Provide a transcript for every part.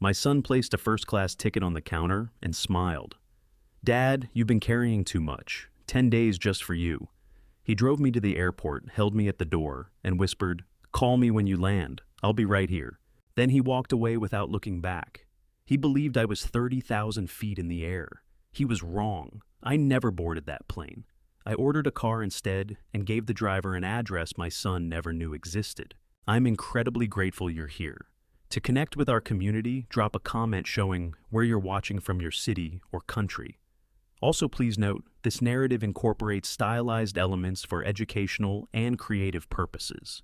My son placed a first-class ticket on the counter and smiled. "Dad, you've been carrying too much. 10 days just for you." He drove me to the airport, held me at the door, and whispered, "Call me when you land. I'll be right here." Then he walked away without looking back. He believed I was 30,000 feet in the air. He was wrong. I never boarded that plane. I ordered a car instead and gave the driver an address my son never knew existed. I'm incredibly grateful you're here. To connect with our community, drop a comment showing where you're watching from your city or country. Also, please note, this narrative incorporates stylized elements for educational and creative purposes.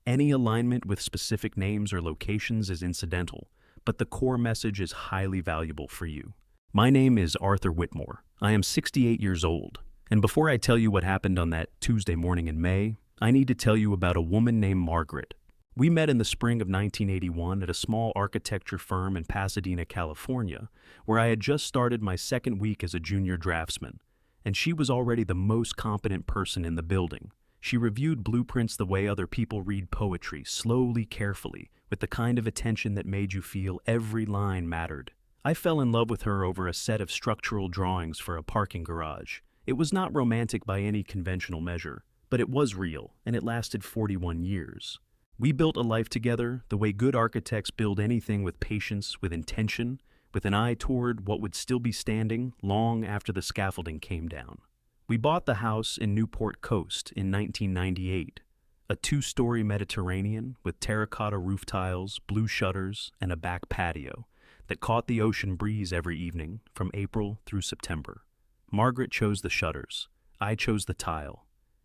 Any alignment with specific names or locations is incidental, but the core message is highly valuable for you. My name is Arthur Whitmore. I am 68 years old, and before I tell you what happened on that Tuesday morning in May, I need to tell you about a woman named Margaret. We met in the spring of 1981 at a small architecture firm in Pasadena, California, where I had just started my second week as a junior draftsman, and she was already the most competent person in the building. She reviewed blueprints the way other people read poetry, slowly, carefully, with the kind of attention that made you feel every line mattered. I fell in love with her over a set of structural drawings for a parking garage. It was not romantic by any conventional measure, but it was real, and it lasted 41 years. We built a life together the way good architects build anything, with patience, with intention, with an eye toward what would still be standing long after the scaffolding came down. We bought the house in Newport Coast in 1998, a 2-story Mediterranean with terracotta roof tiles, blue shutters, and a back patio that caught the ocean breeze every evening from April through September. Margaret chose the shutters. I chose the tile.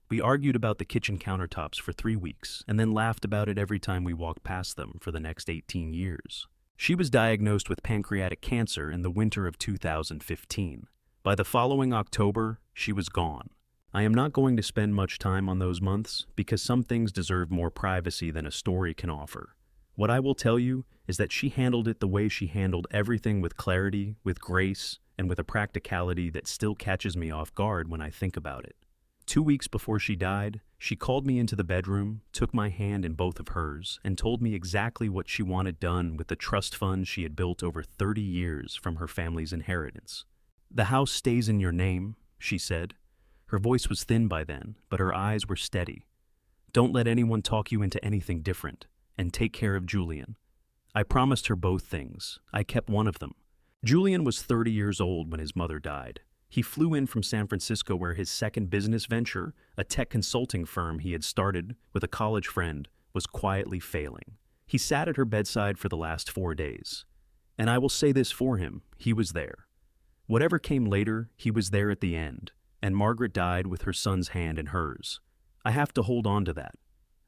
We argued about the kitchen countertops for 3 weeks and then laughed about it every time we walked past them for the next 18 years. She was diagnosed with pancreatic cancer in the winter of 2015. By the following October, she was gone. I am not going to spend much time on those months because some things deserve more privacy than a story can offer. What I will tell you is that she handled it the way she handled everything, with clarity, with grace, and with a practicality that still catches me off guard when I think about it. 2 weeks before she died, she called me into the bedroom, took my hand in both of hers, and told me exactly what she wanted done with the trust fund she had built over 30 years from her family's inheritance. "The house stays in your name," she said. Her voice was thin by then, but her eyes were steady. "Don't let anyone talk you into anything different, and take care of Julian." I promised her both things. I kept one of them. Julian was 30 years old when his mother died. He flew in from San Francisco, where his second business venture, a tech consulting firm he had started with a college friend, was quietly failing. He sat at her bedside for the last 4 days. And I will say this for him, he was there. Whatever came later, he was there at the end, and Margaret died with her son's hand in hers. I have to hold on to that.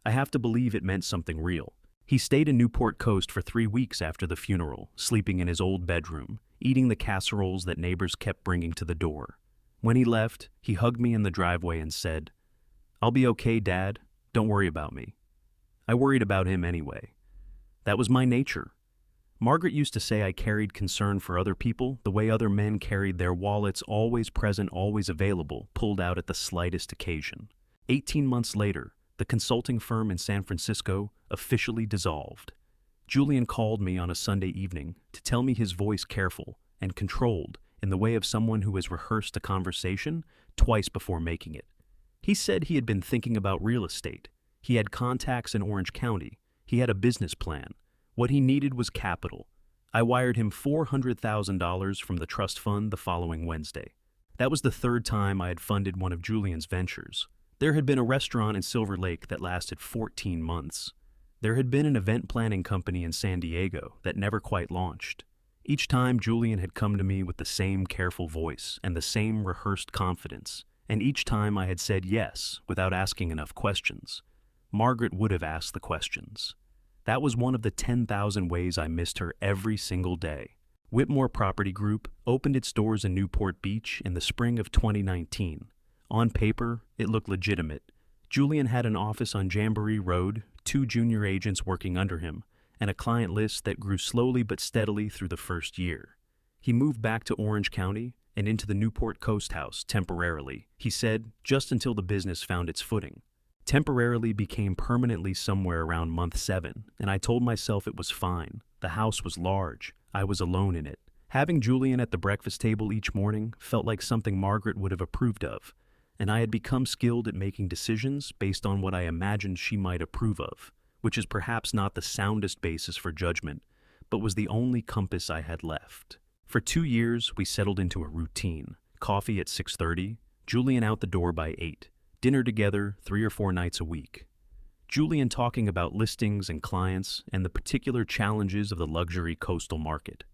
I have to believe it meant something real. He stayed in Newport Coast for 3 weeks after the funeral, sleeping in his old bedroom, eating the casseroles that neighbors kept bringing to the door. When he left, he hugged me in the driveway and said, "I'll be okay, Dad. Don't worry about me." I worried about him anyway. That was my nature. Margaret used to say I carried concern for other people the way other men carried their wallets, always present, always available, pulled out at the slightest occasion. 18 months later, the consulting firm in San Francisco officially dissolved. Julian called me on a Sunday evening to tell me, his voice careful and controlled in the way of someone who has rehearsed a conversation twice before making it. He said he had been thinking about real estate. He had contacts in Orange County. He had a business plan. What he needed was capital. I wired him $400,000 from the trust fund the following Wednesday. That was the 3rd time I had funded one of Julian's ventures. There had been a restaurant in Silver Lake that lasted 14 months. There had been an event planning company in San Diego that never quite launched. Each time, Julian had come to me with the same careful voice and the same rehearsed confidence, and each time I had said yes without asking enough questions. Margaret would have asked the questions. That was one of the 10,000 ways I missed her every single day. Whitmore Property Group opened its doors in Newport Beach in the spring of 2019. On paper, it looked legitimate. Julian had an office on Jamboree Road, 2 junior agents working under him, and a client list that grew slowly but steadily through the first year. He moved back to Orange County and into the Newport Coast house temporarily, he said, just until the business found its footing. Temporarily became permanently somewhere around month 7, and I told myself it was fine. The house was large. I was alone in it. Having Julian at the breakfast table each morning felt like something Margaret would have approved of, and I had become skilled at making decisions based on what I imagined she might approve of, which is perhaps not the soundest basis for judgment, but was the only compass I had left. For 2 years, we settled into a routine. Coffee at 6:30, Julian out the door by 8, dinner together 3 or 4 nights a week. Julian talking about listings and clients and the particular challenges of the luxury coastal market.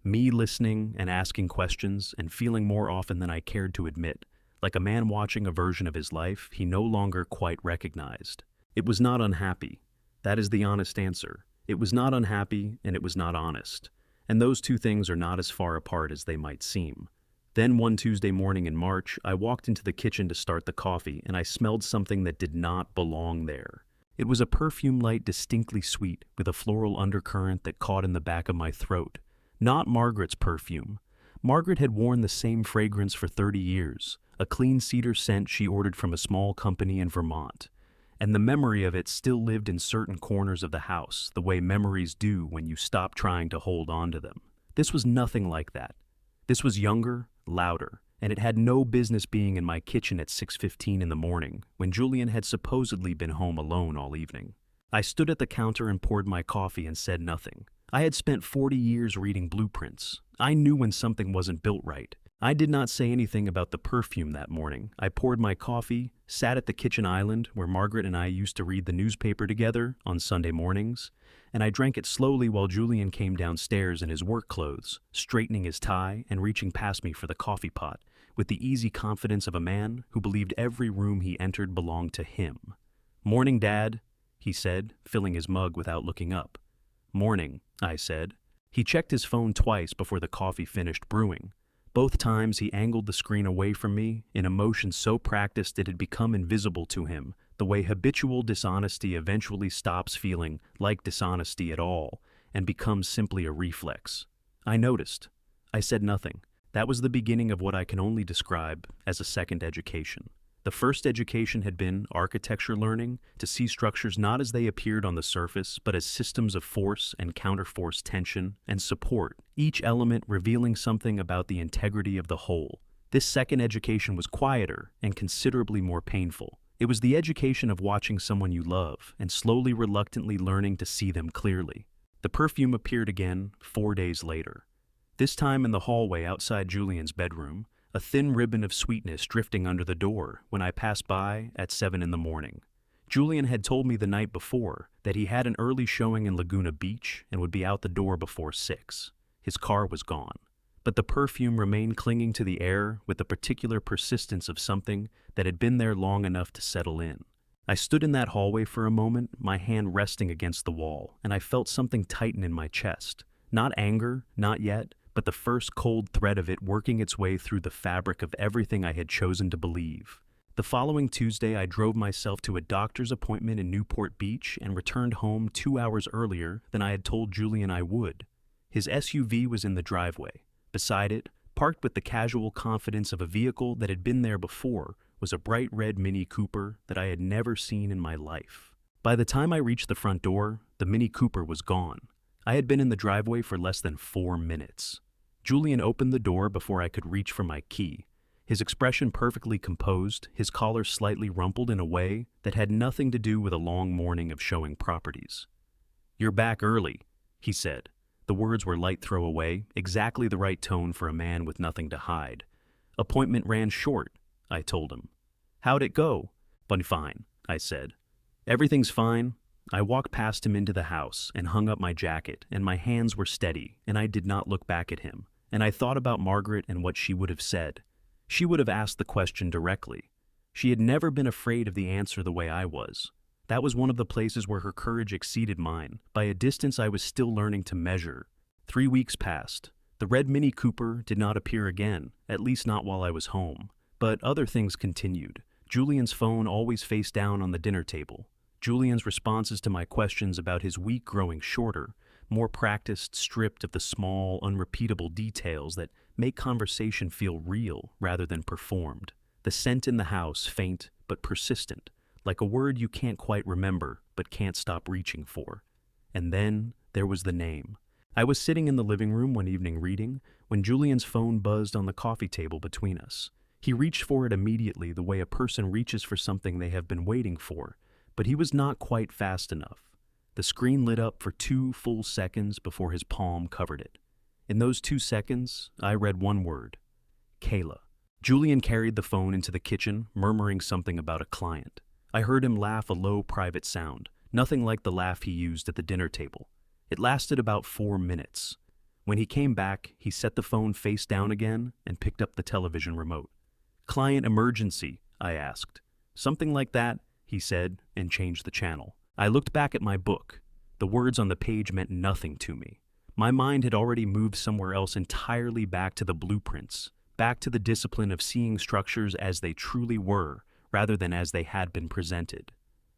Me listening and asking questions and feeling more often than I cared to admit, like a man watching a version of his life he no longer quite recognized. It was not unhappy. That is the honest answer. It was not unhappy and it was not honest. And those two things are not as far apart as they might seem. Then one Tuesday morning in March, I walked into the kitchen to start the coffee and I smelled something that did not belong there. It was a perfume light distinctly sweet with a floral undercurrent that caught in the back of my throat. Not Margaret's perfume. Margaret had worn the same fragrance for 30 years, a clean cedar scent she ordered from a small company in Vermont. And the memory of it still lived in certain corners of the house, the way memories do when you stop trying to hold on to them. This was nothing like that. This was younger, louder, and it had no business being in my kitchen at 6:15 in the morning, when Julian had supposedly been home alone all evening. I stood at the counter and poured my coffee and said nothing. I had spent 40 years reading blueprints. I knew when something wasn't built right. I did not say anything about the perfume that morning. I poured my coffee, sat at the kitchen island where Margaret and I used to read the newspaper together on Sunday mornings, and I drank it slowly while Julian came downstairs in his work clothes, straightening his tie and reaching past me for the coffee pot, with the easy confidence of a man who believed every room he entered belonged to him. "Morning, Dad," he said, filling his mug without looking up. "Morning," I said. He checked his phone twice before the coffee finished brewing. Both times he angled the screen away from me in a motion so practiced it had become invisible to him, the way habitual dishonesty eventually stops feeling like dishonesty at all and becomes simply a reflex. I noticed. I said nothing. That was the beginning of what I can only describe as a second education. The first education had been architecture learning, to see structures not as they appeared on the surface, but as systems of force and counterforce tension and support, each element revealing something about the integrity of the whole. This second education was quieter and considerably more painful. It was the education of watching someone you love and slowly, reluctantly learning to see them clearly. The perfume appeared again 4 days later. This time in the hallway outside Julian's bedroom, a thin ribbon of sweetness drifting under the door when I passed by at 7 in the morning. Julian had told me the night before that he had an early showing in Laguna Beach and would be out the door before 6. His car was gone, but the perfume remained clinging to the air with the particular persistence of something that had been there long enough to settle in. I stood in that hallway for a moment, my hand resting against the wall, and I felt something tighten in my chest. Not anger, not yet, but the first cold thread of it working its way through the fabric of everything I had chosen to believe. The following Tuesday, I drove myself to a doctor's appointment in Newport Beach and returned home 2 hours earlier than I had told Julian I would. His SUV was in the driveway. Beside it, parked with the casual confidence of a vehicle that had been there before, was a bright red Mini Cooper that I had never seen in my life. By the time I reached the front door, the Mini Cooper was gone. I had been in the driveway for less than 4 minutes. Julian opened the door before I could reach for my key. His expression perfectly composed, his collar slightly rumpled in a way that had nothing to do with a long morning of showing properties. "You're back early," he said. The words were light throwaway, exactly the right tone for a man with nothing to hide. "Appointment ran short," I told him. "How'd it go?" "But fine," I said. "Everything's fine." I walked past him into the house and hung up my jacket, and my hands were steady, and I did not look back at him. And I thought about Margaret and what she would have said. She would have asked the question directly. She had never been afraid of the answer the way I was. That was one of the places where her courage exceeded mine, by a distance I was still learning to measure. 3 weeks passed. The red Mini Cooper did not appear again, at least not while I was home. But other things continued. Julian's phone always face down on the dinner table. Julian's responses to my questions about his week growing shorter, more practiced, stripped of the small, unrepeatable details that make conversation feel real rather than performed. The scent in the house, faint but persistent, like a word you can't quite remember but can't stop reaching for. And then there was the name. I was sitting in the living room one evening reading when Julian's phone buzzed on the coffee table between us. He reached for it immediately the way a person reaches for something they have been waiting for, but he was not quite fast enough. The screen lit up for 2 full seconds before his palm covered it. In those 2 seconds, I read one word: Kayla. Julian carried the phone into the kitchen, murmuring something about a client. I heard him laugh a low, private sound, nothing like the laugh he used at the dinner table. It lasted about 4 minutes. When he came back, he set the phone face down again and picked up the television remote. "Client emergency," I asked. "Something like that," he said, and changed the channel. I looked back at my book. The words on the page meant nothing to me. My mind had already moved somewhere else entirely, back to the blueprints, back to the discipline of seeing structures as they truly were, rather than as they had been presented.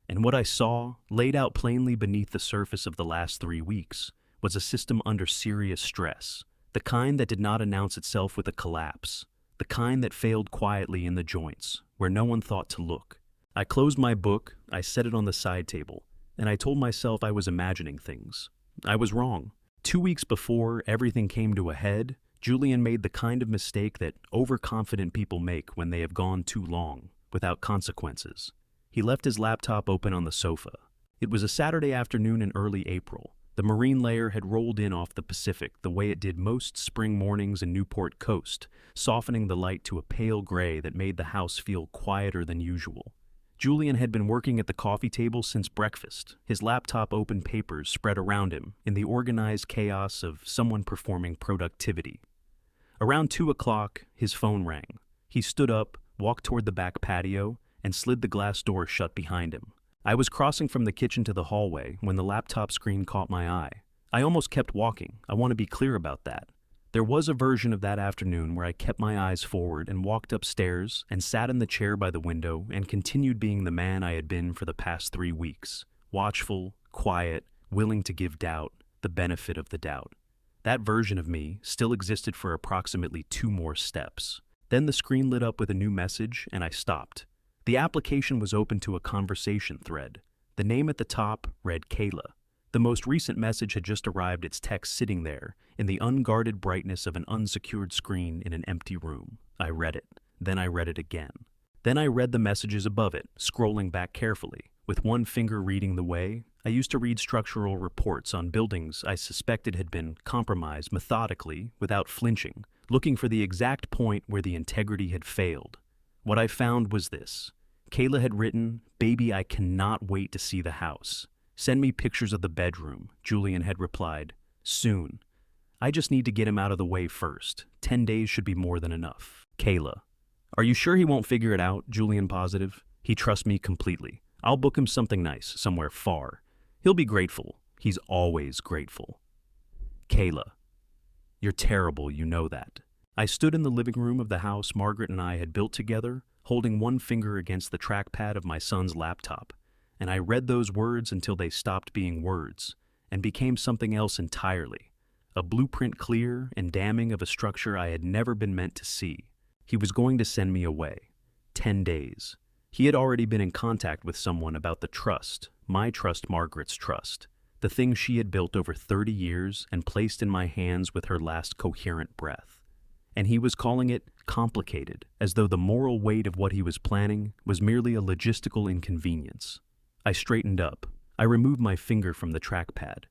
And what I saw, laid out plainly beneath the surface of the last 3 weeks, was a system under serious stress, the kind that did not announce itself with a collapse, the kind that failed quietly in the joints, where no one thought to look. I closed my book, I set it on the side table, and I told myself I was imagining things. I was wrong. 2 weeks before everything came to a head, Julian made the kind of mistake that overconfident people make when they have gone too long, without consequences. He left his laptop open on the sofa. It was a Saturday afternoon in early April. The marine layer had rolled in off the Pacific the way it did most spring mornings in Newport Coast, softening the light to a pale gray that made the house feel quieter than usual. Julian had been working at the coffee table since breakfast, his laptop open, papers spread around him in the organized chaos of someone performing productivity. Around 2 o'clock, his phone rang. He stood up, walked toward the back patio, and slid the glass door shut behind him. I was crossing from the kitchen to the hallway when the laptop screen caught my eye. I almost kept walking. I want to be clear about that. There was a version of that afternoon where I kept my eyes forward and walked upstairs and sat in the chair by the window and continued being the man I had been for the past 3 weeks, watchful, quiet, willing to give doubt the benefit of the doubt. That version of me still existed for approximately 2 more steps. Then the screen lit up with a new message and I stopped. The application was open to a conversation thread. The name at the top read Kayla. The most recent message had just arrived, its text sitting there in the unguarded brightness of an unsecured screen in an empty room. I read it. Then I read it again. Then I read the messages above it, scrolling back carefully. With one finger reading the way, I used to read structural reports on buildings I suspected had been compromised methodically, without flinching, looking for the exact point where the integrity had failed. What I found was this. Kayla had written, "Baby, I cannot wait to see the house. Send me pictures of the bedroom." Julian had replied, "Soon. I just need to get him out of the way first. 10 days should be more than enough." Kayla, "Are you sure he won't figure it out?" Julian positive. "He trusts me completely. I'll book him something nice, somewhere far. He'll be grateful. He's always grateful." Kayla, "You're terrible, you know that." I stood in the living room of the house Margaret and I had built together, holding one finger against the trackpad of my son's laptop, and I read those words until they stopped being words and became something else entirely, a blueprint clear and damning of a structure I had never been meant to see. He was going to send me away. 10 days. He had already been in contact with someone about the trust, my trust, Margaret's trust, the thing she had built over 30 years and placed in my hands with her last coherent breath. And he was calling it complicated, as though the moral weight of what he was planning was merely a logistical inconvenience. I straightened up. I removed my finger from the trackpad.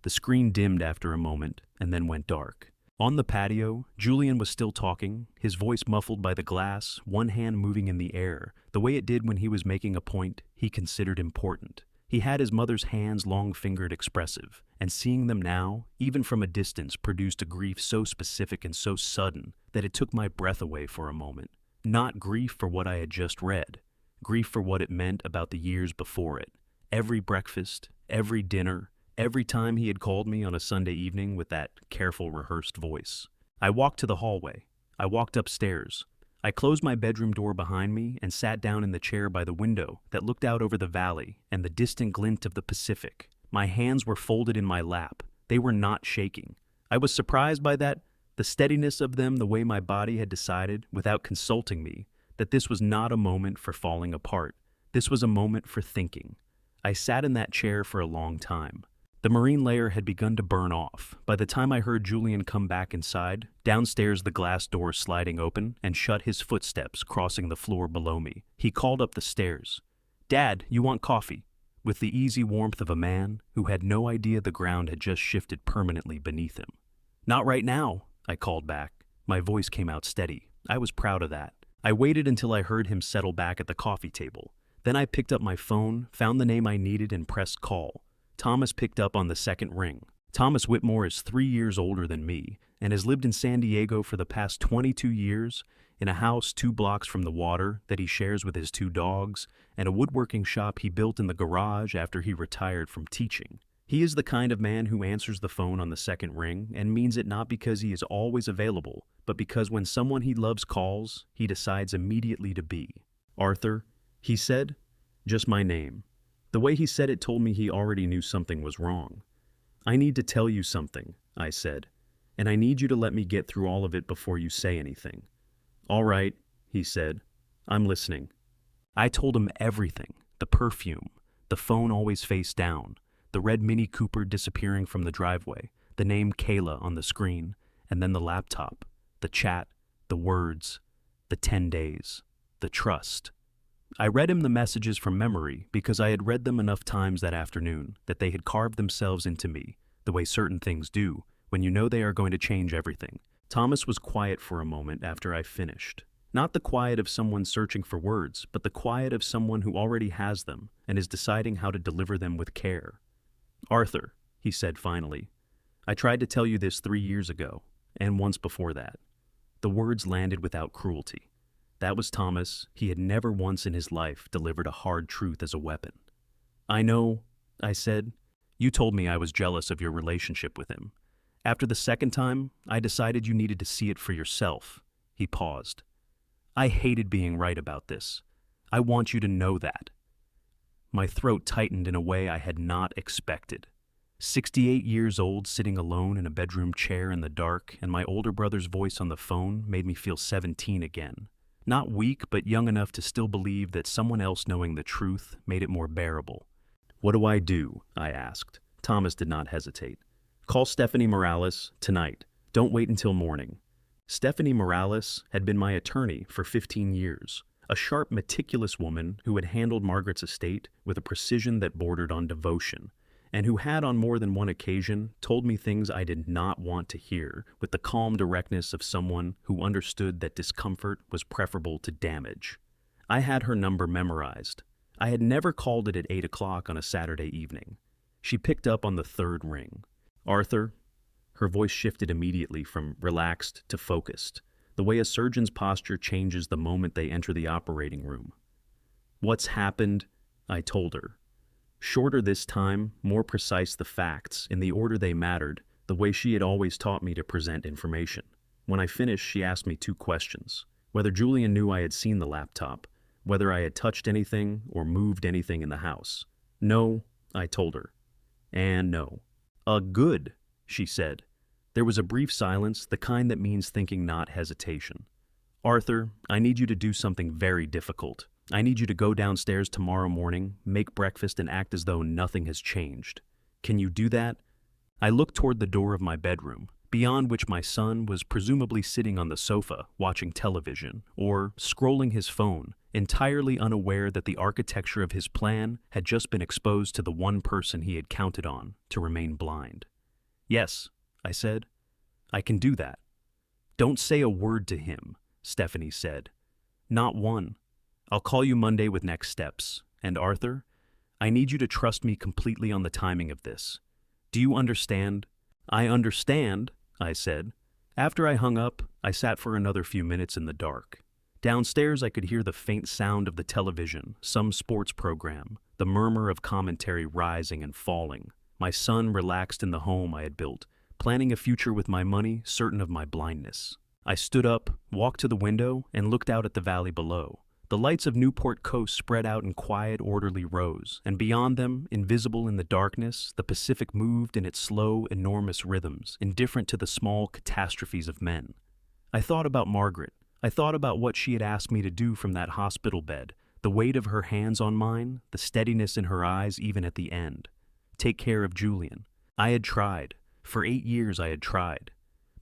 The screen dimmed after a moment and then went dark. On the patio, Julian was still talking, his voice muffled by the glass, one hand moving in the air, the way it did when he was making a point he considered important. He had his mother's hands long-fingered, expressive, and seeing them now, even from a distance, produced a grief so specific and so sudden that it took my breath away for a moment. Not grief for what I had just read, grief for what it meant about the years before it. Every breakfast, every dinner, every time he had called me on a Sunday evening with that careful, rehearsed voice. I walked to the hallway. I walked upstairs. I closed my bedroom door behind me and sat down in the chair by the window that looked out over the valley and the distant glint of the Pacific. My hands were folded in my lap. They were not shaking. I was surprised by that, the steadiness of them, the way my body had decided, without consulting me, that this was not a moment for falling apart. This was a moment for thinking. I sat in that chair for a long time. The marine layer had begun to burn off. By the time I heard Julian come back inside, downstairs the glass door sliding open and shut his footsteps crossing the floor below me. He called up the stairs. "Dad, you want coffee?" With the easy warmth of a man who had no idea the ground had just shifted permanently beneath him. "Not right now," I called back. My voice came out steady. I was proud of that. I waited until I heard him settle back at the coffee table. Then I picked up my phone, found the name I needed, and pressed call. Thomas picked up on the second ring. Thomas Whitmore is 3 years older than me and has lived in San Diego for the past 22 years in a house 2 blocks from the water that he shares with his 2 dogs and a woodworking shop he built in the garage after he retired from teaching. He is the kind of man who answers the phone on the second ring and means it not because he is always available, but because when someone he loves calls, he decides immediately to be. "Arthur," he said, just my name. The way he said it told me he already knew something was wrong. "I need to tell you something," I said, "and I need you to let me get through all of it before you say anything." "All right," he said. "I'm listening." I told him everything. The perfume, the phone always face down, the red Mini Cooper disappearing from the driveway, the name Kayla on the screen, and then the laptop, the chat, the words, the 10 days, the trust. I read him the messages from memory because I had read them enough times that afternoon that they had carved themselves into me, the way certain things do, when you know they are going to change everything. Thomas was quiet for a moment after I finished. Not the quiet of someone searching for words, but the quiet of someone who already has them and is deciding how to deliver them with care. "Arthur," he said finally, "I tried to tell you this 3 years ago, and once before that." The words landed without cruelty. That was Thomas. He had never once in his life delivered a hard truth as a weapon. "I know," I said. "You told me I was jealous of your relationship with him. After the second time, I decided you needed to see it for yourself." He paused. "I hated being right about this. I want you to know that." My throat tightened in a way I had not expected. 68 years old, sitting alone in a bedroom chair in the dark, and my older brother's voice on the phone made me feel 17 again. Not weak, but young enough to still believe that someone else knowing the truth made it more bearable. "What do I do?" I asked. Thomas did not hesitate. "Call Stephanie Morales tonight. Don't wait until morning." Stephanie Morales had been my attorney for 15 years, a sharp, meticulous woman who had handled Margaret's estate with a precision that bordered on devotion, and who had on more than one occasion told me things I did not want to hear with the calm directness of someone who understood that discomfort was preferable to damage. I had her number memorized. I had never called it at 8 o'clock on a Saturday evening. She picked up on the third ring. "Arthur," her voice shifted immediately from relaxed to focused, the way a surgeon's posture changes the moment they enter the operating room. "What's happened?" I told her. Shorter this time, more precise the facts, in the order they mattered, the way she had always taught me to present information. When I finished, she asked me 2 questions. Whether Julian knew I had seen the laptop, whether I had touched anything or moved anything in the house. "No," I told her. "And no." Good," she said. There was a brief silence, the kind that means thinking, not hesitation. "Arthur, I need you to do something very difficult. I need you to go downstairs tomorrow morning, make breakfast, and act as though nothing has changed. Can you do that?" I looked toward the door of my bedroom, beyond which my son was presumably sitting on the sofa, watching television, or scrolling his phone, entirely unaware that the architecture of his plan had just been exposed to the one person he had counted on to remain blind. "Yes," I said. "I can do that." "Don't say a word to him," Stephanie said. "Not one. I'll call you Monday with next steps. And Arthur, I need you to trust me completely on the timing of this. Do you understand?" "I understand," I said. After I hung up, I sat for another few minutes in the dark. Downstairs, I could hear the faint sound of the television, some sports program, the murmur of commentary rising and falling. My son relaxed in the home I had built, planning a future with my money, certain of my blindness. I stood up, walked to the window, and looked out at the valley below. The lights of Newport Coast spread out in quiet, orderly rows, and beyond them, invisible in the darkness, the Pacific moved in its slow, enormous rhythms, indifferent to the small catastrophes of men. I thought about Margaret. I thought about what she had asked me to do from that hospital bed, the weight of her hands on mine, the steadiness in her eyes even at the end. Take care of Julian. I had tried. For 8 years I had tried.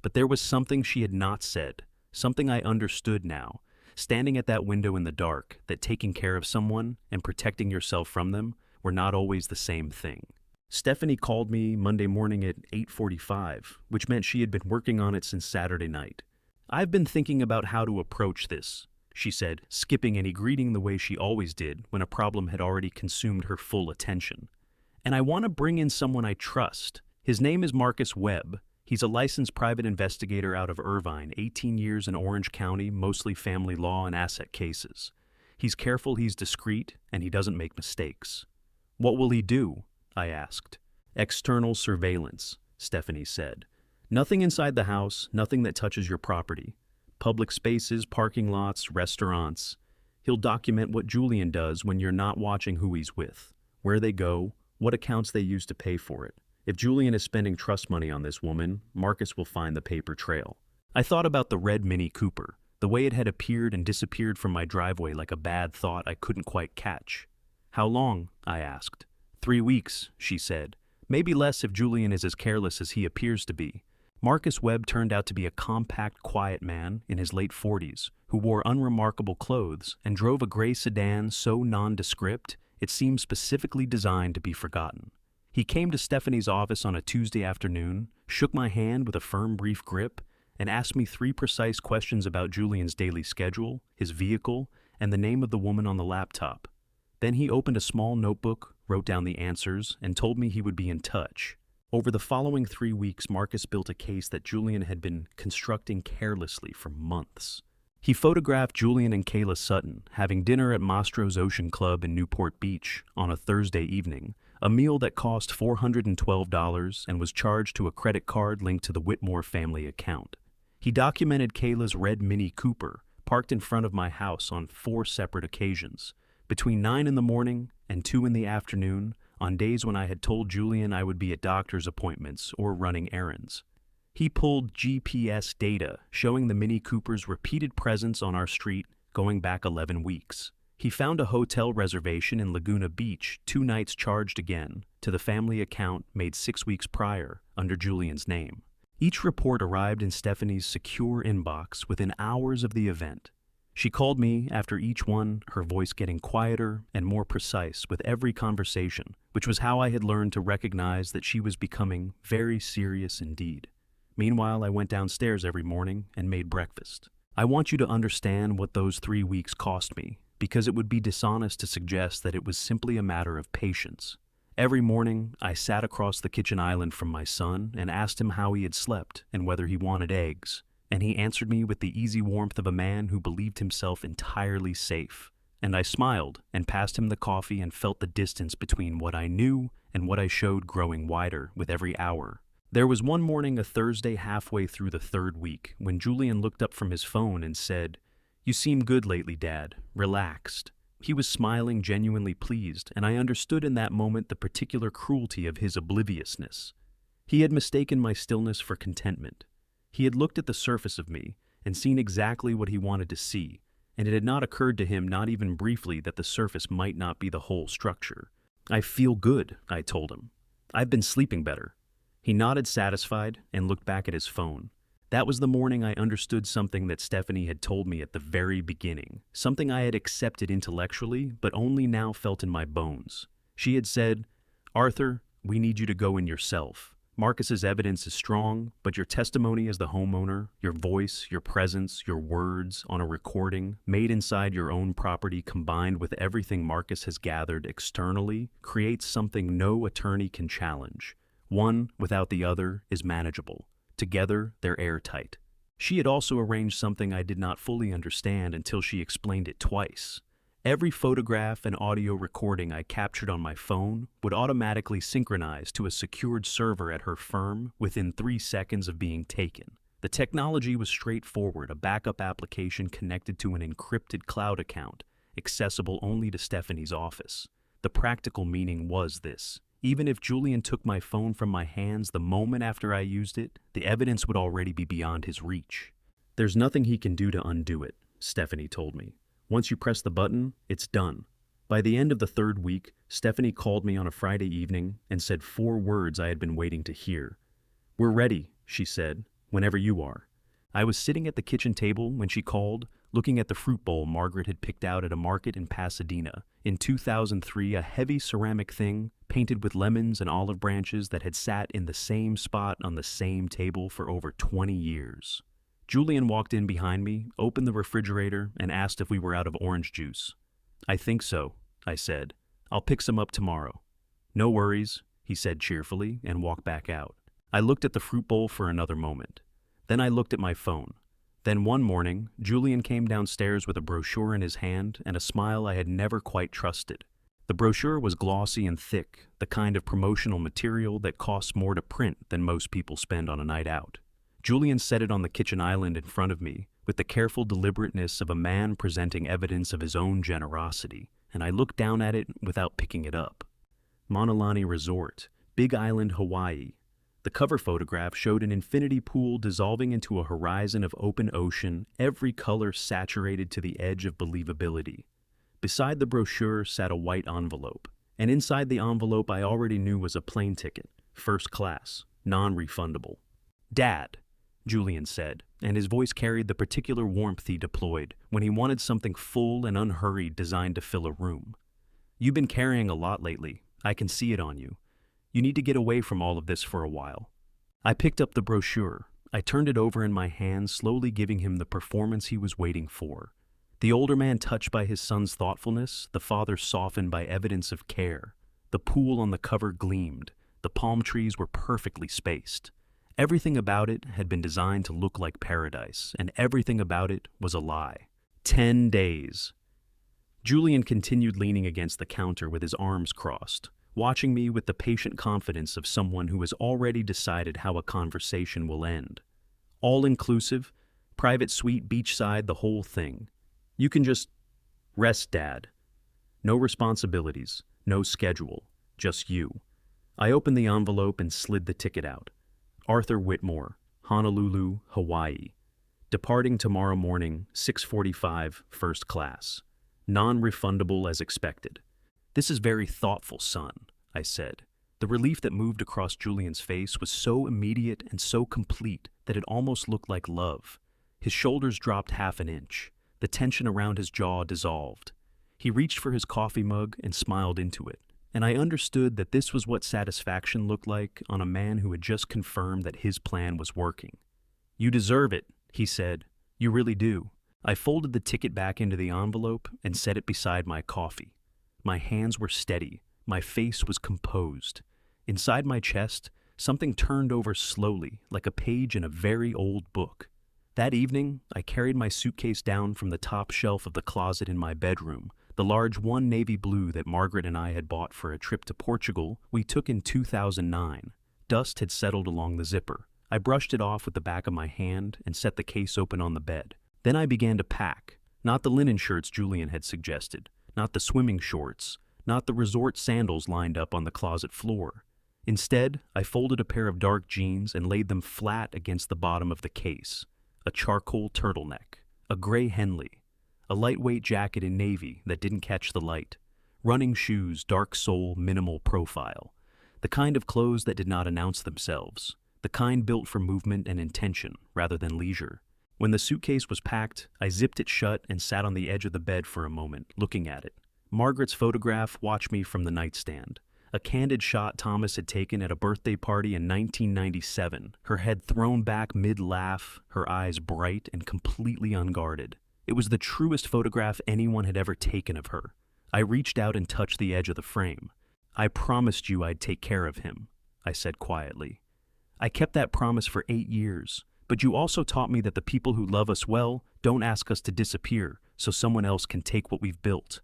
But there was something she had not said, something I understood now, standing at that window in the dark, that taking care of someone and protecting yourself from them were not always the same thing. Stephanie called me Monday morning at 8:45, which meant she had been working on it since Saturday night. "I've been thinking about how to approach this," she said, skipping any greeting the way she always did when a problem had already consumed her full attention. "And I want to bring in someone I trust. His name is Marcus Webb. He's a licensed private investigator out of Irvine, 18 years in Orange County, mostly family law and asset cases. He's careful, he's discreet, and he doesn't make mistakes." "What will he do?" I asked. "External surveillance," Stephanie said. "Nothing inside the house, nothing that touches your property. Public spaces, parking lots, restaurants. He'll document what Julian does when you're not watching, who he's with, where they go, what accounts they use to pay for it. If Julian is spending trust money on this woman, Marcus will find the paper trail." I thought about the red Mini Cooper, the way it had appeared and disappeared from my driveway like a bad thought I couldn't quite catch. "How long?" I asked. 3 weeks, she said. "Maybe less if Julian is as careless as he appears to be." Marcus Webb turned out to be a compact, quiet man in his late 40s who wore unremarkable clothes and drove a gray sedan so nondescript it seemed specifically designed to be forgotten. He came to Stephanie's office on a Tuesday afternoon, shook my hand with a firm, brief grip, and asked me 3 precise questions about Julian's daily schedule, his vehicle, and the name of the woman on the laptop. Then he opened a small notebook, wrote down the answers, and told me he would be in touch. Over the following 3 weeks, Marcus built a case that Julian had been constructing carelessly for months. He photographed Julian and Kayla Sutton having dinner at Mastro's Ocean Club in Newport Beach on a Thursday evening, a meal that cost $412 and was charged to a credit card linked to the Whitmore family account. He documented Kayla's red Mini Cooper, parked in front of my house on 4 separate occasions, between 9 in the morning and 2 in the afternoon, on days when I had told Julian I would be at doctor's appointments or running errands. He pulled GPS data showing the Mini Cooper's repeated presence on our street going back 11 weeks. He found a hotel reservation in Laguna Beach, 2 nights charged again, to the family account made 6 weeks prior under Julian's name. Each report arrived in Stephanie's secure inbox within hours of the event. She called me after each one, her voice getting quieter and more precise with every conversation, which was how I had learned to recognize that she was becoming very serious indeed. Meanwhile, I went downstairs every morning and made breakfast. I want you to understand what those 3 weeks cost me, because it would be dishonest to suggest that it was simply a matter of patience. Every morning, I sat across the kitchen island from my son and asked him how he had slept and whether he wanted eggs, and he answered me with the easy warmth of a man who believed himself entirely safe. And I smiled and passed him the coffee and felt the distance between what I knew and what I showed growing wider with every hour. There was one morning, a Thursday halfway through the 3rd week, when Julian looked up from his phone and said, "You seem good lately, Dad, relaxed." He was smiling, genuinely pleased, and I understood in that moment the particular cruelty of his obliviousness. He had mistaken my stillness for contentment. He had looked at the surface of me and seen exactly what he wanted to see, and it had not occurred to him, not even briefly, that the surface might not be the whole structure. "I feel good," I told him. "I've been sleeping better." He nodded satisfied and looked back at his phone. That was the morning I understood something that Stephanie had told me at the very beginning, something I had accepted intellectually but only now felt in my bones. She had said, "Arthur, we need you to go in yourself. Marcus's evidence is strong, but your testimony as the homeowner, your voice, your presence, your words on a recording made inside your own property combined with everything Marcus has gathered externally creates something no attorney can challenge. One without the other is manageable. Together, they're airtight." She had also arranged something I did not fully understand until she explained it twice. Every photograph and audio recording I captured on my phone would automatically synchronize to a secured server at her firm within 3 seconds of being taken. The technology was straightforward, a backup application connected to an encrypted cloud account, accessible only to Stephanie's office. The practical meaning was this: even if Julian took my phone from my hands the moment after I used it, the evidence would already be beyond his reach. "There's nothing he can do to undo it," Stephanie told me. "Once you press the button, it's done. By the end of the third week, Stephanie called me on a Friday evening and said 4 words I had been waiting to hear. "We're ready," she said, "whenever you are." I was sitting at the kitchen table when she called, looking at the fruit bowl Margaret had picked out at a market in Pasadena. In 2003, a heavy ceramic thing, painted with lemons and olive branches that had sat in the same spot on the same table for over 20 years. Julian walked in behind me, opened the refrigerator, and asked if we were out of orange juice. "I think so," I said. "I'll pick some up tomorrow." "No worries," he said cheerfully, and walked back out. I looked at the fruit bowl for another moment. Then I looked at my phone. Then one morning, Julian came downstairs with a brochure in his hand and a smile I had never quite trusted. The brochure was glossy and thick, the kind of promotional material that costs more to print than most people spend on a night out. Julian set it on the kitchen island in front of me, with the careful deliberateness of a man presenting evidence of his own generosity, and I looked down at it without picking it up. Monolani Resort, Big Island, Hawaii. The cover photograph showed an infinity pool dissolving into a horizon of open ocean, every color saturated to the edge of believability. Beside the brochure sat a white envelope, and inside the envelope I already knew was a plane ticket, first class, non-refundable. "Dad," Julian said, and his voice carried the particular warmth he deployed when he wanted something full and unhurried designed to fill a room. "You've been carrying a lot lately. I can see it on you. You need to get away from all of this for a while." I picked up the brochure. I turned it over in my hands, slowly giving him the performance he was waiting for. The older man touched by his son's thoughtfulness, the father softened by evidence of care. The pool on the cover gleamed. The palm trees were perfectly spaced. Everything about it had been designed to look like paradise, and everything about it was a lie. 10 days. Julian continued leaning against the counter with his arms crossed, watching me with the patient confidence of someone who has already decided how a conversation will end. All-inclusive, private suite beachside, the whole thing. "You can just rest, Dad. No responsibilities, no schedule, just you." I opened the envelope and slid the ticket out. Arthur Whitmore, Honolulu, Hawaii. Departing tomorrow morning, 6:45, first class. Non-refundable as expected. "This is very thoughtful, son," I said. The relief that moved across Julian's face was so immediate and so complete that it almost looked like love. His shoulders dropped half an inch. The tension around his jaw dissolved. He reached for his coffee mug and smiled into it, and I understood that this was what satisfaction looked like on a man who had just confirmed that his plan was working. "You deserve it," he said. "You really do." I folded the ticket back into the envelope and set it beside my coffee. My hands were steady. My face was composed. Inside my chest, something turned over slowly, like a page in a very old book. That evening, I carried my suitcase down from the top shelf of the closet in my bedroom, the large one navy blue that Margaret and I had bought for a trip to Portugal we took in 2009. Dust had settled along the zipper. I brushed it off with the back of my hand and set the case open on the bed. Then I began to pack, not the linen shirts Julian had suggested, not the swimming shorts, not the resort sandals lined up on the closet floor. Instead, I folded a pair of dark jeans and laid them flat against the bottom of the case. A charcoal turtleneck, a gray Henley, a lightweight jacket in navy that didn't catch the light, running shoes, dark sole, minimal profile, the kind of clothes that did not announce themselves, the kind built for movement and intention rather than leisure. When the suitcase was packed, I zipped it shut and sat on the edge of the bed for a moment, looking at it. Margaret's photograph watched me from the nightstand, a candid shot Thomas had taken at a birthday party in 1997, her head thrown back mid-laugh, her eyes bright and completely unguarded. It was the truest photograph anyone had ever taken of her. I reached out and touched the edge of the frame. "I promised you I'd take care of him," I said quietly. "I kept that promise for 8 years. But you also taught me that the people who love us well don't ask us to disappear so someone else can take what we've built."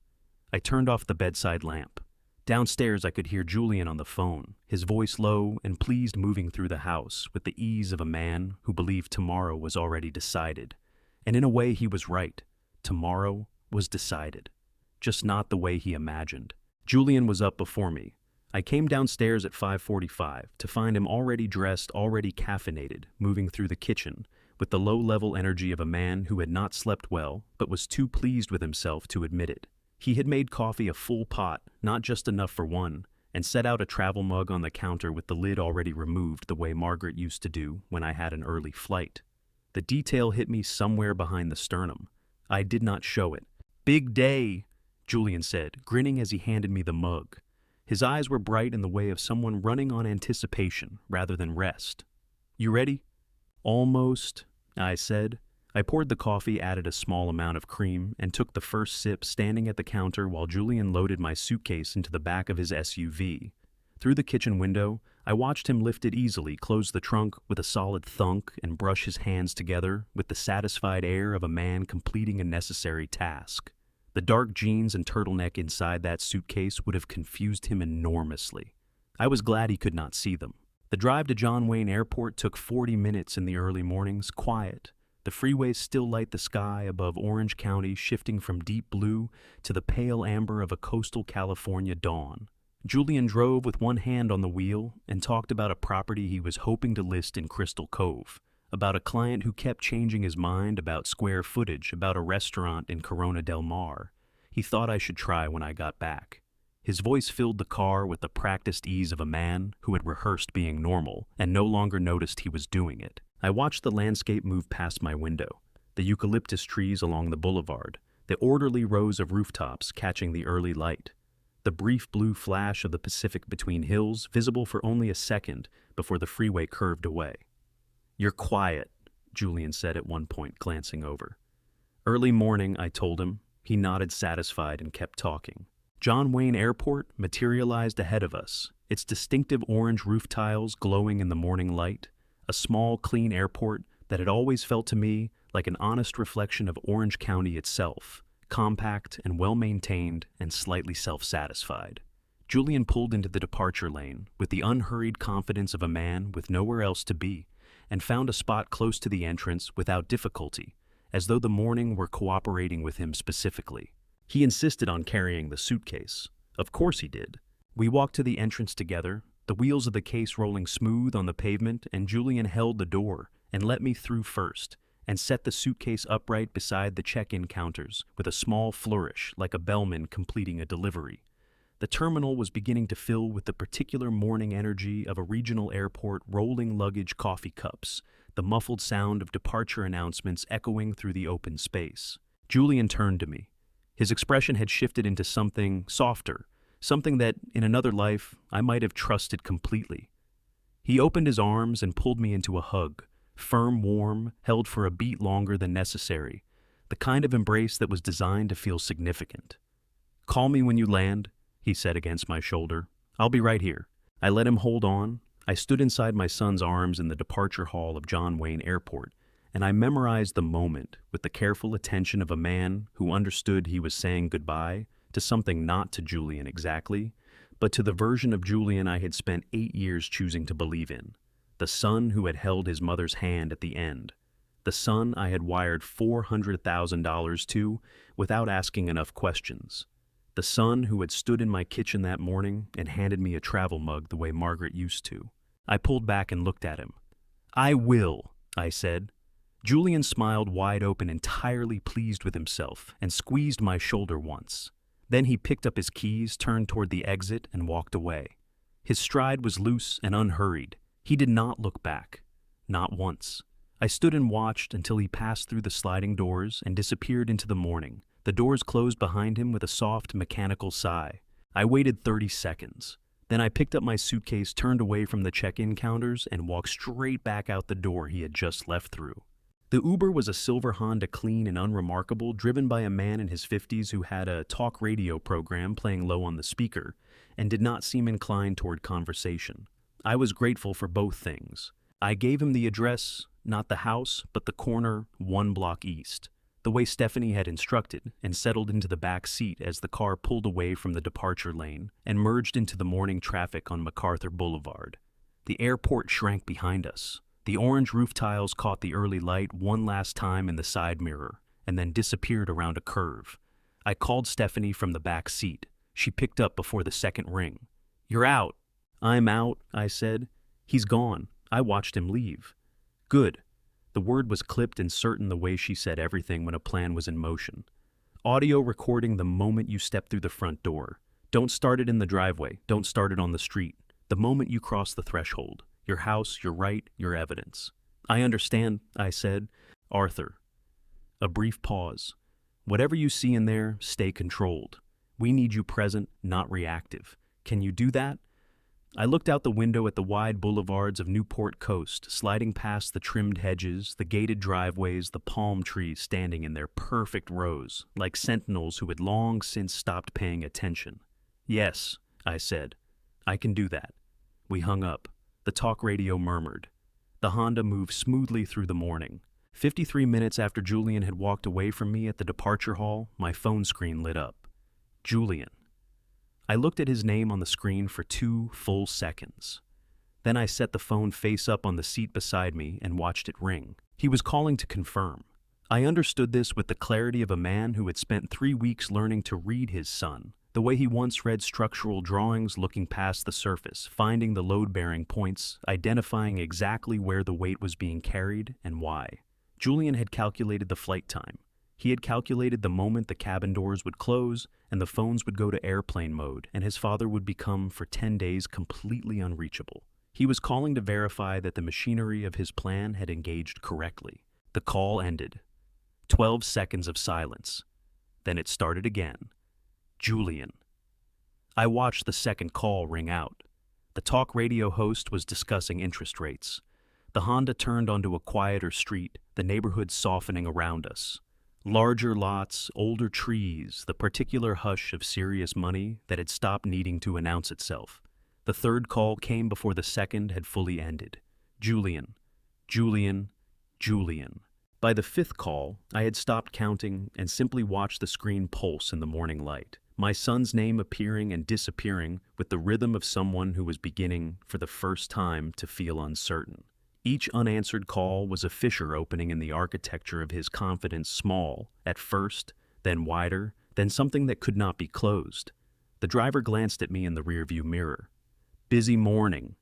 I turned off the bedside lamp. Downstairs I could hear Julian on the phone, his voice low and pleased, moving through the house with the ease of a man who believed tomorrow was already decided. And in a way he was right. Tomorrow was decided. Just not the way he imagined. Julian was up before me. I came downstairs at 5:45 to find him already dressed, already caffeinated, moving through the kitchen, with the low-level energy of a man who had not slept well but was too pleased with himself to admit it. He had made coffee a full pot, not just enough for one, and set out a travel mug on the counter with the lid already removed the way Margaret used to do when I had an early flight. The detail hit me somewhere behind the sternum. I did not show it. "Big day," Julian said, grinning as he handed me the mug. His eyes were bright in the way of someone running on anticipation rather than rest. "You ready?" "Almost," I said. I poured the coffee, added a small amount of cream, and took the first sip standing at the counter while Julian loaded my suitcase into the back of his SUV. Through the kitchen window, I watched him lift it easily, close the trunk with a solid thunk, and brush his hands together with the satisfied air of a man completing a necessary task. The dark jeans and turtleneck inside that suitcase would have confused him enormously. I was glad he could not see them. The drive to John Wayne Airport took 40 minutes in the early mornings, quiet. The freeways still light the sky above Orange County, shifting from deep blue to the pale amber of a coastal California dawn. Julian drove with one hand on the wheel and talked about a property he was hoping to list in Crystal Cove, about a client who kept changing his mind about square footage, about a restaurant in Corona del Mar he thought I should try when I got back. His voice filled the car with the practiced ease of a man who had rehearsed being normal and no longer noticed he was doing it. I watched the landscape move past my window, the eucalyptus trees along the boulevard, the orderly rows of rooftops catching the early light, the brief blue flash of the Pacific between hills, visible for only a second before the freeway curved away. "You're quiet," Julian said at one point, glancing over. "Early morning," I told him. He nodded satisfied and kept talking. John Wayne Airport materialized ahead of us, its distinctive orange roof tiles glowing in the morning light, a small, clean airport that had always felt to me like an honest reflection of Orange County itself, compact and well-maintained and slightly self-satisfied. Julian pulled into the departure lane with the unhurried confidence of a man with nowhere else to be, and found a spot close to the entrance without difficulty, as though the morning were cooperating with him specifically. He insisted on carrying the suitcase. Of course he did. We walked to the entrance together, the wheels of the case rolling smooth on the pavement, and Julian held the door and let me through first, and set the suitcase upright beside the check-in counters with a small flourish like a bellman completing a delivery. The terminal was beginning to fill with the particular morning energy of a regional airport rolling luggage coffee cups, the muffled sound of departure announcements echoing through the open space. Julian turned to me. His expression had shifted into something softer, something that, in another life, I might have trusted completely. He opened his arms and pulled me into a hug, firm, warm, held for a beat longer than necessary, the kind of embrace that was designed to feel significant. "Call me when you land," he said against my shoulder. "I'll be right here." I let him hold on. I stood inside my son's arms in the departure hall of John Wayne Airport, and I memorized the moment with the careful attention of a man who understood he was saying goodbye to something not to Julian exactly, but to the version of Julian I had spent 8 years choosing to believe in, the son who had held his mother's hand at the end, the son I had wired $400,000 to without asking enough questions, the son who had stood in my kitchen that morning and handed me a travel mug the way Margaret used to. I pulled back and looked at him. "I will," I said. Julian smiled wide open, entirely pleased with himself, and squeezed my shoulder once. Then he picked up his keys, turned toward the exit, and walked away. His stride was loose and unhurried. He did not look back. Not once. I stood and watched until he passed through the sliding doors and disappeared into the morning. The doors closed behind him with a soft, mechanical sigh. I waited 30 seconds. Then I picked up my suitcase, turned away from the check-in counters, and walked straight back out the door he had just left through. The Uber was a silver Honda, clean and unremarkable, driven by a man in his 50s who had a talk radio program playing low on the speaker and did not seem inclined toward conversation. I was grateful for both things. I gave him the address, not the house, but the corner 1 block east, the way Stephanie had instructed, and settled into the back seat as the car pulled away from the departure lane and merged into the morning traffic on MacArthur Boulevard. The airport shrank behind us. The orange roof tiles caught the early light one last time in the side mirror and then disappeared around a curve. I called Stephanie from the back seat. She picked up before the second ring. "You're out." "I'm out," I said. "He's gone. I watched him leave." "Good." The word was clipped and certain, the way she said everything when a plan was in motion. Audio recording the moment you step through the front door. Don't start it in the driveway. Don't start it on the street. The moment you cross the threshold. Your house, your right, your evidence. I understand, I said. Arthur. A brief pause. Whatever you see in there, stay controlled. We need you present, not reactive. Can you do that? I looked out the window at the wide boulevards of Newport Coast, sliding past the trimmed hedges, the gated driveways, the palm trees standing in their perfect rows, like sentinels who had long since stopped paying attention. Yes, I said. I can do that. We hung up. The talk radio murmured. The Honda moved smoothly through the morning. 53 minutes after Julian had walked away from me at the departure hall, my phone screen lit up. Julian. I looked at his name on the screen for 2 full seconds. Then I set the phone face up on the seat beside me and watched it ring. He was calling to confirm. I understood this with the clarity of a man who had spent 3 weeks learning to read his son, the way he once read structural drawings, looking past the surface, finding the load-bearing points, identifying exactly where the weight was being carried and why. Julian had calculated the flight time. He had calculated the moment the cabin doors would close and the phones would go to airplane mode and his father would become, for 10 days, completely unreachable. He was calling to verify that the machinery of his plan had engaged correctly. The call ended. 12 seconds of silence. Then it started again. Julian. I watched the second call ring out. The talk radio host was discussing interest rates. The Honda turned onto a quieter street, the neighborhood softening around us. Larger lots, older trees, the particular hush of serious money that had stopped needing to announce itself. The third call came before the second had fully ended. Julian. Julian. Julian. By the 5th call, I had stopped counting and simply watched the screen pulse in the morning light, my son's name appearing and disappearing with the rhythm of someone who was beginning, for the first time, to feel uncertain. Each unanswered call was a fissure opening in the architecture of his confidence, small, at first, then wider, then something that could not be closed. The driver glanced at me in the rearview mirror. Busy morning.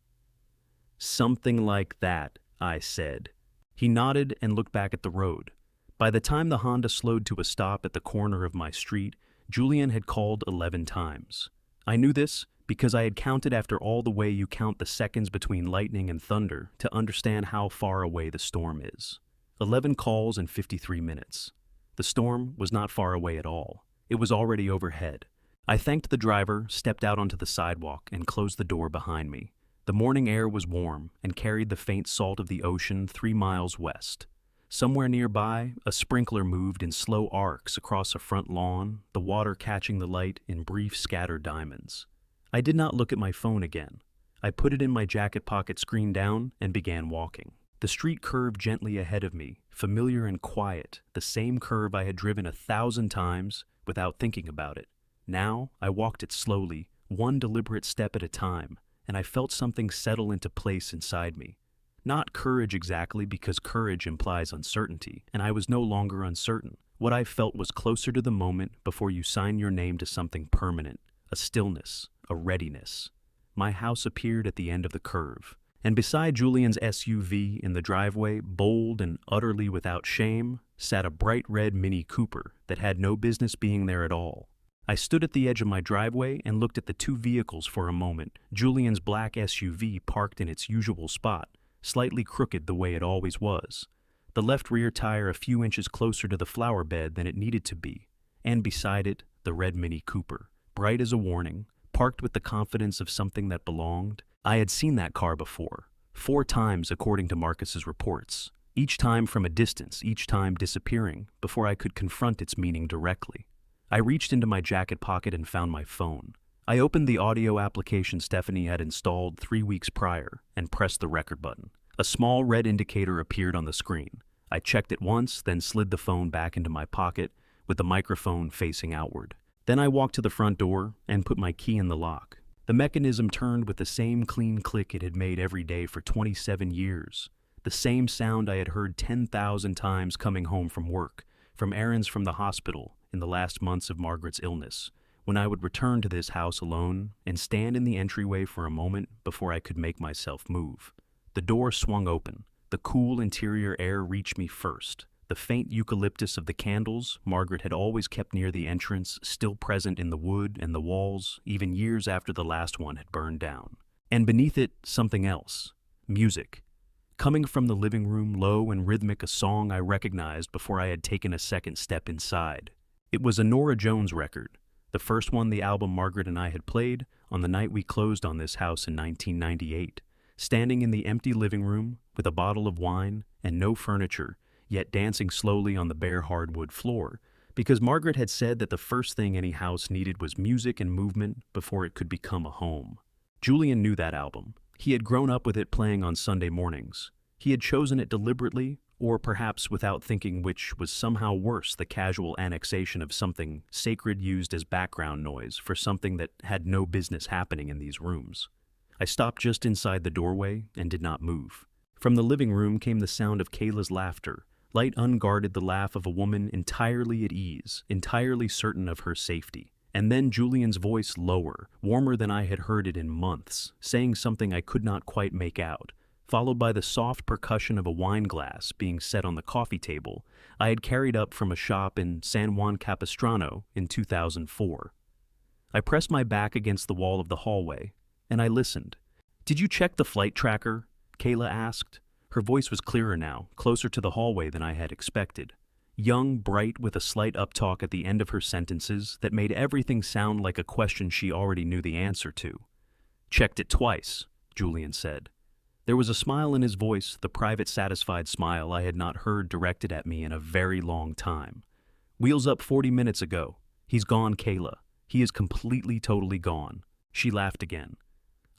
Something like that, I said. He nodded and looked back at the road. By the time the Honda slowed to a stop at the corner of my street, Julian had called 11 times. I knew this because I had counted after all the way you count the seconds between lightning and thunder to understand how far away the storm is. 11 calls in 53 minutes. The storm was not far away at all. It was already overhead. I thanked the driver, stepped out onto the sidewalk, and closed the door behind me. The morning air was warm and carried the faint salt of the ocean 3 miles west. Somewhere nearby, a sprinkler moved in slow arcs across a front lawn, the water catching the light in brief scattered diamonds. I did not look at my phone again. I put it in my jacket pocket, screen down, and began walking. The street curved gently ahead of me, familiar and quiet, the same curve I had driven 1,000 times without thinking about it. Now, I walked it slowly, one deliberate step at a time, and I felt something settle into place inside me. Not courage exactly, because courage implies uncertainty, and I was no longer uncertain. What I felt was closer to the moment before you sign your name to something permanent, a stillness, a readiness. My house appeared at the end of the curve, and beside Julian's SUV in the driveway, bold and utterly without shame, sat a bright red Mini Cooper that had no business being there at all. I stood at the edge of my driveway and looked at the 2 vehicles for a moment. Julian's black SUV parked in its usual spot, slightly crooked the way it always was. The left rear tire a few inches closer to the flower bed than it needed to be, and beside it, the red Mini Cooper, bright as a warning, parked with the confidence of something that belonged. I had seen that car before, 4 times according to Marcus's reports, each time from a distance, each time disappearing before I could confront its meaning directly. I reached into my jacket pocket and found my phone. I opened the audio application Stephanie had installed 3 weeks prior and pressed the record button. A small red indicator appeared on the screen. I checked it once, then slid the phone back into my pocket with the microphone facing outward. Then I walked to the front door and put my key in the lock. The mechanism turned with the same clean click it had made every day for 27 years. The same sound I had heard 10,000 times coming home from work, from errands from the hospital in the last months of Margaret's illness, when I would return to this house alone and stand in the entryway for a moment before I could make myself move. The door swung open. The cool interior air reached me first. The faint eucalyptus of the candles Margaret had always kept near the entrance still present in the wood and the walls, even years after the last one had burned down. And beneath it, something else. Music. Coming from the living room, low and rhythmic, a song I recognized before I had taken a second step inside. It was a Norah Jones record, the first one the album Margaret and I had played on the night we closed on this house in 1998. Standing in the empty living room with a bottle of wine and no furniture, yet dancing slowly on the bare hardwood floor, because Margaret had said that the first thing any house needed was music and movement before it could become a home. Julian knew that album. He had grown up with it playing on Sunday mornings. He had chosen it deliberately, or perhaps without thinking, which was somehow worse, the casual annexation of something sacred used as background noise for something that had no business happening in these rooms. I stopped just inside the doorway and did not move. From the living room came the sound of Kayla's laughter, light, unguarded, the laugh of a woman entirely at ease, entirely certain of her safety. And then Julian's voice, lower, warmer than I had heard it in months, saying something I could not quite make out, followed by the soft percussion of a wine glass being set on the coffee table I had carried up from a shop in San Juan Capistrano in 2004. I pressed my back against the wall of the hallway, and I listened. "Did you check the flight tracker?" Kayla asked. Her voice was clearer now, closer to the hallway than I had expected. Young, bright, with a slight uptalk at the end of her sentences that made everything sound like a question she already knew the answer to. "Checked it twice," Julian said. There was a smile in his voice, the private, satisfied smile I had not heard directed at me in a very long time. "Wheels up 40 minutes ago. He's gone, Kayla. He is completely, totally gone." She laughed again.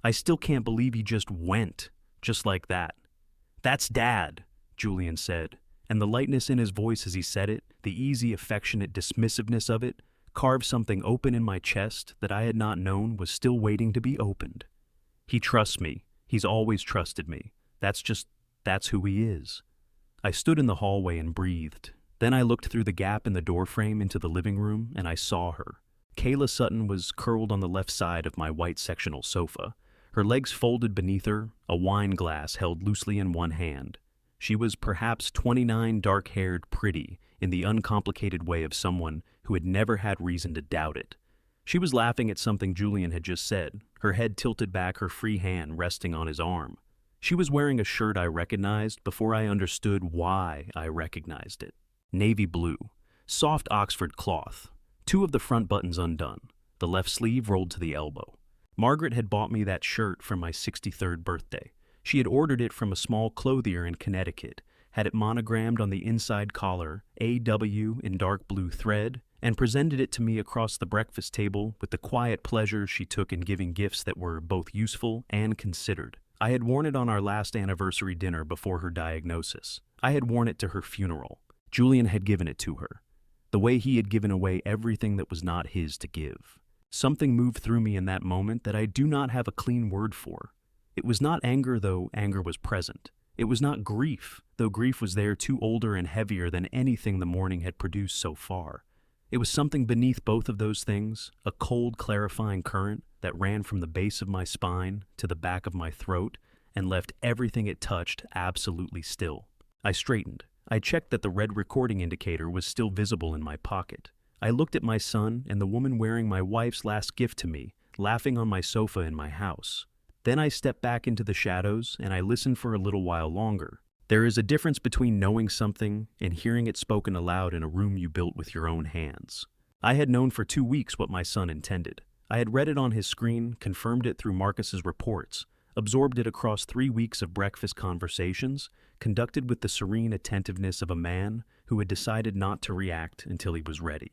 "I still can't believe he just went, just like that." "That's Dad," Julian said, and the lightness in his voice as he said it, the easy, affectionate dismissiveness of it, carved something open in my chest that I had not known was still waiting to be opened. "He trusts me. He's always trusted me. That's who he is." I stood in the hallway and breathed. Then I looked through the gap in the doorframe into the living room, and I saw her. Kayla Sutton was curled on the left side of my white sectional sofa, her legs folded beneath her, a wine glass held loosely in one hand. She was perhaps 29, dark-haired, pretty, in the uncomplicated way of someone who had never had reason to doubt it. She was laughing at something Julian had just said, her head tilted back, her free hand resting on his arm. She was wearing a shirt I recognized before I understood why I recognized it. Navy blue, soft Oxford cloth, 2 of the front buttons undone, the left sleeve rolled to the elbow. Margaret had bought me that shirt for my 63rd birthday. She had ordered it from a small clothier in Connecticut, had it monogrammed on the inside collar, AW in dark blue thread, and presented it to me across the breakfast table with the quiet pleasure she took in giving gifts that were both useful and considered. I had worn it on our last anniversary dinner before her diagnosis. I had worn it to her funeral. Julian had given it to her, the way he had given away everything that was not his to give. Something moved through me in that moment that I do not have a clean word for. It was not anger, though anger was present. It was not grief, though grief was there, too older and heavier than anything the morning had produced so far. It was something beneath both of those things, a cold, clarifying current that ran from the base of my spine to the back of my throat and left everything it touched absolutely still. I straightened. I checked that the red recording indicator was still visible in my pocket. I looked at my son and the woman wearing my wife's last gift to me, laughing on my sofa in my house. Then I stepped back into the shadows and I listened for a little while longer. There is a difference between knowing something and hearing it spoken aloud in a room you built with your own hands. I had known for 2 weeks what my son intended. I had read it on his screen, confirmed it through Marcus's reports, absorbed it across 3 weeks of breakfast conversations, conducted with the serene attentiveness of a man who had decided not to react until he was ready.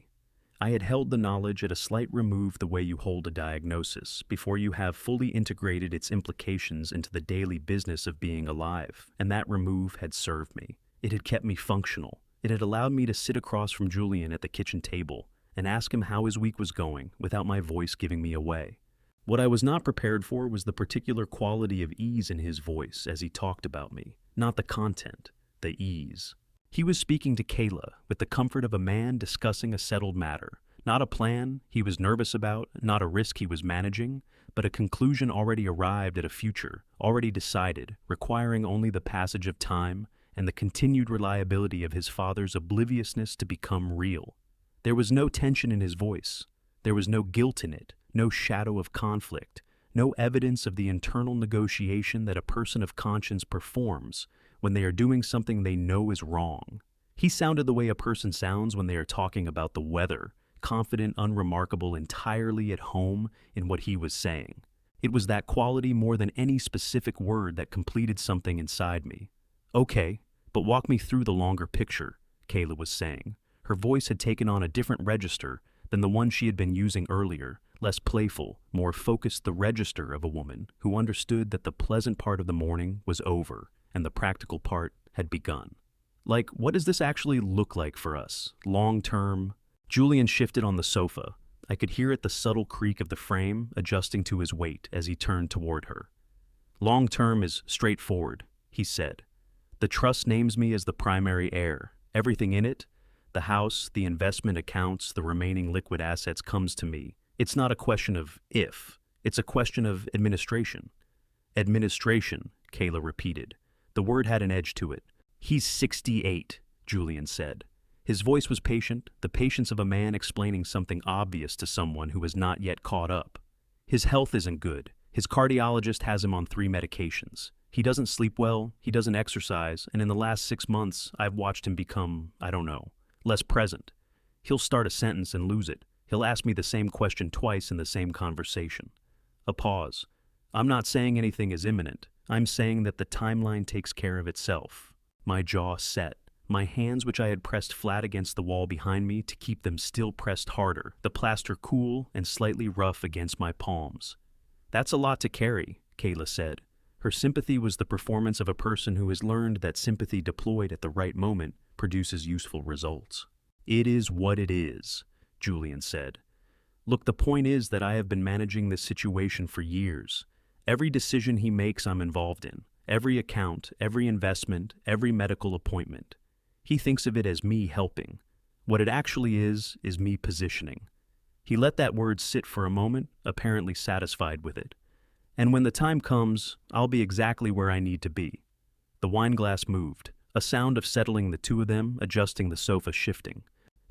I had held the knowledge at a slight remove, the way you hold a diagnosis, before you have fully integrated its implications into the daily business of being alive, and that remove had served me. It had kept me functional. It had allowed me to sit across from Julian at the kitchen table and ask him how his week was going without my voice giving me away. What I was not prepared for was the particular quality of ease in his voice as he talked about me, not the content, the ease. He was speaking to Kayla with the comfort of a man discussing a settled matter, not a plan he was nervous about, not a risk he was managing, but a conclusion already arrived at a future, already decided, requiring only the passage of time and the continued reliability of his father's obliviousness to become real. There was no tension in his voice. There was no guilt in it, no shadow of conflict, no evidence of the internal negotiation that a person of conscience performs when they are doing something they know is wrong. He sounded the way a person sounds when they are talking about the weather, confident, unremarkable, entirely at home in what he was saying. It was that quality more than any specific word that completed something inside me. "Okay, but walk me through the longer picture," Kayla was saying. Her voice had taken on a different register than the one she had been using earlier, less playful, more focused, the register of a woman who understood that the pleasant part of the morning was over and the practical part had begun. "Like, what does this actually look like for us? Long term?" Julian shifted on the sofa. I could hear the subtle creak of the frame adjusting to his weight as he turned toward her. "Long term is straightforward," he said. "The trust names me as the primary heir. Everything in it, the house, the investment accounts, the remaining liquid assets, comes to me. It's not a question of if, it's a question of administration." "Administration," Kayla repeated. The word had an edge to it. "He's 68, Julian said. His voice was patient, the patience of a man explaining something obvious to someone who has not yet caught up. "His health isn't good. His cardiologist has him on 3 medications. He doesn't sleep well, he doesn't exercise, and in the last 6 months, I've watched him become, less present. He'll start a sentence and lose it. He'll ask me the same question twice in the same conversation." A pause. "I'm not saying anything is imminent. I'm saying that the timeline takes care of itself." My jaw set. My hands, which I had pressed flat against the wall behind me to keep them still pressed harder, the plaster cool and slightly rough against my palms. "That's a lot to carry," Kayla said. Her sympathy was the performance of a person who has learned that sympathy deployed at the right moment produces useful results. "It is what it is," Julian said. "Look, the point is that I have been managing this situation for years. Every decision he makes I'm involved in. Every account, every investment, every medical appointment. He thinks of it as me helping. What it actually is me positioning." He let that word sit for a moment, apparently satisfied with it. "And when the time comes, I'll be exactly where I need to be." The wine glass moved, a sound of settling the two of them, adjusting the sofa, shifting.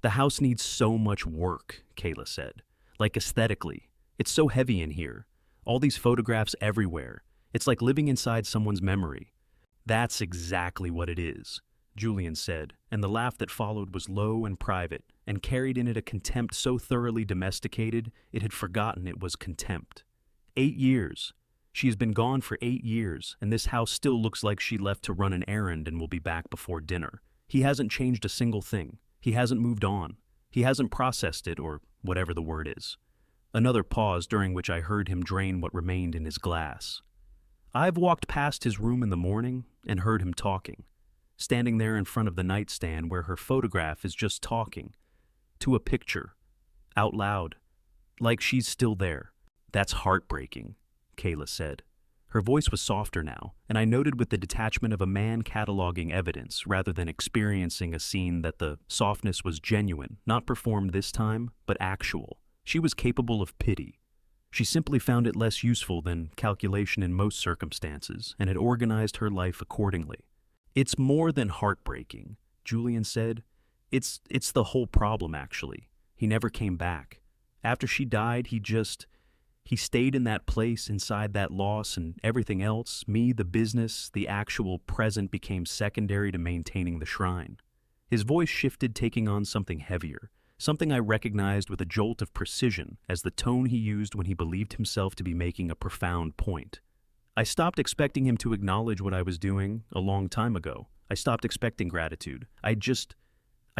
"The house needs so much work," Kayla said. "Like aesthetically. It's so heavy in here. All these photographs everywhere. It's like living inside someone's memory." "That's exactly what it is," Julian said, and the laugh that followed was low and private, and carried in it a contempt so thoroughly domesticated it had forgotten it was contempt. 8 years. She has been gone for 8 years, and this house still looks like she left to run an errand and will be back before dinner. He hasn't changed a single thing. He hasn't moved on. He hasn't processed it, or whatever the word is. Another pause, during which I heard him drain what remained in his glass. I've walked past his room in the morning and heard him talking, standing there in front of the nightstand where her photograph is just talking, to a picture, out loud, like she's still there. "That's heartbreaking," Kayla said. Her voice was softer now, and I noted with the detachment of a man cataloging evidence rather than experiencing a scene that the softness was genuine, not performed this time, but actual. She was capable of pity. She simply found it less useful than calculation in most circumstances, and had organized her life accordingly. "It's more than heartbreaking," Julian said. It's the whole problem, actually. He never came back. After she died, he stayed in that place inside that loss, and everything else, me, the business, the actual present, became secondary to maintaining the shrine." His voice shifted, taking on something heavier, something I recognized with a jolt of precision as the tone he used when he believed himself to be making a profound point. I stopped expecting him to acknowledge what I was doing a long time ago. I stopped expecting gratitude. I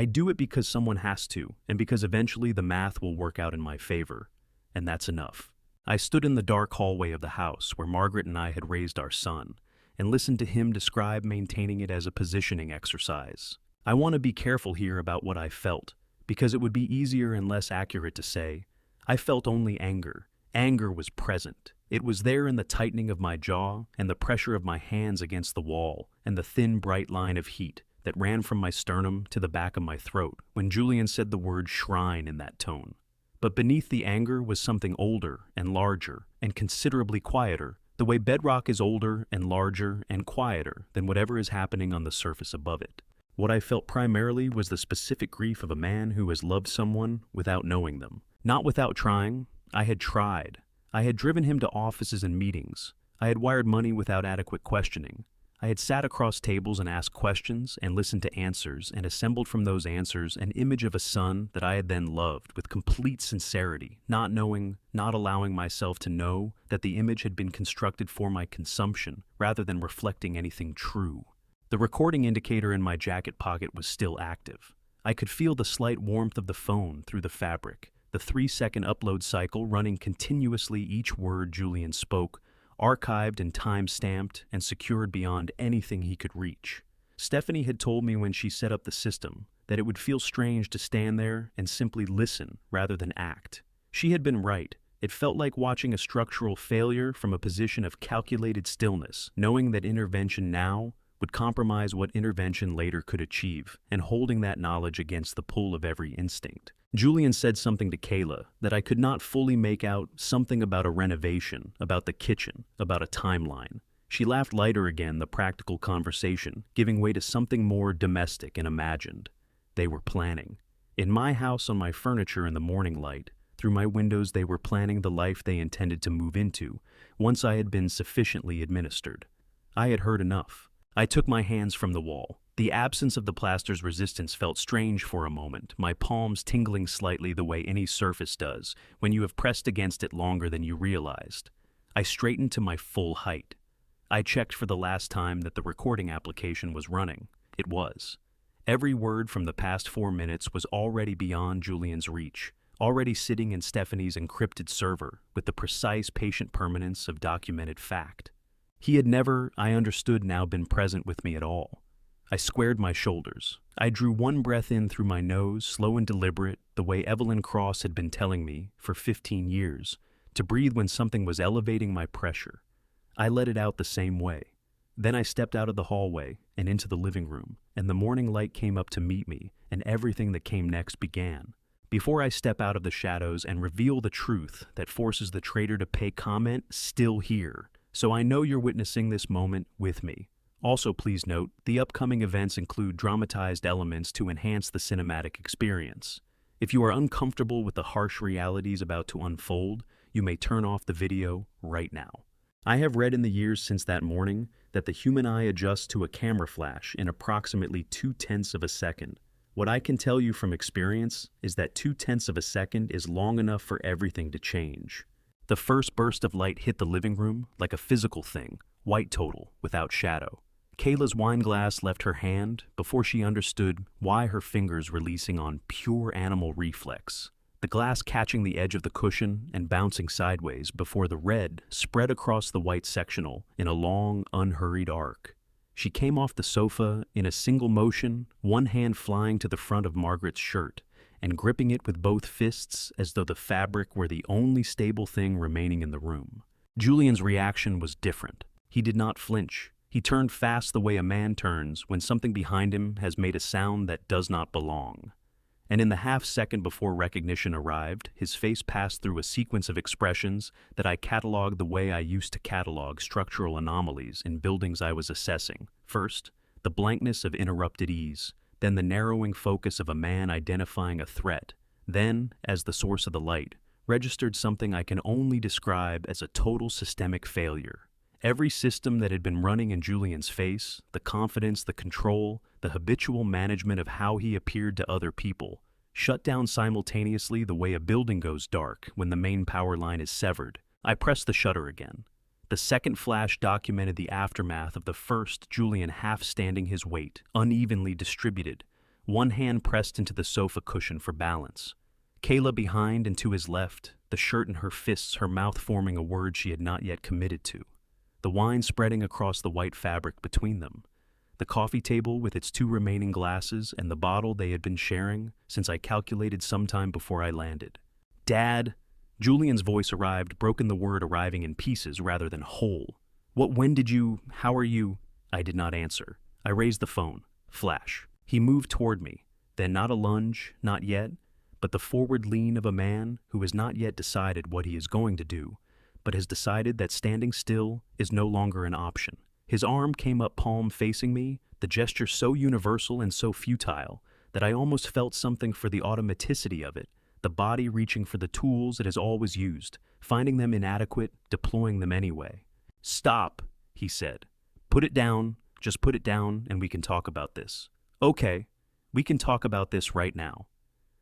do it because someone has to, and because eventually the math will work out in my favor. And that's enough. I stood in the dark hallway of the house where Margaret and I had raised our son, and listened to him describe maintaining it as a positioning exercise. I want to be careful here about what I felt, because it would be easier and less accurate to say, I felt only anger. Anger was present. It was there in the tightening of my jaw, and the pressure of my hands against the wall, and the thin, bright line of heat that ran from my sternum to the back of my throat when Julian said the word shrine in that tone. But beneath the anger was something older and larger and considerably quieter, The way bedrock is older and larger and quieter than whatever is happening on the surface above it. What I felt primarily was the specific grief of a man who has loved someone without knowing them. Not without trying. I had tried. I had driven him to offices and meetings. I had wired money without adequate questioning. I had sat across tables and asked questions and listened to answers and assembled from those answers an image of a son that I had then loved with complete sincerity, not knowing, not allowing myself to know that the image had been constructed for my consumption rather than reflecting anything true. The recording indicator in my jacket pocket was still active. I could feel the slight warmth of the phone through the fabric, the 3-second upload cycle running continuously each word Julian spoke, archived and time-stamped and secured beyond anything he could reach. Stephanie had told me when she set up the system that it would feel strange to stand there and simply listen rather than act. She had been right. It felt like watching a structural failure from a position of calculated stillness, knowing that intervention now would compromise what intervention later could achieve, and holding that knowledge against the pull of every instinct. Julian said something to Kayla that I could not fully make out, something about a renovation, about the kitchen, about a timeline. She laughed lighter again, the practical conversation, giving way to something more domestic and imagined. They were planning. In my house, on my furniture in the morning light, through my windows they were planning the life they intended to move into, once I had been sufficiently administered. I had heard enough. I took my hands from the wall. The absence of the plaster's resistance felt strange for a moment, my palms tingling slightly the way any surface does when you have pressed against it longer than you realized. I straightened to my full height. I checked for the last time that the recording application was running. It was. Every word from the past 4 minutes was already beyond Julian's reach, already sitting in Stephanie's encrypted server with the precise patient permanence of documented fact. He had never, I understood now, been present with me at all. I squared my shoulders. I drew one breath in through my nose, slow and deliberate, the way Evelyn Cross had been telling me for 15 years, to breathe when something was elevating my pressure. I let it out the same way. Then I stepped out of the hallway and into the living room, and the morning light came up to meet me, and everything that came next began. Before I step out of the shadows and reveal the truth that forces the traitor to pay comment, still here. So I know you're witnessing this moment with me. Also, please note, the upcoming events include dramatized elements to enhance the cinematic experience. If you are uncomfortable with the harsh realities about to unfold, you may turn off the video right now. I have read in the years since that morning that the human eye adjusts to a camera flash in approximately 0.2 of a second. What I can tell you from experience is that 0.2 of a second is long enough for everything to change. The first burst of light hit the living room like a physical thing, white total, without shadow. Kayla's wine glass left her hand before she understood why her fingers releasing on pure animal reflex. The glass catching the edge of the cushion and bouncing sideways before the red spread across the white sectional in a long, unhurried arc. She came off the sofa in a single motion, one hand flying to the front of Margaret's shirt, and gripping it with both fists as though the fabric were the only stable thing remaining in the room. Julian's reaction was different. He did not flinch. He turned fast the way a man turns when something behind him has made a sound that does not belong. And in the half-second before recognition arrived, his face passed through a sequence of expressions that I cataloged the way I used to catalog structural anomalies in buildings I was assessing. First, the blankness of interrupted ease, then the narrowing focus of a man identifying a threat, then, as the source of the light, registered something I can only describe as a total systemic failure. Every system that had been running in Julian's face, the confidence, the control, the habitual management of how he appeared to other people, shut down simultaneously the way a building goes dark when the main power line is severed. I pressed the shutter again. The second flash documented the aftermath of the first, Julian half standing his weight, unevenly distributed, one hand pressed into the sofa cushion for balance. Kayla behind and to his left, the shirt in her fists, her mouth forming a word she had not yet committed to. The wine spreading across the white fabric between them. The coffee table with its 2 remaining glasses and the bottle they had been sharing since I calculated sometime before I landed. "Dad!" Julian's voice arrived, broken, the word arriving in pieces rather than whole. When did you, how are you?" I did not answer. I raised the phone. Flash. He moved toward me. Then not a lunge, not yet, but the forward lean of a man who has not yet decided what he is going to do, but has decided that standing still is no longer an option. His arm came up palm facing me, the gesture so universal and so futile that I almost felt something for the automaticity of it, the body reaching for the tools it has always used, finding them inadequate, deploying them anyway. "Stop," he said. "Put it down, just put it down, and we can talk about this." "Okay, we can talk about this right now."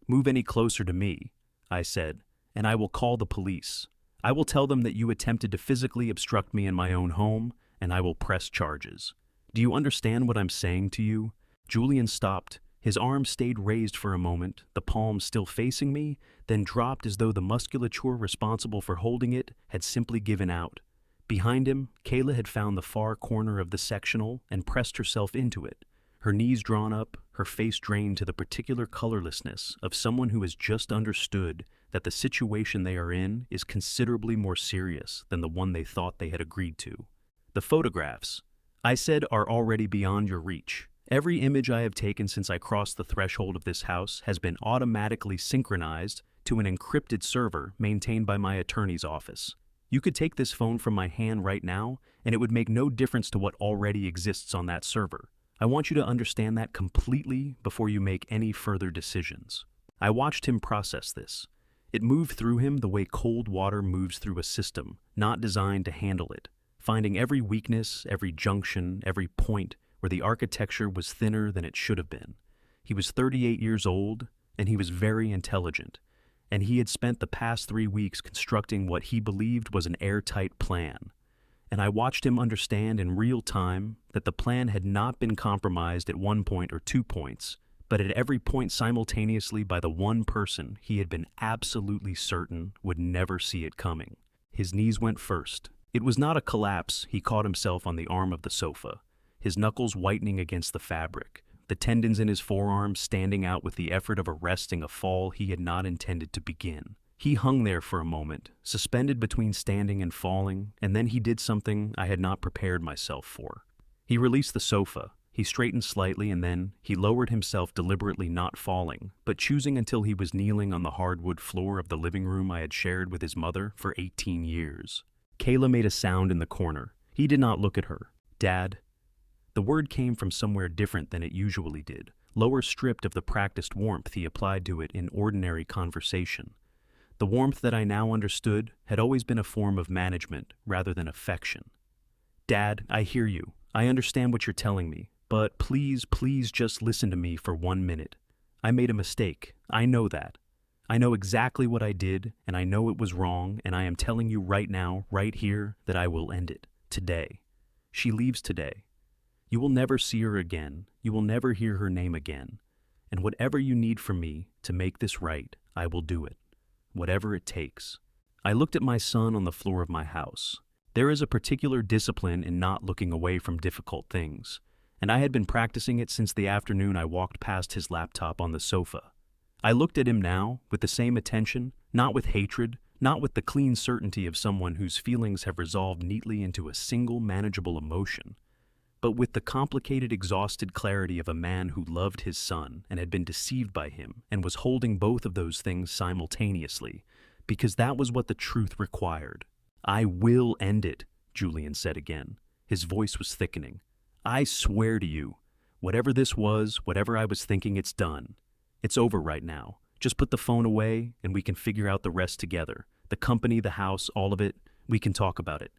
"Move any closer to me," I said, "and I will call the police. I will tell them that you attempted to physically obstruct me in my own home, and I will press charges. Do you understand what I'm saying to you?" Julian stopped. His arm stayed raised for a moment, the palm still facing me, then dropped as though the musculature responsible for holding it had simply given out. Behind him, Kayla had found the far corner of the sectional and pressed herself into it, her knees drawn up, her face drained to the particular colorlessness of someone who has just understood that the situation they are in is considerably more serious than the one they thought they had agreed to. "The photographs," I said, "are already beyond your reach. Every image I have taken since I crossed the threshold of this house has been automatically synchronized to an encrypted server maintained by my attorney's office. You could take this phone from my hand right now, and it would make no difference to what already exists on that server. I want you to understand that completely before you make any further decisions." I watched him process this. It moved through him the way cold water moves through a system not designed to handle it, finding every weakness, every junction, every point where the architecture was thinner than it should have been. He was 38 years old, and he was very intelligent, and he had spent the past 3 weeks constructing what he believed was an airtight plan. And I watched him understand in real time that the plan had not been compromised at 1 point or 2 points, but at every point simultaneously by the one person he had been absolutely certain would never see it coming. His knees went first. It was not a collapse. He caught himself on the arm of the sofa, his knuckles whitening against the fabric, the tendons in his forearms standing out with the effort of arresting a fall he had not intended to begin. He hung there for a moment, suspended between standing and falling, and then he did something I had not prepared myself for. He released the sofa, he straightened slightly, and then he lowered himself, deliberately not falling, but choosing until he was kneeling on the hardwood floor of the living room I had shared with his mother for 18 years. Kayla made a sound in the corner. He did not look at her. "Dad?" The word came from somewhere different than it usually did, lower stripped of the practiced warmth he applied to it in ordinary conversation. The warmth that I now understood had always been a form of management rather than affection. "Dad, I hear you. I understand what you're telling me, but please, please just listen to me for 1 minute. I made a mistake. I know that. I know exactly what I did, and I know it was wrong, and I am telling you right now, right here, that I will end it. Today. She leaves today. You will never see her again. You will never hear her name again. And whatever you need from me to make this right, I will do it. Whatever it takes." I looked at my son on the floor of my house. There is a particular discipline in not looking away from difficult things, and I had been practicing it since the afternoon I walked past his laptop on the sofa. I looked at him now with the same attention, not with hatred, not with the clean certainty of someone whose feelings have resolved neatly into a single manageable emotion, but with the complicated, exhausted clarity of a man who loved his son and had been deceived by him and was holding both of those things simultaneously, because that was what the truth required. "I will end it," Julian said again. His voice was thickening. "I swear to you, whatever this was, whatever I was thinking, it's done. It's over right now. Just put the phone away and we can figure out the rest together. The company, the house, all of it, we can talk about it.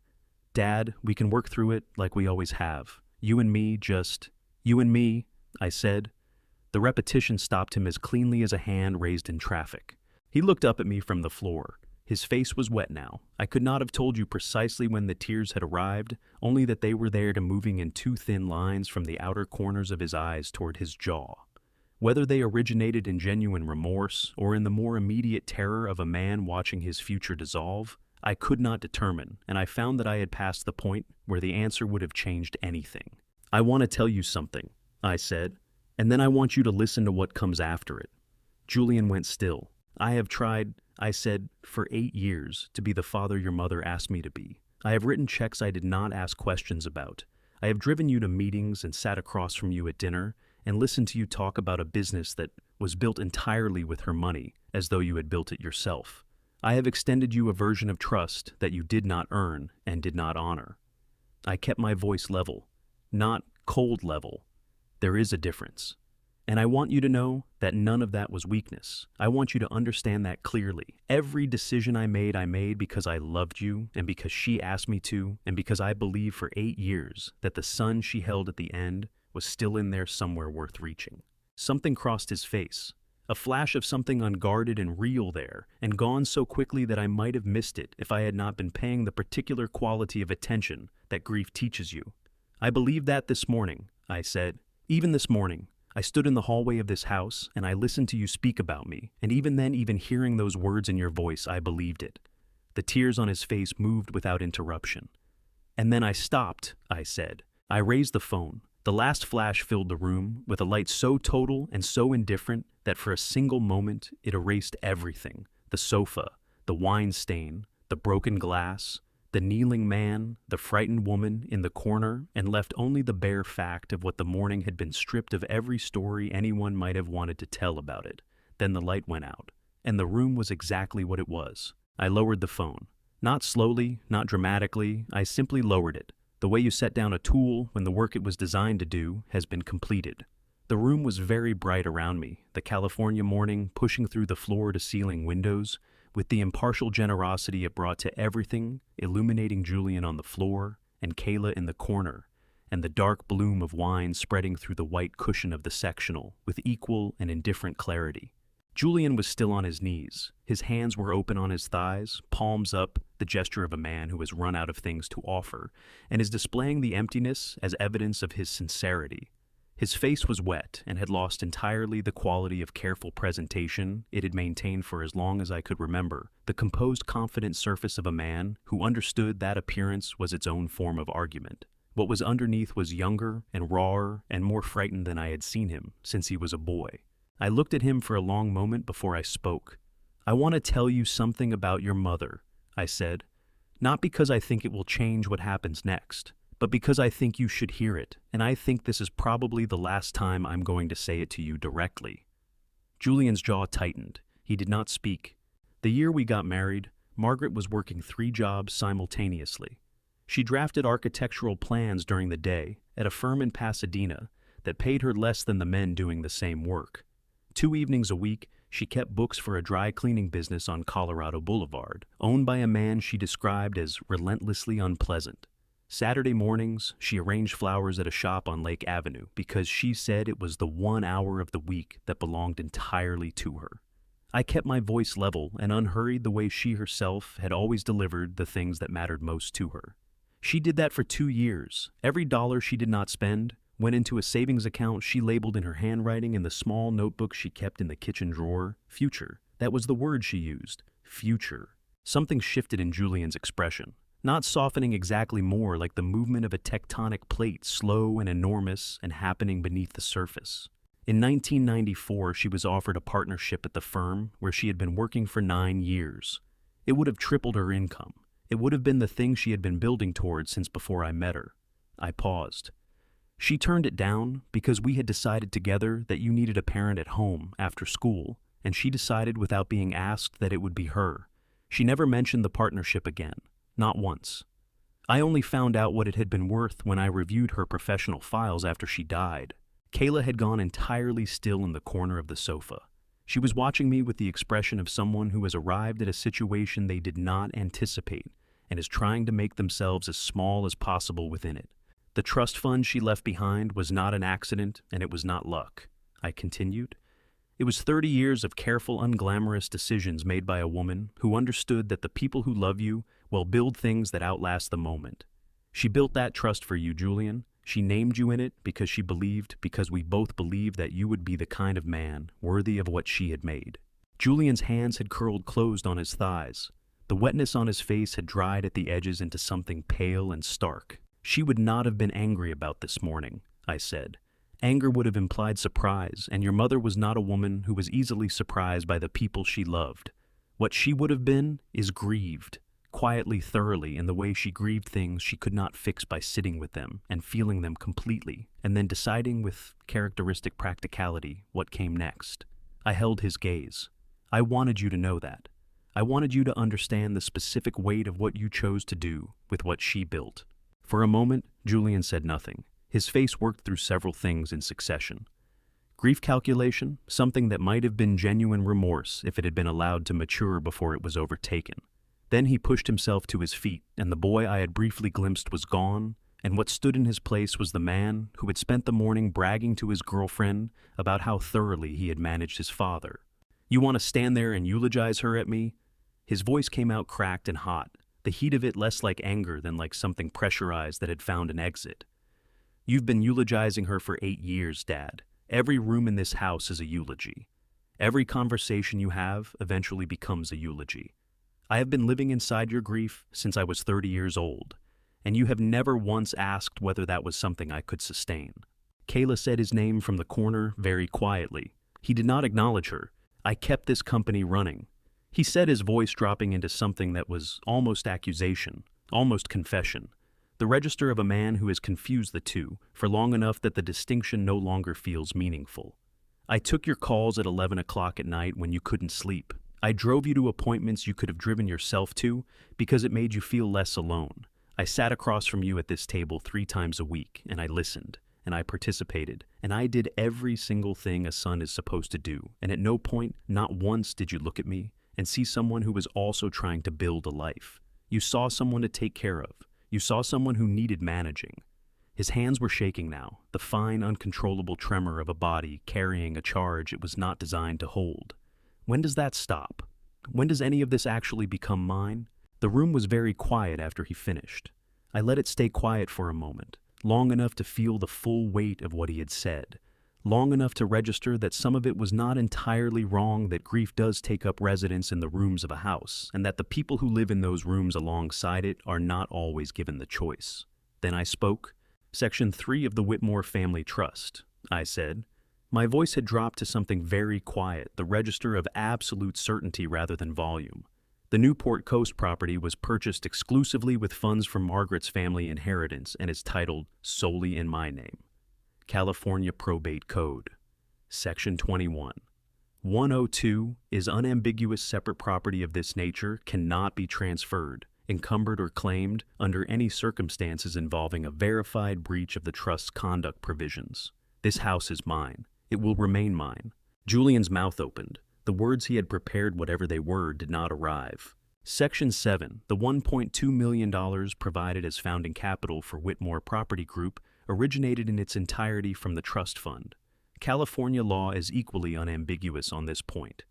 Dad, we can work through it like we always have. You and me, just you and me," I said. The repetition stopped him as cleanly as a hand raised in traffic. He looked up at me from the floor. His face was wet now. I could not have told you precisely when the tears had arrived, only that they were there to moving in 2 thin lines from the outer corners of his eyes toward his jaw. Whether they originated in genuine remorse or in the more immediate terror of a man watching his future dissolve, I could not determine, and I found that I had passed the point where the answer would have changed anything. "I want to tell you something," I said, "and then I want you to listen to what comes after it." Julian went still. "I have tried," I said, "for 8 years to be the father your mother asked me to be. I have written checks I did not ask questions about. I have driven you to meetings and sat across from you at dinner and listened to you talk about a business that was built entirely with her money, as though you had built it yourself. I have extended you a version of trust that you did not earn and did not honor. I kept my voice level, not cold level. There is a difference. And I want you to know that none of that was weakness. I want you to understand that clearly. Every decision I made because I loved you and because she asked me to, and because I believed for 8 years that the sun she held at the end was still in there somewhere worth reaching. Something crossed his face, a flash of something unguarded and real there, and gone so quickly that I might have missed it if I had not been paying the particular quality of attention that grief teaches you. I believed that this morning, I said. Even this morning, I stood in the hallway of this house and I listened to you speak about me, and even then, even hearing those words in your voice, I believed it. The tears on his face moved without interruption. And then I stopped, I said. I raised the phone. The last flash filled the room with a light so total and so indifferent that for a single moment it erased everything. The sofa, the wine stain, the broken glass, the kneeling man, the frightened woman in the corner, and left only the bare fact of what the morning had been stripped of every story anyone might have wanted to tell about it. Then the light went out, and the room was exactly what it was. I lowered the phone. Not slowly, not dramatically, I simply lowered it. The way you set down a tool when the work it was designed to do has been completed. The room was very bright around me, the California morning pushing through the floor-to-ceiling windows, with the impartial generosity it brought to everything, illuminating Julian on the floor and Kayla in the corner, and the dark bloom of wine spreading through the white cushion of the sectional with equal and indifferent clarity. Julian was still on his knees. His hands were open on his thighs, palms up, the gesture of a man who has run out of things to offer, and is displaying the emptiness as evidence of his sincerity. His face was wet and had lost entirely the quality of careful presentation it had maintained for as long as I could remember, the composed, confident surface of a man who understood that appearance was its own form of argument. What was underneath was younger and rawer and more frightened than I had seen him since he was a boy. I looked at him for a long moment before I spoke. I want to tell you something about your mother, I said, not because I think it will change what happens next, but because I think you should hear it, and I think this is probably the last time I'm going to say it to you directly. Julian's jaw tightened. He did not speak. The year we got married, Margaret was working 3 jobs simultaneously. She drafted architectural plans during the day at a firm in Pasadena that paid her less than the men doing the same work. 2 evenings a week, she kept books for a dry cleaning business on Colorado Boulevard, owned by a man she described as relentlessly unpleasant. Saturday mornings, she arranged flowers at a shop on Lake Avenue because she said it was the 1 hour of the week that belonged entirely to her. I kept my voice level and unhurried the way she herself had always delivered the things that mattered most to her. She did that for 2 years. Every dollar she did not spend went into a savings account she labeled in her handwriting in the small notebook she kept in the kitchen drawer, future. That was the word she used, future. Something shifted in Julian's expression, not softening exactly more like the movement of a tectonic plate, slow and enormous and happening beneath the surface. In 1994, she was offered a partnership at the firm where she had been working for 9 years. It would have tripled her income. It would have been the thing she had been building towards since before I met her. I paused. She turned it down because we had decided together that you needed a parent at home after school, and she decided without being asked that it would be her. She never mentioned the partnership again, not once. I only found out what it had been worth when I reviewed her professional files after she died. Kayla had gone entirely still in the corner of the sofa. She was watching me with the expression of someone who has arrived at a situation they did not anticipate and is trying to make themselves as small as possible within it. The trust fund she left behind was not an accident, and it was not luck, I continued. It was 30 years of careful, unglamorous decisions made by a woman who understood that the people who love you will build things that outlast the moment. She built that trust for you, Julian. She named you in it because we both believed that you would be the kind of man worthy of what she had made. Julian's hands had curled closed on his thighs. The wetness on his face had dried at the edges into something pale and stark. She would not have been angry about this morning, I said. Anger would have implied surprise, and your mother was not a woman who was easily surprised by the people she loved. What she would have been is grieved, quietly, thoroughly, in the way she grieved things she could not fix by sitting with them and feeling them completely, and then deciding with characteristic practicality what came next. I held his gaze. I wanted you to know that. I wanted you to understand the specific weight of what you chose to do with what she built. For a moment, Julian said nothing. His face worked through several things in succession. Grief calculation, something that might have been genuine remorse if it had been allowed to mature before it was overtaken. Then he pushed himself to his feet, and the boy I had briefly glimpsed was gone, and what stood in his place was the man who had spent the morning bragging to his girlfriend about how thoroughly he had managed his father. "You want to stand there and eulogize her at me?" His voice came out cracked and hot, the heat of it less like anger than like something pressurized that had found an exit. "You've been eulogizing her for 8 years, Dad. Every room in this house is a eulogy. Every conversation you have eventually becomes a eulogy. I have been living inside your grief since I was 30 years old, and you have never once asked whether that was something I could sustain." Kayla said his name from the corner very quietly. He did not acknowledge her. "I kept this company running." He said, his voice dropping into something that was almost accusation, almost confession. The register of a man who has confused the two for long enough that the distinction no longer feels meaningful. "I took your calls at 11 o'clock at night when you couldn't sleep. I drove you to appointments you could have driven yourself to because it made you feel less alone. I sat across from you at this table 3 times a week, and I listened, and I participated, and I did every single thing a son is supposed to do, and at no point, not once, did you look at me and see someone who was also trying to build a life. You saw someone to take care of. You saw someone who needed managing." His hands were shaking now, the fine, uncontrollable tremor of a body carrying a charge it was not designed to hold. When does that stop? When does any of this actually become mine? The room was very quiet after he finished. I let it stay quiet for a moment, long enough to feel the full weight of what he had said, long enough to register that some of it was not entirely wrong, that grief does take up residence in the rooms of a house, and that the people who live in those rooms alongside it are not always given the choice. Then I spoke. "Section 3 of the Whitmore Family Trust," I said. My voice had dropped to something very quiet, the register of absolute certainty rather than volume. The Newport Coast property was purchased exclusively with funds from Margaret's family inheritance and is titled solely in my name. California Probate Code. Section 21. 102 is unambiguous separate property of this nature cannot be transferred, encumbered, or claimed under any circumstances involving a verified breach of the trust's conduct provisions. This house is mine. It will remain mine. Julian's mouth opened. The words he had prepared, whatever they were, did not arrive. Section 7. The $1.2 million provided as founding capital for Whitmore Property Group originated in its entirety from the trust fund. California law is equally unambiguous on this point.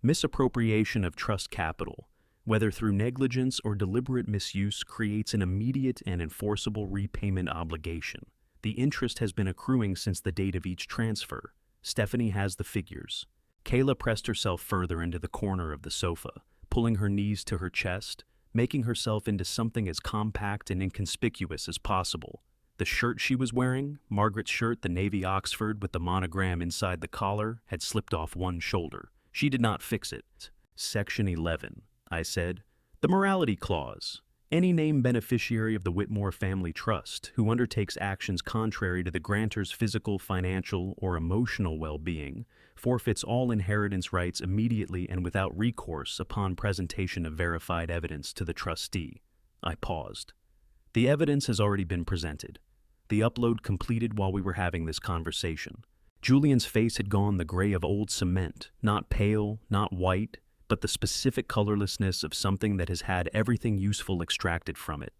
Misappropriation of trust capital, whether through negligence or deliberate misuse, creates an immediate and enforceable repayment obligation. The interest has been accruing since the date of each transfer. Stephanie has the figures. Kayla pressed herself further into the corner of the sofa, pulling her knees to her chest, making herself into something as compact and inconspicuous as possible. The shirt she was wearing, Margaret's shirt, the navy Oxford with the monogram inside the collar, had slipped off one shoulder. She did not fix it. Section 11, I said. The morality clause. Any named beneficiary of the Whitmore Family Trust who undertakes actions contrary to the grantor's physical, financial, or emotional well-being forfeits all inheritance rights immediately and without recourse upon presentation of verified evidence to the trustee. I paused. The evidence has already been presented. The upload completed while we were having this conversation. Julian's face had gone the gray of old cement, not pale, not white, but the specific colorlessness of something that has had everything useful extracted from it.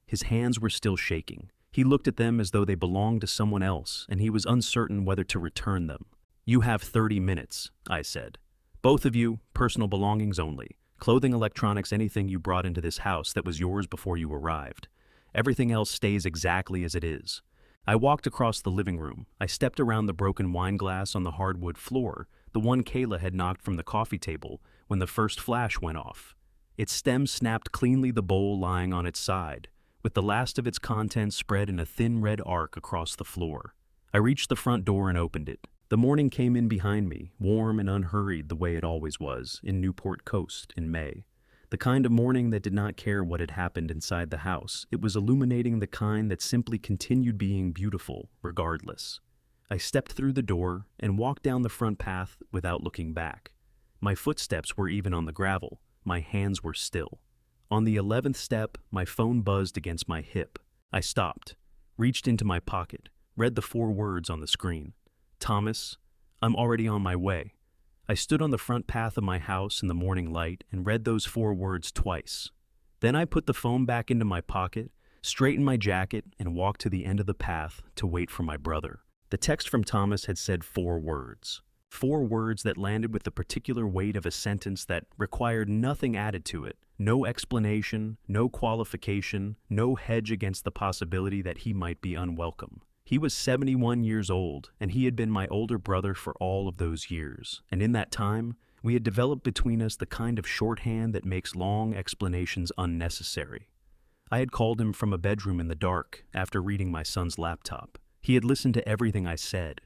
His hands were still shaking. He looked at them as though they belonged to someone else, and he was uncertain whether to return them. "You have 30 minutes, I said. "Both of you, personal belongings only. Clothing, electronics, anything you brought into this house that was yours before you arrived. Everything else stays exactly as it is." I walked across the living room. I stepped around the broken wine glass on the hardwood floor, the one Kayla had knocked from the coffee table when the first flash went off. Its stem snapped cleanly, the bowl lying on its side, with the last of its contents spread in a thin red arc across the floor. I reached the front door and opened it. The morning came in behind me, warm and unhurried the way it always was in Newport Coast in May. The kind of morning that did not care what had happened inside the house. It was illuminating, the kind that simply continued being beautiful, regardless. I stepped through the door and walked down the front path without looking back. My footsteps were even on the gravel. my hands were still. On the 11th step, my phone buzzed against my hip. I stopped, reached into my pocket, read the 4 words on the screen. Thomas, I'm already on my way. I stood on the front path of my house in the morning light and read those 4 words twice. Then I put the phone back into my pocket, straightened my jacket, and walked to the end of the path to wait for my brother. The text from Thomas had said 4 words. 4 words that landed with the particular weight of a sentence that required nothing added to it. No explanation, no qualification, no hedge against the possibility that he might be unwelcome. He was 71 years old, and he had been my older brother for all of those years. And in that time, we had developed between us the kind of shorthand that makes long explanations unnecessary. I had called him from a bedroom in the dark after reading my son's laptop. He had listened to everything I said.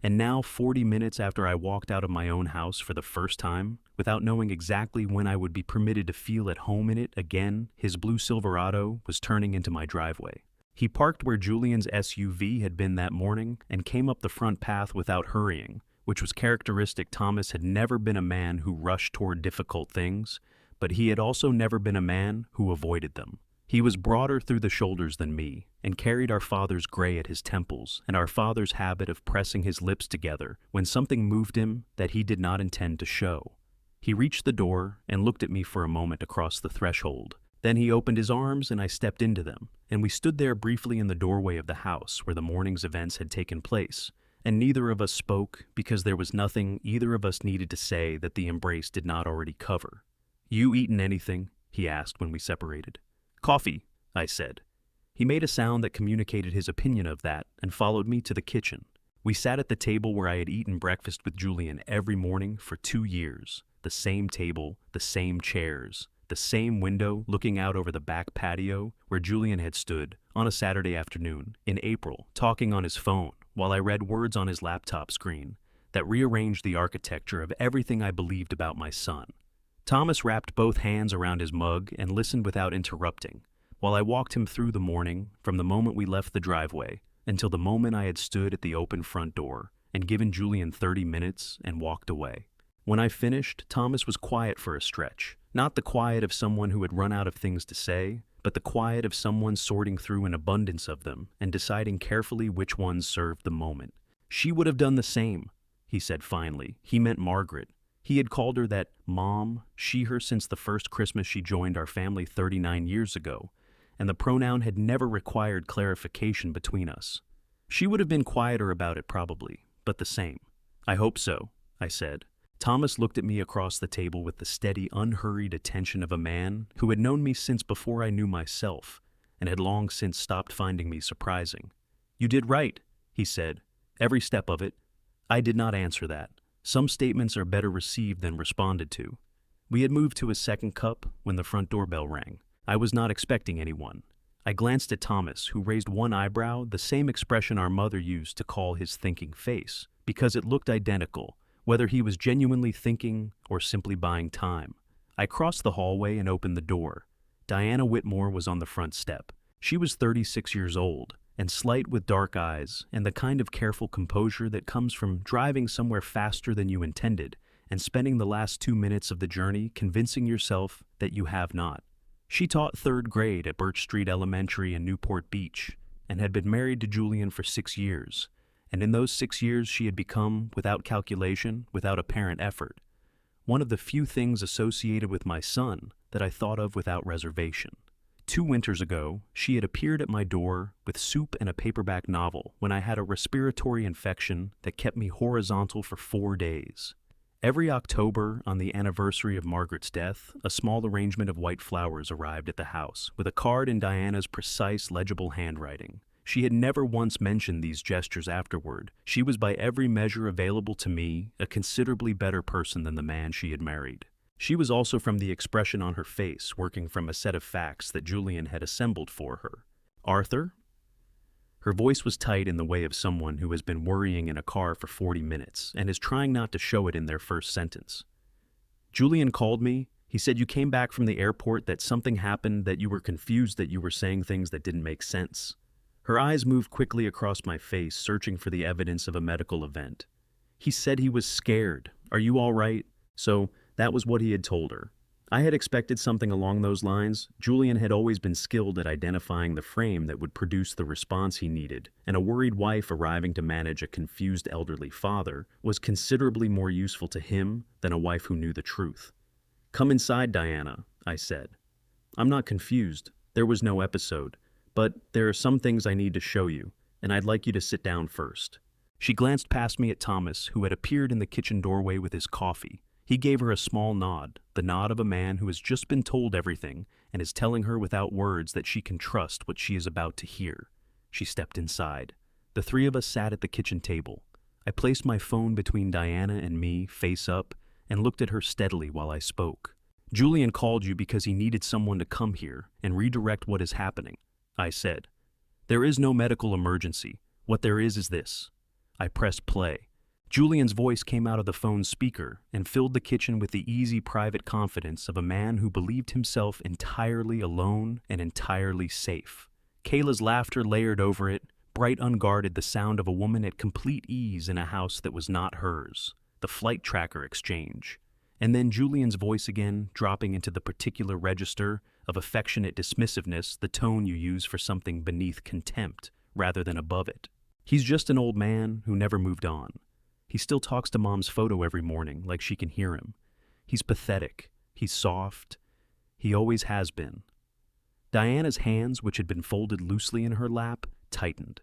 And now, 40 minutes after I walked out of my own house for the first time, without knowing exactly when I would be permitted to feel at home in it again, his blue Silverado was turning into my driveway. He parked where Julian's SUV had been that morning and came up the front path without hurrying, which was characteristic. Thomas had never been a man who rushed toward difficult things, but he had also never been a man who avoided them. He was broader through the shoulders than me, and carried our father's gray at his temples and our father's habit of pressing his lips together when something moved him that he did not intend to show. He reached the door and looked at me for a moment across the threshold. Then he opened his arms and I stepped into them, and we stood there briefly in the doorway of the house where the morning's events had taken place, and neither of us spoke because there was nothing either of us needed to say that the embrace did not already cover. "You eaten anything?" he asked when we separated. "Coffee," I said. He made a sound that communicated his opinion of that and followed me to the kitchen. We sat at the table where I had eaten breakfast with Julian every morning for 2 years. The same table, the same chairs, the same window looking out over the back patio where Julian had stood on a Saturday afternoon in April, talking on his phone while I read words on his laptop screen that rearranged the architecture of everything I believed about my son. Thomas wrapped both hands around his mug and listened without interrupting, while I walked him through the morning from the moment we left the driveway until the moment I had stood at the open front door and given Julian 30 minutes and walked away. When I finished, Thomas was quiet for a stretch, not the quiet of someone who had run out of things to say, but the quiet of someone sorting through an abundance of them and deciding carefully which ones served the moment. "She would have done the same," he said finally. He meant Margaret. He had called her that mom, she-her since the first Christmas she joined our family 39 years ago, and the pronoun had never required clarification between us. She would have been quieter about it probably, but the same. "I hope so," I said. Thomas looked at me across the table with the steady, unhurried attention of a man who had known me since before I knew myself, and had long since stopped finding me surprising. "You did right," he said. "Every step of it." I did not answer that. Some statements are better received than responded to. We had moved to a second cup when the front doorbell rang. I was not expecting anyone. I glanced at Thomas, who raised one eyebrow, the same expression our mother used to call his thinking face, because it looked identical, whether he was genuinely thinking or simply buying time. I crossed the hallway and opened the door. Diana Whitmore was on the front step. She was 36 years old, and slight with dark eyes and the kind of careful composure that comes from driving somewhere faster than you intended and spending the last 2 minutes of the journey convincing yourself that you have not. She taught 3rd grade at Birch Street Elementary in Newport Beach and had been married to Julian for 6 years, and in those 6 years she had become, without calculation, without apparent effort, one of the few things associated with my son that I thought of without reservation. 2 winters ago, she had appeared at my door with soup and a paperback novel when I had a respiratory infection that kept me horizontal for 4 days. Every October, on the anniversary of Margaret's death, a small arrangement of white flowers arrived at the house with a card in Diana's precise, legible handwriting. She had never once mentioned these gestures afterward. She was by every measure available to me a considerably better person than the man she had married. She was also from the expression on her face, working from a set of facts that Julian had assembled for her. "Arthur?" Her voice was tight in the way of someone who has been worrying in a car for 40 minutes and is trying not to show it in their first sentence. "Julian called me. He said you came back from the airport, that something happened, that you were confused, that you were saying things that didn't make sense." Her eyes moved quickly across my face, searching for the evidence of a medical event. "He said he was scared. Are you all right?" So that was what he had told her. I had expected something along those lines. Julian had always been skilled at identifying the frame that would produce the response he needed, and a worried wife arriving to manage a confused elderly father was considerably more useful to him than a wife who knew the truth. "Come inside, Diana," I said. "I'm not confused. There was no episode. But there are some things I need to show you, and I'd like you to sit down first." She glanced past me at Thomas, who had appeared in the kitchen doorway with his coffee. He gave her a small nod, the nod of a man who has just been told everything and is telling her without words that she can trust what she is about to hear. She stepped inside. The three of us sat at the kitchen table. I placed my phone between Diana and me, face up, and looked at her steadily while I spoke. "Julian called you because he needed someone to come here and redirect what is happening," I said. "There is no medical emergency. What there is this." I pressed play. Julian's voice came out of the phone's speaker and filled the kitchen with the easy private confidence of a man who believed himself entirely alone and entirely safe. Kayla's laughter layered over it, bright unguarded, the sound of a woman at complete ease in a house that was not hers, the flight tracker exchange. And then Julian's voice again, dropping into the particular register of affectionate dismissiveness, the tone you use for something beneath contempt rather than above it. "He's just an old man who never moved on. He still talks to Mom's photo every morning like she can hear him. He's pathetic. He's soft. He always has been." Diana's hands, which had been folded loosely in her lap, tightened.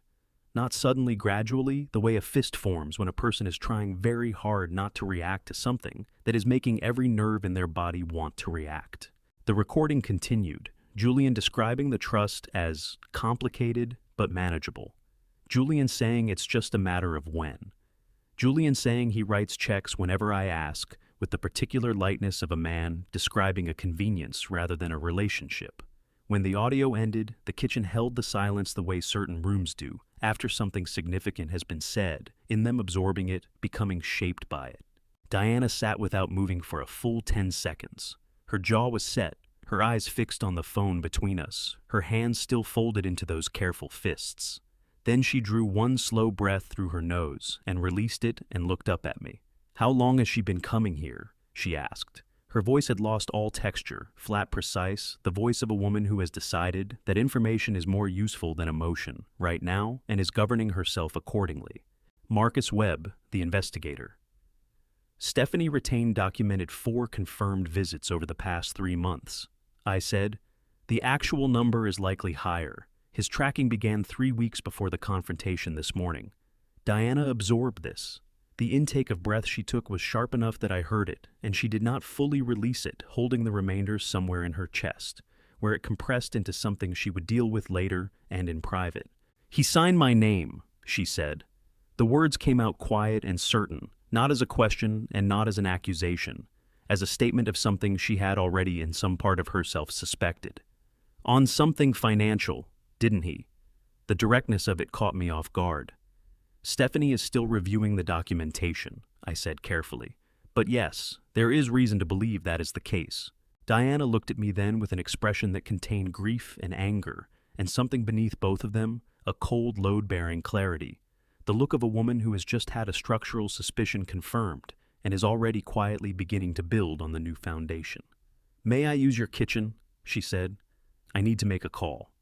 Not suddenly, gradually, the way a fist forms when a person is trying very hard not to react to something that is making every nerve in their body want to react. The recording continued, Julian describing the trust as complicated but manageable. Julian saying it's just a matter of when. Julian saying he writes checks whenever I ask, with the particular lightness of a man describing a convenience rather than a relationship. When the audio ended, the kitchen held the silence the way certain rooms do, after something significant has been said, in them absorbing it, becoming shaped by it. Diana sat without moving for a full 10 seconds. Her jaw was set, her eyes fixed on the phone between us, her hands still folded into those careful fists. Then she drew one slow breath through her nose and released it and looked up at me. "How long has she been coming here?" she asked. Her voice had lost all texture, flat, precise, the voice of a woman who has decided that information is more useful than emotion right now and is governing herself accordingly. Marcus Webb, the investigator. "Stephanie Retain documented 4 confirmed visits over the past 3 months. I said, "The actual number is likely higher. His tracking began 3 weeks before the confrontation this morning." Diana absorbed this. The intake of breath she took was sharp enough that I heard it, and she did not fully release it, holding the remainder somewhere in her chest, where it compressed into something she would deal with later and in private. "He signed my name," she said. The words came out quiet and certain, not as a question and not as an accusation, as a statement of something she had already in some part of herself suspected. "On something financial, didn't he?" The directness of it caught me off guard. "Stephanie is still reviewing the documentation," I said carefully. "But yes, there is reason to believe that is the case." Diana looked at me then with an expression that contained grief and anger, and something beneath both of them, a cold, load-bearing clarity. The look of a woman who has just had a structural suspicion confirmed and is already quietly beginning to build on the new foundation. "May I use your kitchen?" she said. "I need to make a call."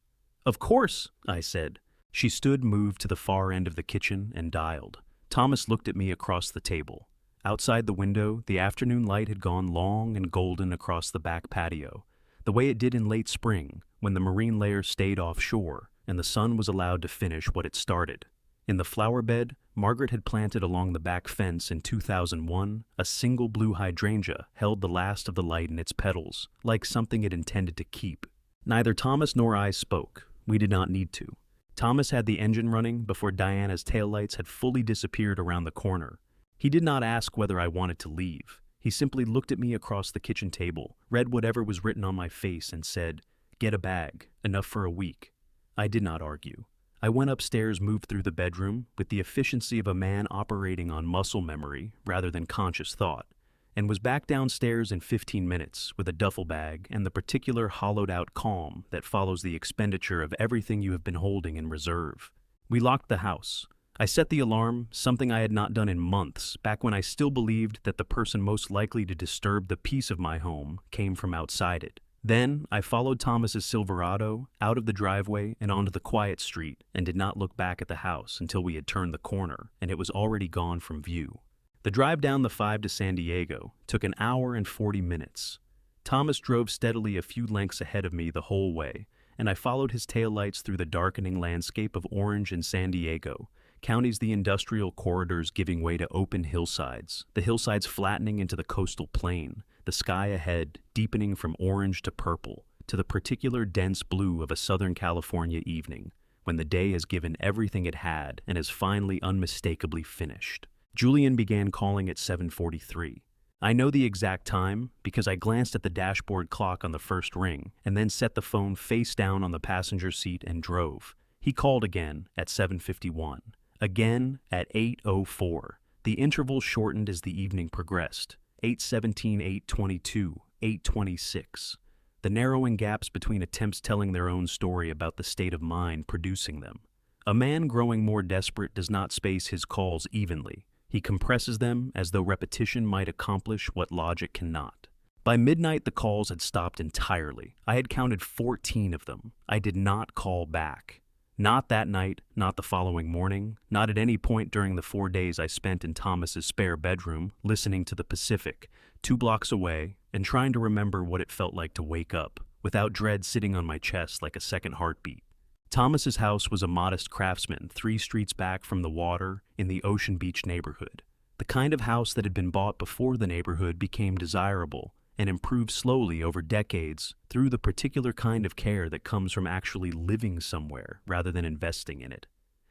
"Of course," I said. She stood, moved to the far end of the kitchen, and dialed. Thomas looked at me across the table. Outside the window, the afternoon light had gone long and golden across the back patio, the way it did in late spring, when the marine layer stayed offshore, and the sun was allowed to finish what it started. In the flower bed, Margaret had planted along the back fence in 2001, a single blue hydrangea held the last of the light in its petals, like something it intended to keep. Neither Thomas nor I spoke. We did not need to. Thomas had the engine running before Diana's taillights had fully disappeared around the corner. He did not ask whether I wanted to leave. He simply looked at me across the kitchen table, read whatever was written on my face, and said, "Get a bag, enough for a week." I did not argue. I went upstairs, moved through the bedroom, with the efficiency of a man operating on muscle memory rather than conscious thought, and was back downstairs in 15 minutes with a duffel bag and the particular hollowed-out calm that follows the expenditure of everything you have been holding in reserve. We locked the house. I set the alarm, something I had not done in months, back when I still believed that the person most likely to disturb the peace of my home came from outside it. Then, I followed Thomas's Silverado out of the driveway and onto the quiet street and did not look back at the house until we had turned the corner and it was already gone from view. The drive down the 5 to San Diego took an hour and 40 minutes. Thomas drove steadily a few lengths ahead of me the whole way, and I followed his taillights through the darkening landscape of Orange and San Diego, counties the industrial corridors giving way to open hillsides, the hillsides flattening into the coastal plain, the sky ahead deepening from orange to purple, to the particular dense blue of a Southern California evening, when the day has given everything it had and is finally unmistakably finished. Julian began calling at 7:43. I know the exact time because I glanced at the dashboard clock on the first ring and then set the phone face down on the passenger seat and drove. He called again at 7:51. Again at 8:04. The interval shortened as the evening progressed. 8:17, 8:22, 8:26. The narrowing gaps between attempts telling their own story about the state of mind producing them. A man growing more desperate does not space his calls evenly. He compresses them as though repetition might accomplish what logic cannot. By midnight, the calls had stopped entirely. I had counted 14 of them. I did not call back. Not that night, not the following morning, not at any point during the 4 days I spent in Thomas's spare bedroom, listening to the Pacific, 2 blocks away, and trying to remember what it felt like to wake up, without dread sitting on my chest like a second heartbeat. Thomas's house was a modest craftsman 3 streets back from the water in the Ocean Beach neighborhood, the kind of house that had been bought before the neighborhood became desirable and improved slowly over decades through the particular kind of care that comes from actually living somewhere rather than investing in it.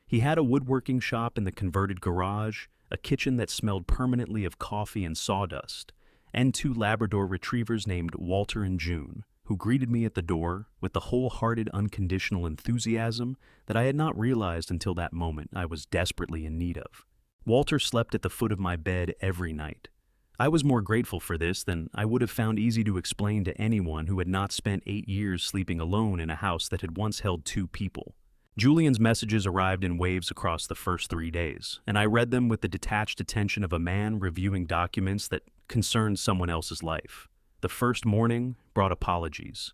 He had a woodworking shop in the converted garage, a kitchen that smelled permanently of coffee and sawdust, and 2 Labrador retrievers named Walter and June, who greeted me at the door with the wholehearted, unconditional enthusiasm that I had not realized until that moment I was desperately in need of. Walter slept at the foot of my bed every night. I was more grateful for this than I would have found easy to explain to anyone who had not spent 8 years sleeping alone in a house that had once held 2 people. Julian's messages arrived in waves across the first 3 days, and I read them with the detached attention of a man reviewing documents that concerned someone else's life. The first morning brought apologies.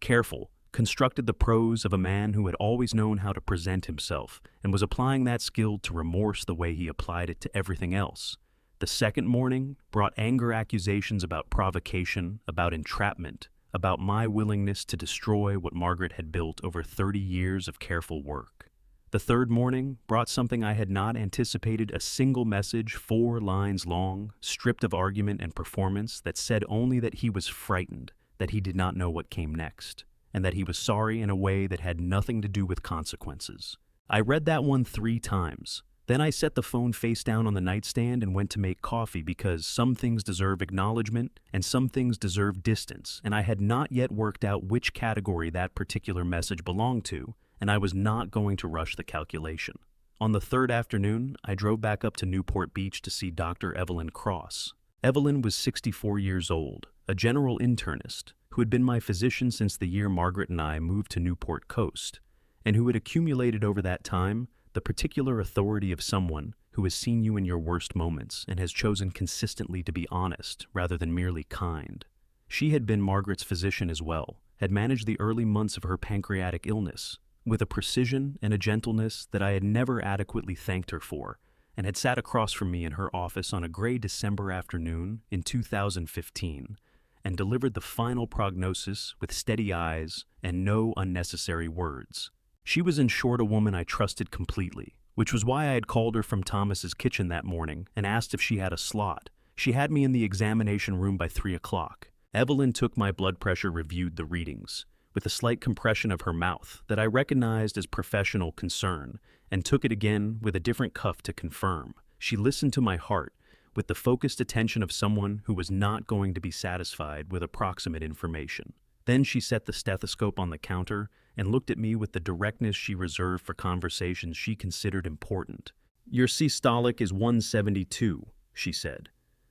Careful, constructed the prose of a man who had always known how to present himself and was applying that skill to remorse the way he applied it to everything else. The second morning brought anger accusations about provocation, about entrapment, about my willingness to destroy what Margaret had built over 30 years of careful work. The third morning brought something I had not anticipated, a single message 4 lines long, stripped of argument and performance, that said only that he was frightened, that he did not know what came next, and that he was sorry in a way that had nothing to do with consequences. I read that one 3 times. Then I set the phone face down on the nightstand and went to make coffee because some things deserve acknowledgement and some things deserve distance, and I had not yet worked out which category that particular message belonged to, and I was not going to rush the calculation. On the 3rd afternoon, I drove back up to Newport Beach to see Dr. Evelyn Cross. Evelyn was 64 years old, a general internist, who had been my physician since the year Margaret and I moved to Newport Coast, and who had accumulated over that time the particular authority of someone who has seen you in your worst moments and has chosen consistently to be honest rather than merely kind. She had been Margaret's physician as well, had managed the early months of her pancreatic illness with a precision and a gentleness that I had never adequately thanked her for, and had sat across from me in her office on a gray December afternoon in 2015 and delivered the final prognosis with steady eyes and no unnecessary words. She was in short a woman I trusted completely, which was why I had called her from Thomas's kitchen that morning and asked if she had a slot. She had me in the examination room by 3 o'clock. Evelyn took my blood pressure, reviewed the readings, with a slight compression of her mouth that I recognized as professional concern, and took it again with a different cuff to confirm. She listened to my heart with the focused attention of someone who was not going to be satisfied with approximate information. Then she set the stethoscope on the counter and looked at me with the directness she reserved for conversations she considered important. "Your systolic is 172, she said.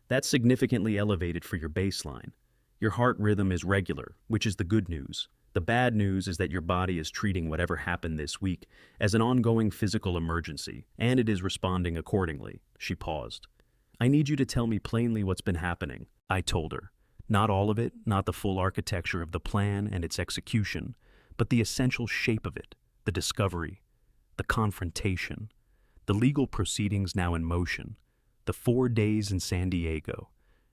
"That's significantly elevated for your baseline. Your heart rhythm is regular, which is the good news. The bad news is that your body is treating whatever happened this week as an ongoing physical emergency, and it is responding accordingly." She paused. "I need you to tell me plainly what's been happening," I told her. "Not all of it, not the full architecture of the plan and its execution, but the essential shape of it, the discovery, the confrontation, the legal proceedings now in motion, the 4 days in San Diego."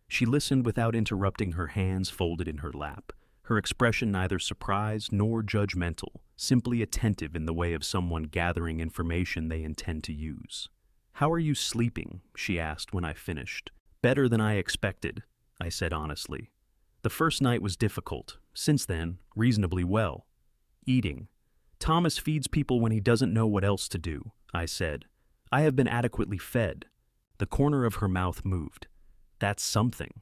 She listened without interrupting, her hands folded in her lap, her expression neither surprised nor judgmental, simply attentive in the way of someone gathering information they intend to use. "How are you sleeping?" she asked when I finished. "Better than I expected," I said honestly. "The first night was difficult. Since then, reasonably well." "Eating. Thomas feeds people when he doesn't know what else to do," I said. "I have been adequately fed." The corner of her mouth moved. "That's something."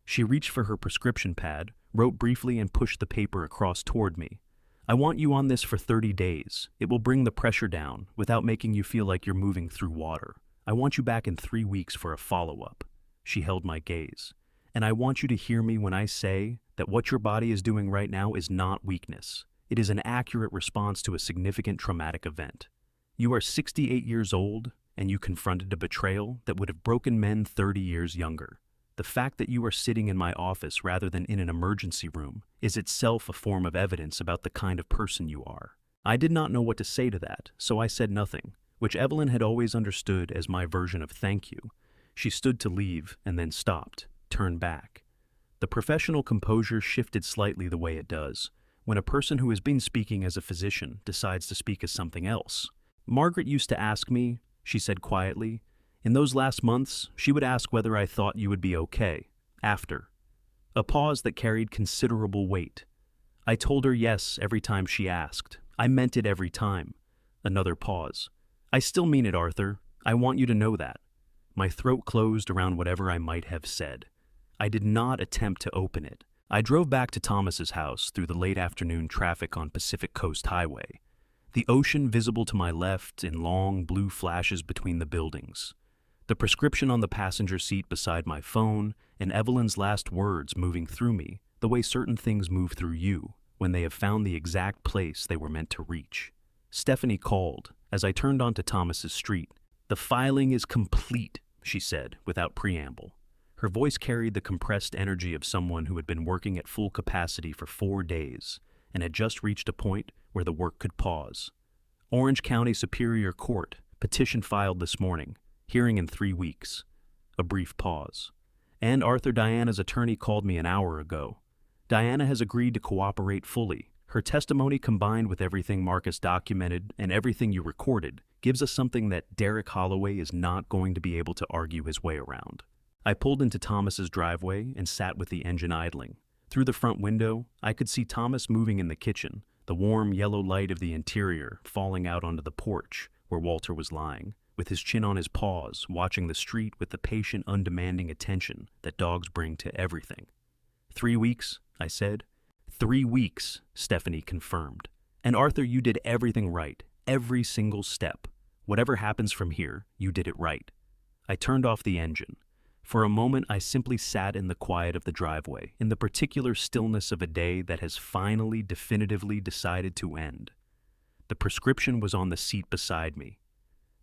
She reached for her prescription pad, wrote briefly, and pushed the paper across toward me. "I want you on this for 30 days. It will bring the pressure down without making you feel like you're moving through water. I want you back in 3 weeks for a follow-up." She held my gaze. "And I want you to hear me when I say that what your body is doing right now is not weakness. It is an accurate response to a significant traumatic event. You are 68 years old, and you confronted a betrayal that would have broken men 30 years younger. The fact that you are sitting in my office rather than in an emergency room is itself a form of evidence about the kind of person you are." I did not know what to say to that, so I said nothing, which Evelyn had always understood as my version of thank you. She stood to leave and then stopped, turned back. The professional composure shifted slightly the way it does when a person who has been speaking as a physician decides to speak as something else. "Margaret used to ask me," she said quietly. "In those last months, she would ask whether I thought you would be okay, after." A pause that carried considerable weight. I told her yes every time she asked. I meant it every time. Another pause. "I still mean it, Arthur. I want you to know that." My throat closed around whatever I might have said. I did not attempt to open it. I drove back to Thomas's house through the late afternoon traffic on Pacific Coast Highway. The ocean visible to my left in long blue flashes between the buildings. The prescription on the passenger seat beside my phone, and Evelyn's last words moving through me, the way certain things move through you when they have found the exact place they were meant to reach. Stephanie called as I turned onto Thomas's street. "The filing is complete," she said without preamble. Her voice carried the compressed energy of someone who had been working at full capacity for 4 days and had just reached a point where the work could pause. "Orange County Superior Court, petition filed this morning, hearing in 3 weeks. A brief pause. "And Arthur, Diana's attorney called me an hour ago. Diana has agreed to cooperate fully. Her testimony, combined with everything Marcus documented and everything you recorded, gives us something that Derek Holloway is not going to be able to argue his way around." I pulled into Thomas's driveway and sat with the engine idling. Through the front window, I could see Thomas moving in the kitchen, the warm yellow light of the interior falling out onto the porch where Walter was lying, with his chin on his paws, watching the street with the patient, undemanding attention that dogs bring to everything. 3 weeks, I said. 3 weeks, Stephanie confirmed. "And Arthur, you did everything right, every single step. Whatever happens from here, you did it right." I turned off the engine. For a moment, I simply sat in the quiet of the driveway, in the particular stillness of a day that has finally definitively decided to end. The prescription was on the seat beside me.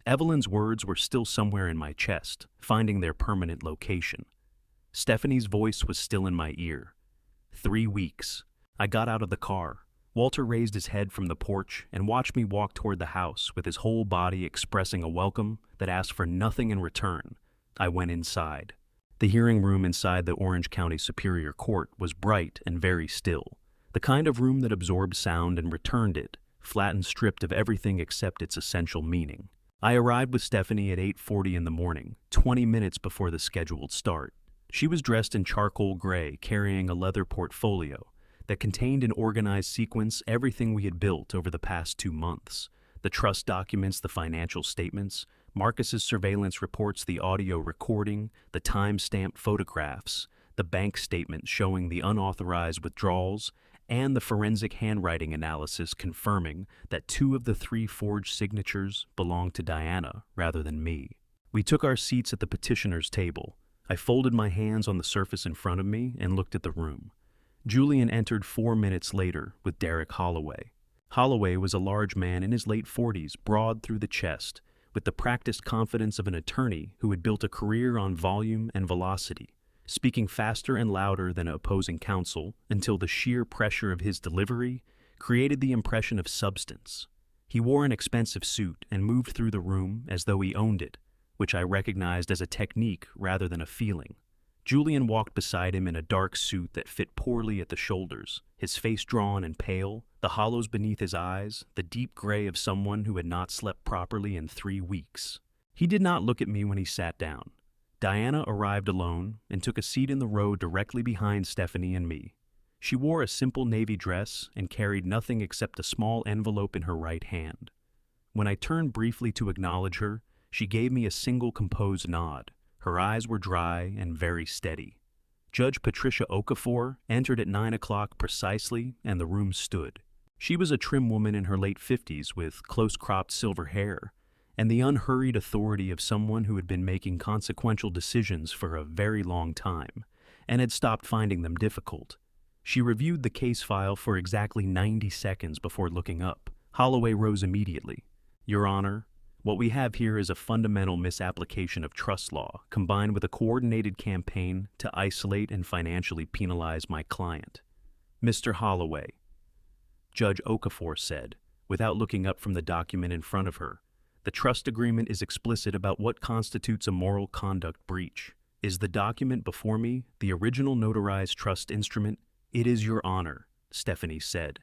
Evelyn's words were still somewhere in my chest, finding their permanent location. Stephanie's voice was still in my ear. 3 weeks. I got out of the car. Walter raised his head from the porch and watched me walk toward the house with his whole body expressing a welcome that asked for nothing in return. I went inside. The hearing room inside the Orange County Superior Court was bright and very still, the kind of room that absorbed sound and returned it, flat and stripped of everything except its essential meaning. I arrived with Stephanie at 8:40 in the morning, 20 minutes before the scheduled start. She was dressed in charcoal gray, carrying a leather portfolio that contained in organized sequence everything we had built over the past 2 months. The trust documents, the financial statements, Marcus's surveillance reports, the audio recording, the time-stamped photographs, the bank statement showing the unauthorized withdrawals, and the forensic handwriting analysis confirming that 2 of the 3 forged signatures belonged to Diana rather than me. We took our seats at the petitioner's table. I folded my hands on the surface in front of me and looked at the room. Julian entered 4 minutes later with Derek Holloway. Holloway was a large man in his late 40s, broad through the chest, with the practiced confidence of an attorney who had built a career on volume and velocity, speaking faster and louder than opposing counsel until the sheer pressure of his delivery created the impression of substance. He wore an expensive suit and moved through the room as though he owned it, which I recognized as a technique rather than a feeling. Julian walked beside him in a dark suit that fit poorly at the shoulders, his face drawn and pale, the hollows beneath his eyes, the deep gray of someone who had not slept properly in 3 weeks. He did not look at me when he sat down. Diana arrived alone and took a seat in the row directly behind Stephanie and me. She wore a simple navy dress and carried nothing except a small envelope in her right hand. When I turned briefly to acknowledge her, she gave me a single composed nod. Her eyes were dry and very steady. Judge Patricia Okafor entered at 9 o'clock precisely, and the room stood. She was a trim woman in her late 50s with close-cropped silver hair, and the unhurried authority of someone who had been making consequential decisions for a very long time, and had stopped finding them difficult. She reviewed the case file for exactly 90 seconds before looking up. Holloway rose immediately. "Your Honor, what we have here is a fundamental misapplication of trust law, combined with a coordinated campaign to isolate and financially penalize my client." "Mr. Holloway," Judge Okafor said, without looking up from the document in front of her, "the trust agreement is explicit about what constitutes a moral conduct breach. Is the document before me the original notarized trust instrument?" "It is, Your Honor," Stephanie said.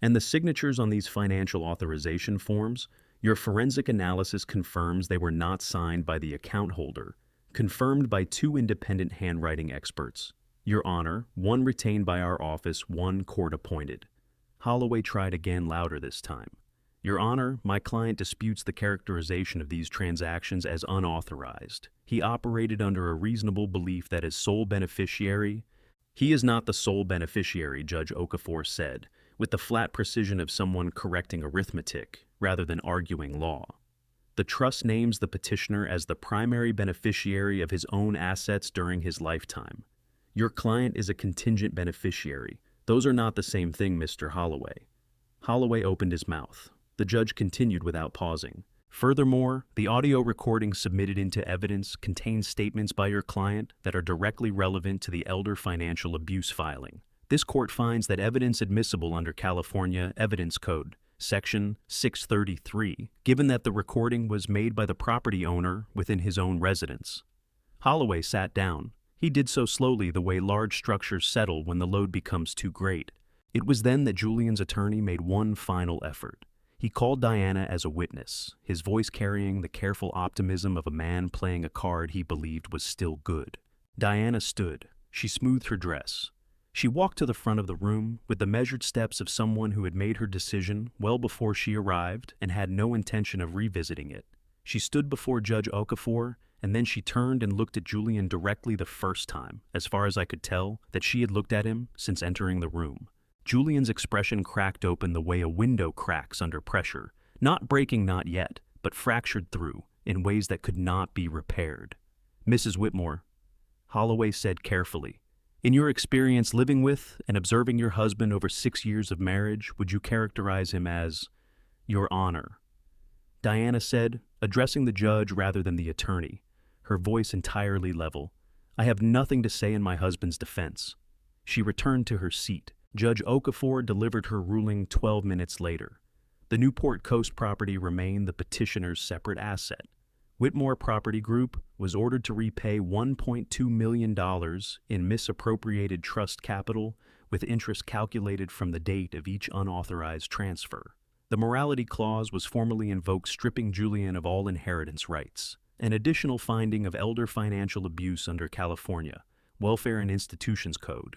"And the signatures on these financial authorization forms? Your forensic analysis confirms they were not signed by the account holder, confirmed by 2 independent handwriting experts. Your Honor, one retained by our office, one court-appointed." Holloway tried again, louder this time. "Your Honor, my client disputes the characterization of these transactions as unauthorized. He operated under a reasonable belief that as sole beneficiary—" "He is not the sole beneficiary," Judge Okafor said, with the flat precision of someone correcting arithmetic rather than arguing law. "The trust names the petitioner as the primary beneficiary of his own assets during his lifetime. Your client is a contingent beneficiary. Those are not the same thing, Mr. Holloway." Holloway opened his mouth. The judge continued without pausing. "Furthermore, the audio recording submitted into evidence contains statements by your client that are directly relevant to the elder financial abuse filing. This court finds that evidence admissible under California Evidence Code, Section 633, given that the recording was made by the property owner within his own residence." Holloway sat down. He did so slowly, the way large structures settle when the load becomes too great. It was then that Julian's attorney made one final effort. He called Diana as a witness, his voice carrying the careful optimism of a man playing a card he believed was still good. Diana stood. She smoothed her dress. She walked to the front of the room with the measured steps of someone who had made her decision well before she arrived and had no intention of revisiting it. She stood before Judge Okafor, and then she turned and looked at Julian directly the first time, as far as I could tell, that she had looked at him since entering the room. Julian's expression cracked open the way a window cracks under pressure, not breaking, not yet, but fractured through in ways that could not be repaired. "Mrs. Whitmore," Holloway said carefully, "in your experience living with and observing your husband over 6 years of marriage, would you characterize him as Your Honor?" Diana said, addressing the judge rather than the attorney, her voice entirely level, "I have nothing to say in my husband's defense." She returned to her seat. Judge Okafor delivered her ruling 12 minutes later. The Newport Coast property remained the petitioner's separate asset. Whitmore Property Group was ordered to repay $1.2 million in misappropriated trust capital with interest calculated from the date of each unauthorized transfer. The morality clause was formally invoked, stripping Julian of all inheritance rights. An additional finding of elder financial abuse under California Welfare and Institutions Code.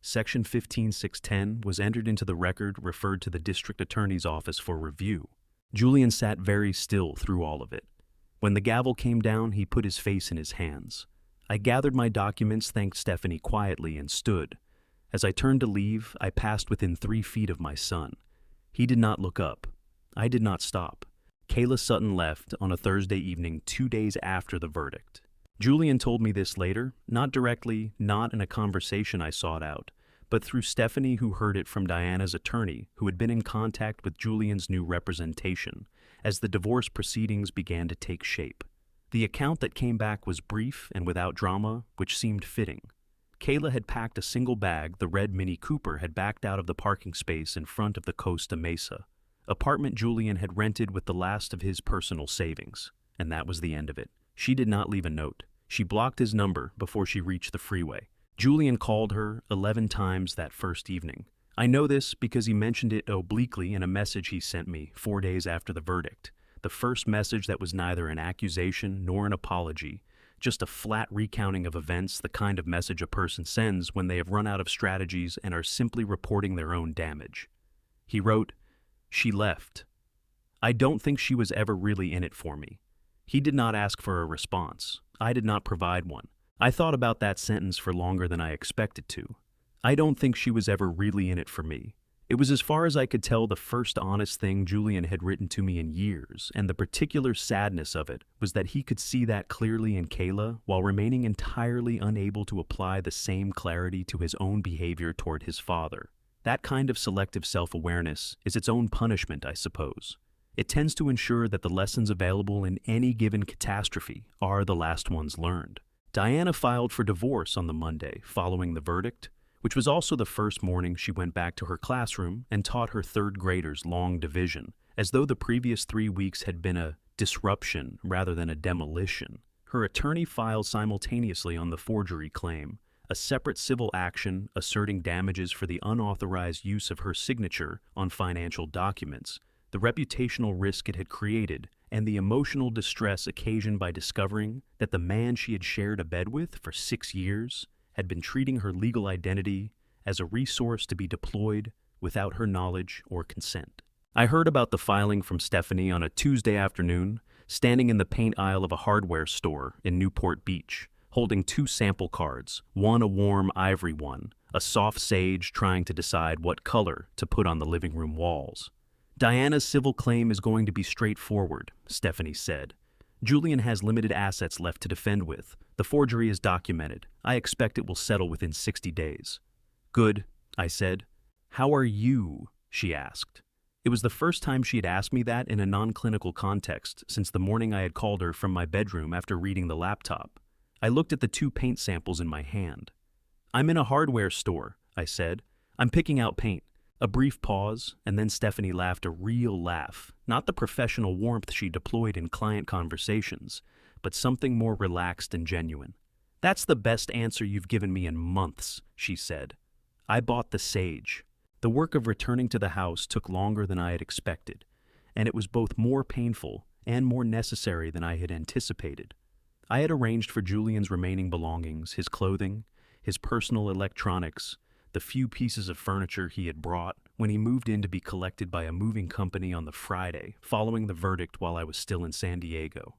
Section 15610 was entered into the record, referred to the district attorney's office for review. Julian sat very still through all of it. When the gavel came down, he put his face in his hands. I gathered my documents, thanked Stephanie quietly, and stood. As I turned to leave, I passed within 3 feet of my son. He did not look up. I did not stop. Kayla Sutton left on a Thursday evening 2 days after the verdict. Julian told me this later, not directly, not in a conversation I sought out, but through Stephanie, who heard it from Diana's attorney, who had been in contact with Julian's new representation as the divorce proceedings began to take shape. The account that came back was brief and without drama, which seemed fitting. Kayla had packed a single bag. The red Mini Cooper had backed out of the parking space in front of the Costa Mesa apartment Julian had rented with the last of his personal savings, and that was the end of it. She did not leave a note. She blocked his number before she reached the freeway. Julian called her 11 times that first evening. I know this because he mentioned it obliquely in a message he sent me 4 days after the verdict. The first message that was neither an accusation nor an apology, just a flat recounting of events, the kind of message a person sends when they have run out of strategies and are simply reporting their own damage. He wrote, "She left. I don't think she was ever really in it for me." He did not ask for a response. I did not provide one. I thought about that sentence for longer than I expected to. I don't think she was ever really in it for me. It was, as far as I could tell, the first honest thing Julian had written to me in years, and the particular sadness of it was that he could see that clearly in Kayla while remaining entirely unable to apply the same clarity to his own behavior toward his father. That kind of selective self-awareness is its own punishment, I suppose. It tends to ensure that the lessons available in any given catastrophe are the last ones learned. Diana filed for divorce on the Monday following the verdict, which was also the first morning she went back to her classroom and taught her third graders long division, as though the previous 3 weeks had been a disruption rather than a demolition. Her attorney filed simultaneously on the forgery claim, a separate civil action asserting damages for the unauthorized use of her signature on financial documents, the reputational risk it had created, and the emotional distress occasioned by discovering that the man she had shared a bed with for 6 years had been treating her legal identity as a resource to be deployed without her knowledge or consent. I heard about the filing from Stephanie on a Tuesday afternoon, standing in the paint aisle of a hardware store in Newport Beach, holding 2 sample cards, one a warm ivory one, a soft sage, trying to decide what color to put on the living room walls. Diana's civil claim is going to be straightforward, Stephanie said. Julian has limited assets left to defend with. The forgery is documented. I expect it will settle within 60 days. Good, I said. How are you? She asked. It was the first time she had asked me that in a non-clinical context since the morning I had called her from my bedroom after reading the laptop. I looked at the 2 paint samples in my hand. I'm in a hardware store, I said. I'm picking out paint. A brief pause, and then Stephanie laughed a real laugh, not the professional warmth she deployed in client conversations, but something more relaxed and genuine. That's the best answer you've given me in months, she said. I bought the sage. The work of returning to the house took longer than I had expected, and it was both more painful and more necessary than I had anticipated. I had arranged for Julian's remaining belongings, his clothing, his personal electronics, the few pieces of furniture he had brought when he moved in to be collected by a moving company on the Friday following the verdict while I was still in San Diego.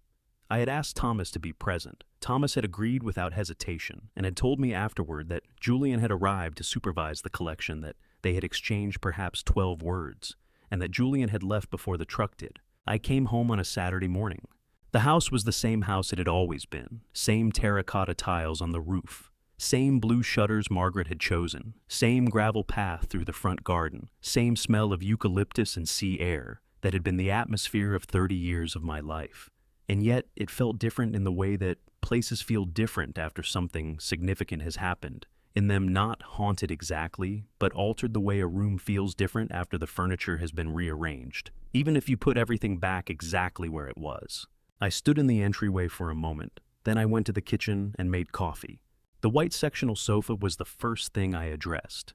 I had asked Thomas to be present. Thomas had agreed without hesitation and had told me afterward that Julian had arrived to supervise the collection, that they had exchanged perhaps 12 words, and that Julian had left before the truck did. I came home on a Saturday morning. The house was the same house it had always been, same terracotta tiles on the roof, same blue shutters Margaret had chosen, same gravel path through the front garden, same smell of eucalyptus and sea air that had been the atmosphere of 30 years of my life. And yet it felt different in the way that places feel different after something significant has happened, in them not haunted exactly, but altered the way a room feels different after the furniture has been rearranged, even if you put everything back exactly where it was. I stood in the entryway for a moment, then I went to the kitchen and made coffee. The white sectional sofa was the first thing I addressed.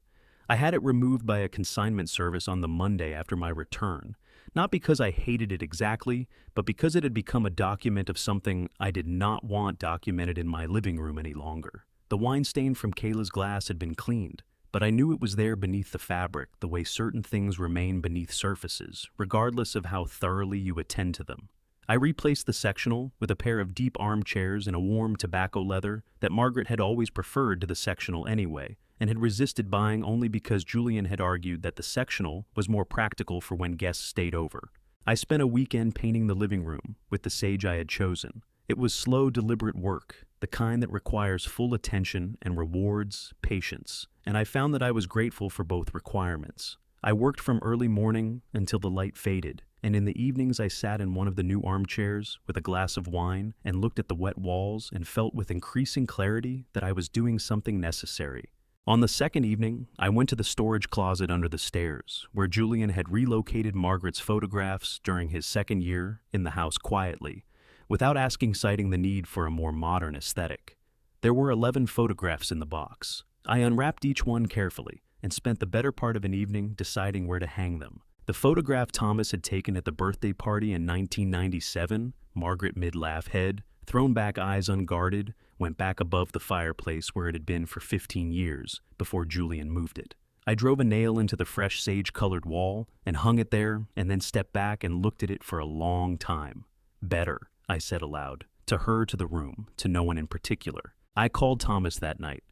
I had it removed by a consignment service on the Monday after my return, not because I hated it exactly, but because it had become a document of something I did not want documented in my living room any longer. The wine stain from Kayla's glass had been cleaned, but I knew it was there beneath the fabric, the way certain things remain beneath surfaces, regardless of how thoroughly you attend to them. I replaced the sectional with a pair of deep armchairs in a warm tobacco leather that Margaret had always preferred to the sectional anyway, and had resisted buying only because Julian had argued that the sectional was more practical for when guests stayed over. I spent a weekend painting the living room with the sage I had chosen. It was slow, deliberate work, the kind that requires full attention and rewards patience, and I found that I was grateful for both requirements. I worked from early morning until the light faded, and in the evenings I sat in one of the new armchairs with a glass of wine and looked at the wet walls and felt with increasing clarity that I was doing something necessary. On the second evening, I went to the storage closet under the stairs, where Julian had relocated Margaret's photographs during his second year in the house quietly, without citing the need for a more modern aesthetic. There were 11 photographs in the box. I unwrapped each one carefully and spent the better part of an evening deciding where to hang them. The photograph Thomas had taken at the birthday party in 1997, Margaret mid-laugh head, thrown back eyes unguarded, went back above the fireplace where it had been for 15 years before Julian moved it. I drove a nail into the fresh sage-colored wall and hung it there and then stepped back and looked at it for a long time. Better, I said aloud, to her, to the room, to no one in particular. I called Thomas that night.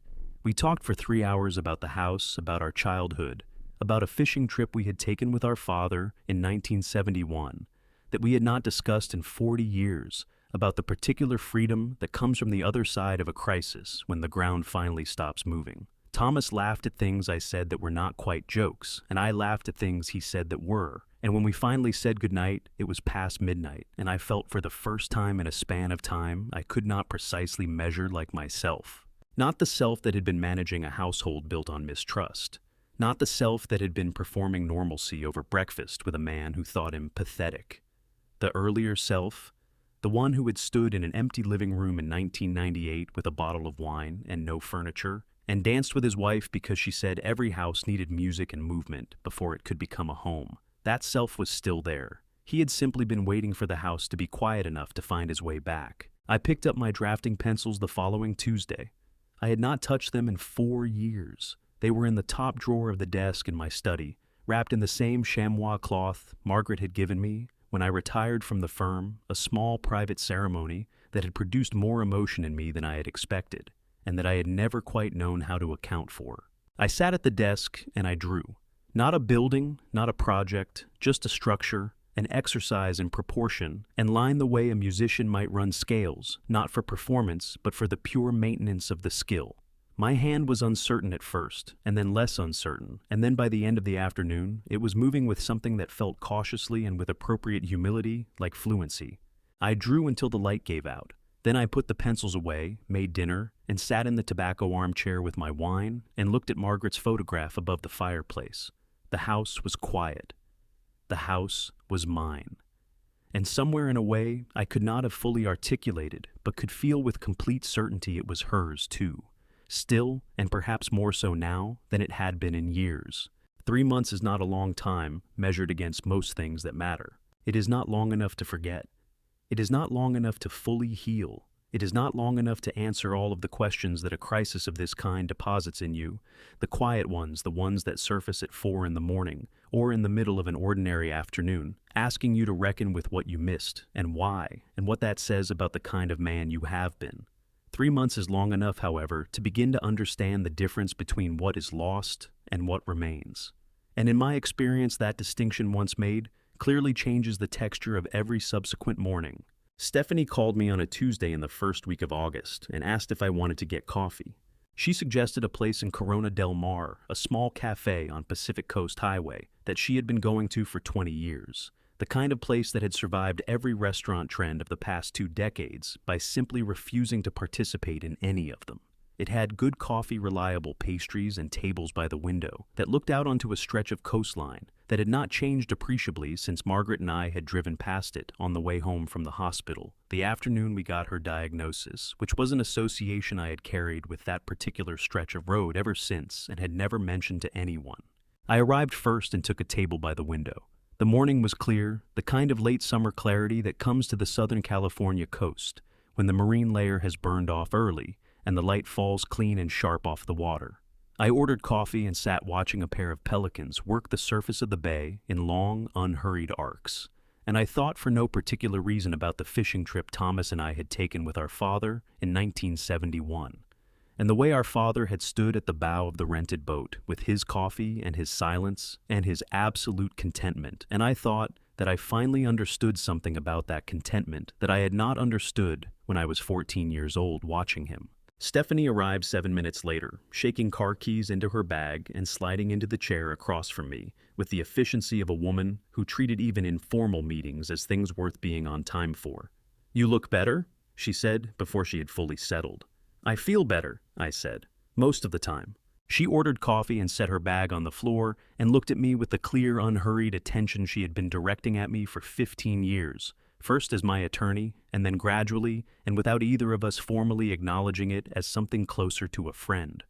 We talked for 3 hours about the house, about our childhood, about a fishing trip we had taken with our father in 1971 that we had not discussed in 40 years, about the particular freedom that comes from the other side of a crisis when the ground finally stops moving. Thomas laughed at things I said that were not quite jokes, and I laughed at things he said that were. And when we finally said goodnight, it was past midnight, and I felt for the first time in a span of time I could not precisely measure like myself. Not the self that had been managing a household built on mistrust. Not the self that had been performing normalcy over breakfast with a man who thought him pathetic. The earlier self, the one who had stood in an empty living room in 1998 with a bottle of wine and no furniture, and danced with his wife because she said every house needed music and movement before it could become a home. That self was still there. He had simply been waiting for the house to be quiet enough to find his way back. I picked up my drafting pencils the following Tuesday. I had not touched them in 4 years. They were in the top drawer of the desk in my study, wrapped in the same chamois cloth Margaret had given me when I retired from the firm, a small private ceremony that had produced more emotion in me than I had expected, and that I had never quite known how to account for. I sat at the desk and I drew. Not a building, not a project, just a structure, an exercise in proportion, and lined the way a musician might run scales, not for performance, but for the pure maintenance of the skill. My hand was uncertain at first, and then less uncertain, and then by the end of the afternoon, it was moving with something that felt cautiously and with appropriate humility, like fluency. I drew until the light gave out. Then I put the pencils away, made dinner, and sat in the tobacco armchair with my wine and looked at Margaret's photograph above the fireplace. The house was quiet. The house was mine. And somewhere in a way I could not have fully articulated, but could feel with complete certainty it was hers too. Still, and perhaps more so now than it had been in years. 3 months is not a long time measured against most things that matter. It is not long enough to forget. It is not long enough to fully heal. It is not long enough to answer all of the questions that a crisis of this kind deposits in you, the quiet ones, the ones that surface at 4 in the morning, or in the middle of an ordinary afternoon, asking you to reckon with what you missed, and why, and what that says about the kind of man you have been. 3 months is long enough, however, to begin to understand the difference between what is lost and what remains. And in my experience, that distinction once made clearly changes the texture of every subsequent morning. Stephanie called me on a Tuesday in the first week of August and asked if I wanted to get coffee. She suggested a place in Corona del Mar, a small cafe on Pacific Coast Highway that she had been going to for 20 years. The kind of place that had survived every restaurant trend of the past 2 decades by simply refusing to participate in any of them. It had good coffee, reliable pastries, and tables by the window that looked out onto a stretch of coastline that had not changed appreciably since Margaret and I had driven past it on the way home from the hospital, the afternoon we got her diagnosis, which was an association I had carried with that particular stretch of road ever since and had never mentioned to anyone. I arrived first and took a table by the window. The morning was clear, the kind of late summer clarity that comes to the Southern California coast when the marine layer has burned off early and the light falls clean and sharp off the water. I ordered coffee and sat watching a pair of pelicans work the surface of the bay in long, unhurried arcs. And I thought for no particular reason about the fishing trip Thomas and I had taken with our father in 1971. And the way our father had stood at the bow of the rented boat with his coffee and his silence and his absolute contentment. And I thought, that I finally understood something about that contentment that I had not understood when I was 14 years old watching him. Stephanie arrived 7 minutes later, shaking car keys into her bag and sliding into the chair across from me with the efficiency of a woman who treated even informal meetings as things worth being on time for. "You look better," she said before she had fully settled. "I feel better," I said, "most of the time." She ordered coffee and set her bag on the floor and looked at me with the clear, unhurried attention she had been directing at me for 15 years, first as my attorney, and then gradually, and without either of us formally acknowledging it, as something closer to a friend.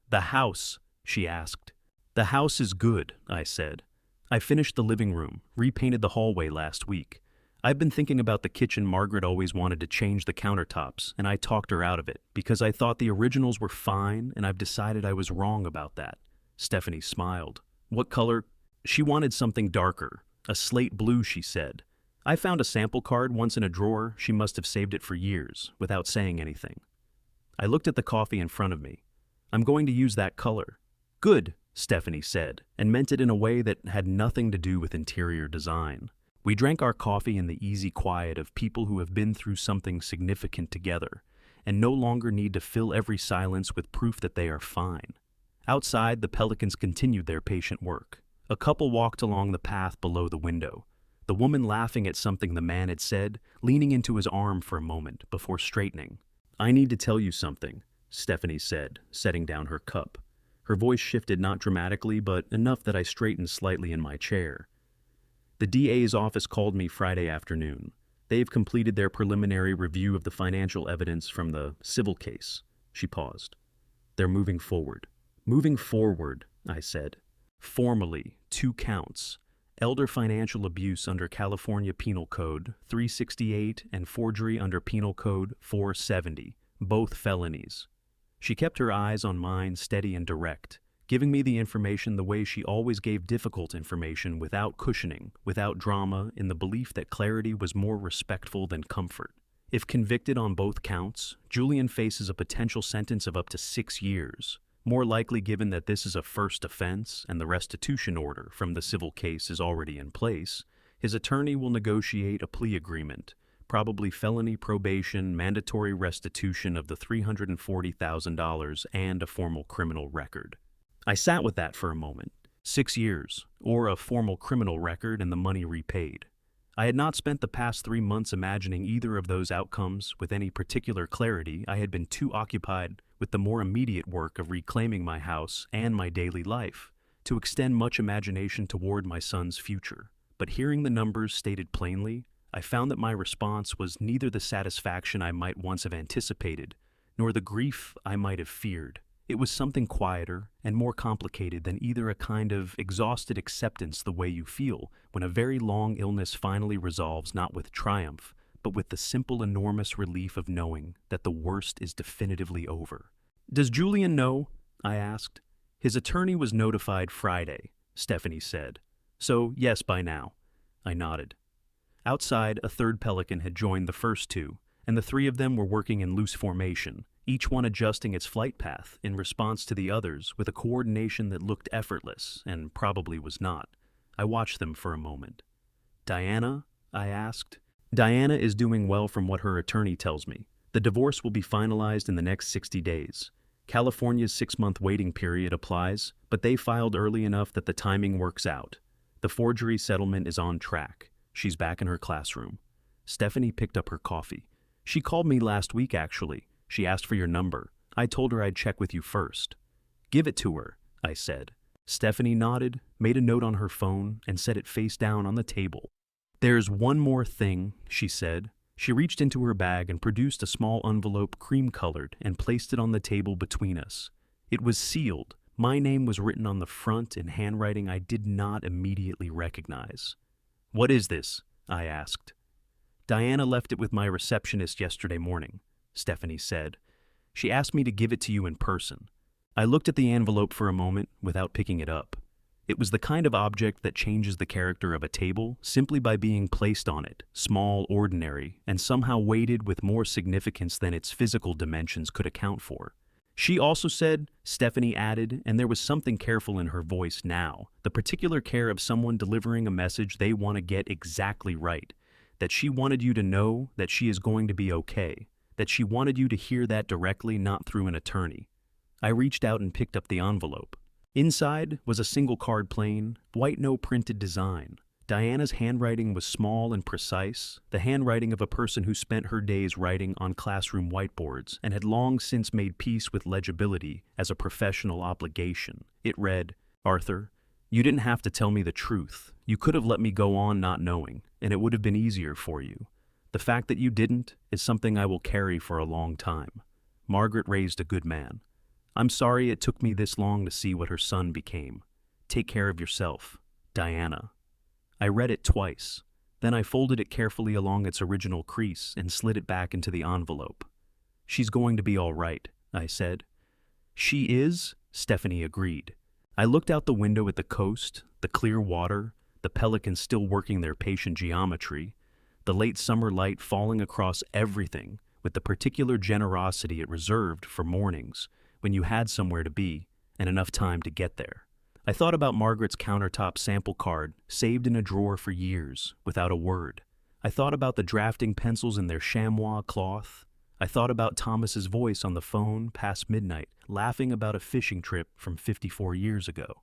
"The house?" she asked. "The house is good," I said. "I finished the living room, repainted the hallway last week. I've been thinking about the kitchen. Margaret always wanted to change the countertops, and I talked her out of it, because I thought the originals were fine, and I've decided I was wrong about that." Stephanie smiled. "What color?" She wanted something darker, a slate blue, she said. I found a sample card once in a drawer. She must have saved it for years, without saying anything. I looked at the coffee in front of me. "I'm going to use that color." "Good," Stephanie said, and meant it in a way that had nothing to do with interior design. We drank our coffee in the easy quiet of people who have been through something significant together, and no longer need to fill every silence with proof that they are fine. Outside, the pelicans continued their patient work. A couple walked along the path below the window, the woman laughing at something the man had said, leaning into his arm for a moment before straightening. "I need to tell you something," Stephanie said, setting down her cup. Her voice shifted not dramatically, but enough that I straightened slightly in my chair. "The DA's office called me Friday afternoon. They've completed their preliminary review of the financial evidence from the civil case." She paused. "They're moving forward." "Moving forward," I said. "Formally, 2 counts. Elder financial abuse under California Penal Code 368 and forgery under Penal Code 470, both felonies." She kept her eyes on mine, steady and direct, giving me the information the way she always gave difficult information, without cushioning, without drama, in the belief that clarity was more respectful than comfort. If convicted on both counts, Julian faces a potential sentence of up to 6 years, more likely given that this is a first offense and the restitution order from the civil case is already in place. His attorney will negotiate a plea agreement, probably felony probation, mandatory restitution of the $340,000, and a formal criminal record. I sat with that for a moment. 6 years, or a formal criminal record and the money repaid. I had not spent the past 3 months imagining either of those outcomes with any particular clarity. I had been too occupied with the more immediate work of reclaiming my house and my daily life to extend much imagination toward my son's future. But hearing the numbers stated plainly, I found that my response was neither the satisfaction I might once have anticipated, nor the grief I might have feared. It was something quieter and more complicated than either, a kind of exhausted acceptance the way you feel when a very long illness finally resolves, not with triumph, but with the simple, enormous relief of knowing that the worst is definitively over. "Does Julian know?" I asked. "His attorney was notified Friday," Stephanie said. "So, yes, by now." I nodded. Outside, a third pelican had joined the first 2, and the 3 of them were working in loose formation, each one adjusting its flight path in response to the others with a coordination that looked effortless and probably was not. I watched them for a moment. "Diana?" I asked. "Diana is doing well from what her attorney tells me. The divorce will be finalized in the next 60 days. California's 6-month waiting period applies, but they filed early enough that the timing works out. The forgery settlement is on track. She's back in her classroom." Stephanie picked up her coffee. "She called me last week, actually. She asked for your number. I told her I'd check with you first." "Give it to her," I said. Stephanie nodded, made a note on her phone, and set it face down on the table. "There's one more thing," she said. She reached into her bag and produced a small envelope, cream-colored, and placed it on the table between us. It was sealed. My name was written on the front in handwriting I did not immediately recognize. "What is this?" I asked. "Diana left it with my receptionist yesterday morning," Stephanie said. "She asked me to give it to you in person." I looked at the envelope for a moment without picking it up. It was the kind of object that changes the character of a table simply by being placed on it, small, ordinary, and somehow weighted with more significance than its physical dimensions could account for. She also said, Stephanie added, and there was something careful in her voice now, the particular care of someone delivering a message they want to get exactly right, that she wanted you to know that she is going to be okay, that she wanted you to hear that directly, not through an attorney. I reached out and picked up the envelope. Inside was a single card plain, white no printed design. Diana's handwriting was small and precise, the handwriting of a person who spent her days writing on classroom whiteboards and had long since made peace with legibility as a professional obligation. It read, Arthur, you didn't have to tell me the truth. You could have let me go on not knowing, and it would have been easier for you. The fact that you didn't is something I will carry for a long time. Margaret raised a good man. I'm sorry it took me this long to see what her son became. Take care of yourself. Diana. I read it twice. Then I folded it carefully along its original crease and slid it back into the envelope. She's going to be all right, I said. She is, Stephanie agreed. I looked out the window at the coast, the clear water, the pelicans still working their patient geometry, the late summer light falling across everything with the particular generosity it reserved for mornings when you had somewhere to be and enough time to get there. I thought about Margaret's countertop sample card, saved in a drawer for years, without a word. I thought about the drafting pencils in their chamois cloth. I thought about Thomas's voice on the phone past midnight, laughing about a fishing trip from 54 years ago.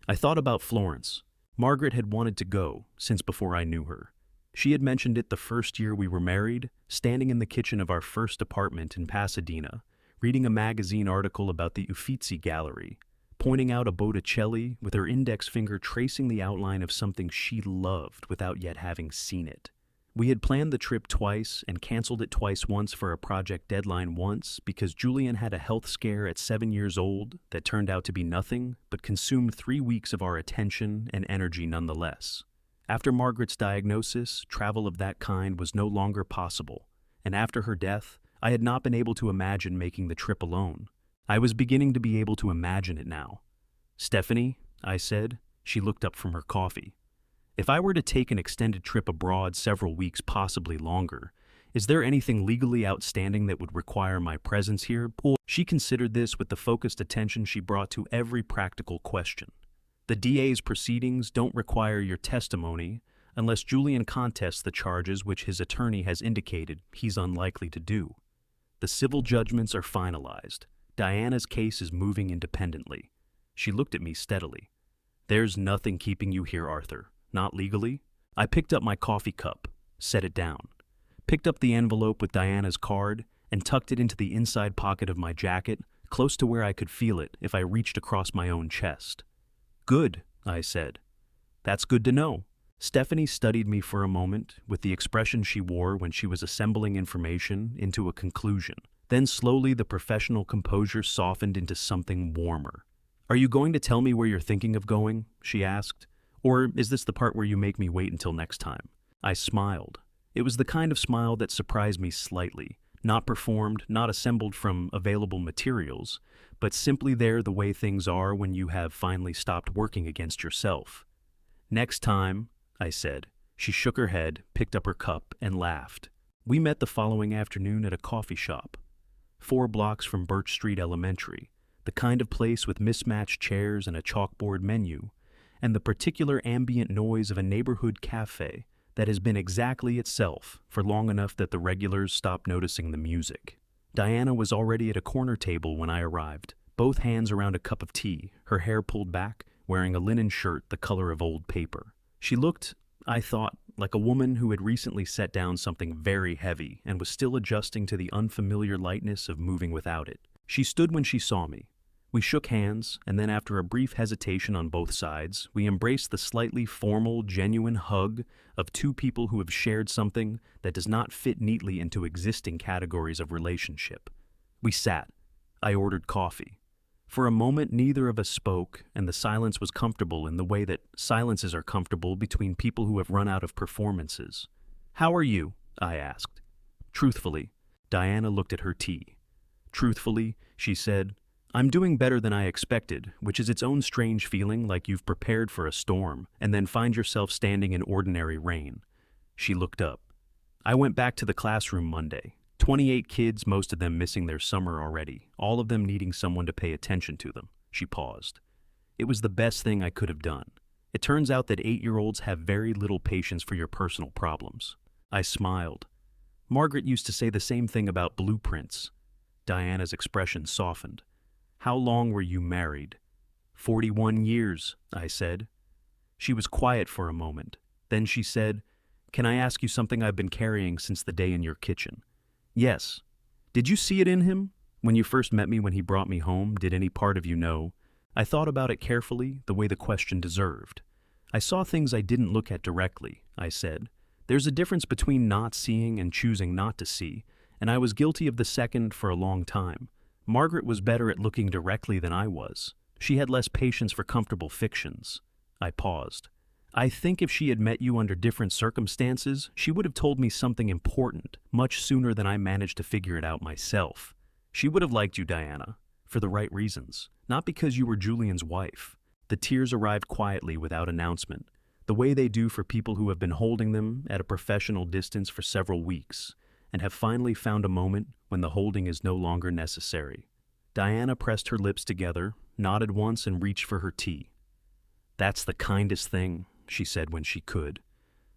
I thought about Florence. Margaret had wanted to go since before I knew her. She had mentioned it the first year we were married, standing in the kitchen of our first apartment in Pasadena, reading a magazine article about the Uffizi Gallery, pointing out a Botticelli with her index finger tracing the outline of something she loved without yet having seen it. We had planned the trip twice and canceled it twice, once for a project deadline, once because Julian had a health scare at 7 years old that turned out to be nothing but consumed 3 weeks of our attention and energy nonetheless. After Margaret's diagnosis, travel of that kind was no longer possible, and after her death, I had not been able to imagine making the trip alone. I was beginning to be able to imagine it now. Stephanie, I said. She looked up from her coffee. If I were to take an extended trip abroad several weeks, possibly longer, is there anything legally outstanding that would require my presence here? She considered this with the focused attention she brought to every practical question. The DA's proceedings don't require your testimony unless Julian contests the charges, which his attorney has indicated he's unlikely to do. The civil judgments are finalized. Diana's case is moving independently. She looked at me steadily. There's nothing keeping you here, Arthur. Not legally. I picked up my coffee cup, set it down, picked up the envelope with Diana's card, and tucked it into the inside pocket of my jacket, close to where I could feel it if I reached across my own chest. Good, I said. That's good to know. Stephanie studied me for a moment with the expression she wore when she was assembling information into a conclusion. Then slowly the professional composure softened into something warmer. Are you going to tell me where you're thinking of going? She asked. Or is this the part where you make me wait until next time? I smiled. It was the kind of smile that surprised me slightly, not performed, not assembled from available materials, but simply there the way things are when you have finally stopped working against yourself. Next time, I said. She shook her head, picked up her cup, and laughed. We met the following afternoon at a coffee shop, 4 blocks from Birch Street Elementary, the kind of place with mismatched chairs and a chalkboard menu, and the particular ambient noise of a neighborhood cafe that has been exactly itself for long enough that the regulars stopped noticing the music. Diana was already at a corner table when I arrived, both hands around a cup of tea, her hair pulled back, wearing a linen shirt the color of old paper. She looked, I thought, like a woman who had recently set down something very heavy and was still adjusting to the unfamiliar lightness of moving without it. She stood when she saw me. We shook hands, and then after a brief hesitation on both sides, we embraced the slightly formal, genuine hug of two people who have shared something that does not fit neatly into existing categories of relationship. We sat. I ordered coffee. For a moment, neither of us spoke, and the silence was comfortable in the way that silences are comfortable between people who have run out of performances. "How are you?" I asked. Truthfully, Diana looked at her tea. Truthfully, she said, "I'm doing better than I expected," which is its own strange feeling, like you've prepared for a storm and then find yourself standing in ordinary rain. She looked up. "I went back to the classroom Monday. 28 kids, most of them missing their summer already, all of them needing someone to pay attention to them. She paused. It was the best thing I could have done. It turns out that 8-year-olds have very little patience for your personal problems. I smiled. Margaret used to say the same thing about blueprints. Diana's expression softened. How long were you married? 41 years, I said. She was quiet for a moment. Then she said, Can I ask you something I've been carrying since the day in your kitchen? Yes. Did you see it in him? When you first met me when he brought me home, did any part of you know? I thought about it carefully, the way the question deserved. I saw things I didn't look at directly, I said. There's a difference between not seeing and choosing not to see, and I was guilty of the second for a long time. Margaret was better at looking directly than I was. She had less patience for comfortable fictions. I paused. I think if she had met you under different circumstances, she would have told me something important, much sooner than I managed to figure it out myself. She would have liked you, Diana, for the right reasons, not because you were Julian's wife. The tears arrived quietly without announcement, the way they do for people who have been holding them at a professional distance for several weeks, and have finally found a moment when the holding is no longer necessary. Diana pressed her lips together, nodded once, and reached for her tea. That's the kindest thing, she said when she could.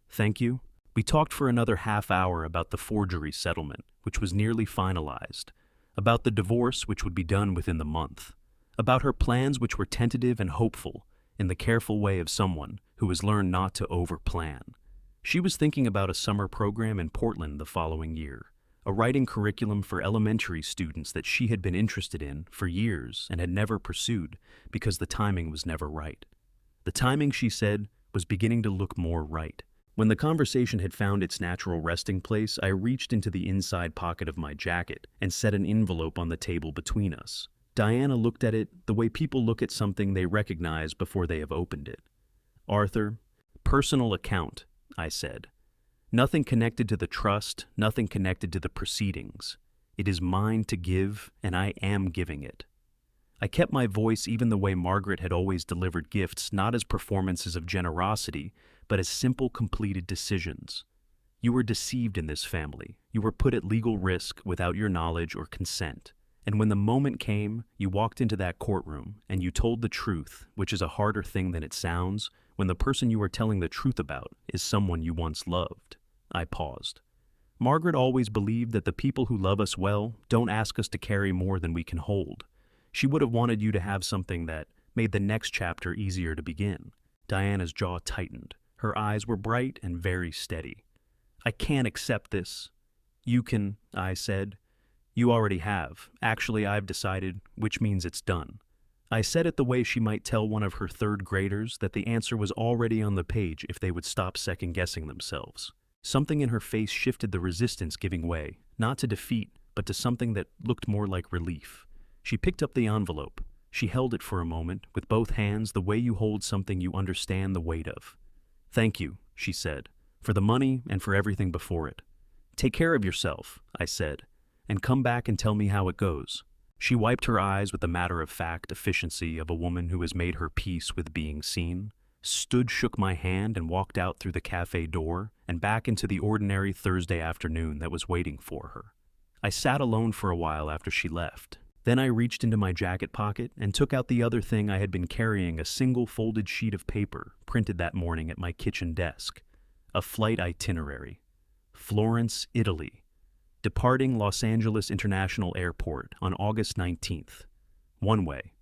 Thank you. We talked for another half hour about the forgery settlement, which was nearly finalized, about the divorce, which would be done within the month, about her plans, which were tentative and hopeful, in the careful way of someone who has learned not to overplan. She was thinking about a summer program in Portland the following year, a writing curriculum for elementary students that she had been interested in for years and had never pursued because the timing was never right. The timing, she said, was beginning to look more right. When the conversation had found its natural resting place, I reached into the inside pocket of my jacket and set an envelope on the table between us. Diana looked at it the way people look at something they recognize before they have opened it. Arthur, personal account, I said. Nothing connected to the trust, nothing connected to the proceedings. It is mine to give, and I am giving it. I kept my voice even the way Margaret had always delivered gifts, not as performances of generosity, but as simple, completed decisions. You were deceived in this family. You were put at legal risk without your knowledge or consent. And when the moment came, you walked into that courtroom and you told the truth, which is a harder thing than it sounds, when the person you are telling the truth about is someone you once loved. I paused. Margaret always believed that the people who love us well don't ask us to carry more than we can hold. She would have wanted you to have something that made the next chapter easier to begin. Diana's jaw tightened. Her eyes were bright and very steady. I can't accept this. You can, I said. You already have. Actually, I've decided, which means it's done. I said it the way she might tell one of her third graders that the answer was already on the page if they would stop second-guessing themselves. Something in her face shifted the resistance giving way, not to defeat, but to something that looked more like relief. She picked up the envelope. She held it for a moment, with both hands the way you hold something you understand the weight of. Thank you, she said, for the money and for everything before it. Take care of yourself, I said, and come back and tell me how it goes. She wiped her eyes with the matter-of-fact efficiency of a woman who has made her peace with being seen, shook my hand, and walked out through the cafe door and back into the ordinary Thursday afternoon that was waiting for her. I sat alone for a while after she left. Then I reached into my jacket pocket and took out the other thing I had been carrying, a single folded sheet of paper printed that morning at my kitchen desk. A flight itinerary. Florence, Italy. Departing Los Angeles International Airport on August 19th. One way.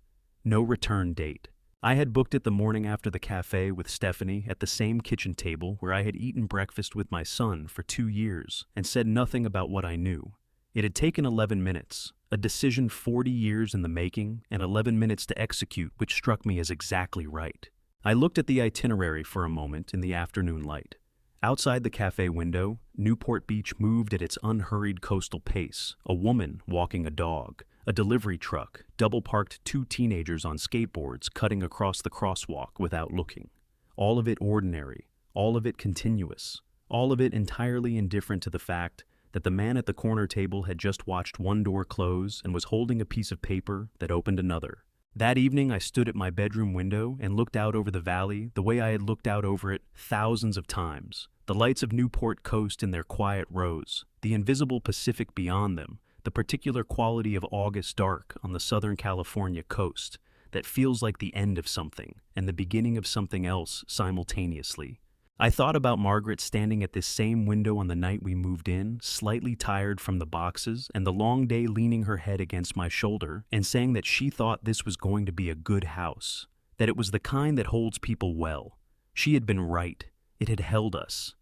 No return date. I had booked it the morning after the cafe with Stephanie at the same kitchen table where I had eaten breakfast with my son for 2 years and said nothing about what I knew. It had taken 11 minutes, a decision 40 years in the making, and 11 minutes to execute, which struck me as exactly right. I looked at the itinerary for a moment in the afternoon light. Outside the cafe window, Newport Beach moved at its unhurried coastal pace, a woman walking a dog, a delivery truck, double-parked 2 teenagers on skateboards cutting across the crosswalk without looking. All of it ordinary, all of it continuous, all of it entirely indifferent to the fact that the man at the corner table had just watched one door close and was holding a piece of paper that opened another. That evening, I stood at my bedroom window and looked out over the valley the way I had looked out over it thousands of times. The lights of Newport Coast in their quiet rows, the invisible Pacific beyond them, the particular quality of August dark on the Southern California coast that feels like the end of something and the beginning of something else simultaneously. I thought about Margaret standing at this same window on the night we moved in, slightly tired from the boxes and the long day, leaning her head against my shoulder and saying that she thought this was going to be a good house, that it was the kind that holds people well. She had been right. It had held us.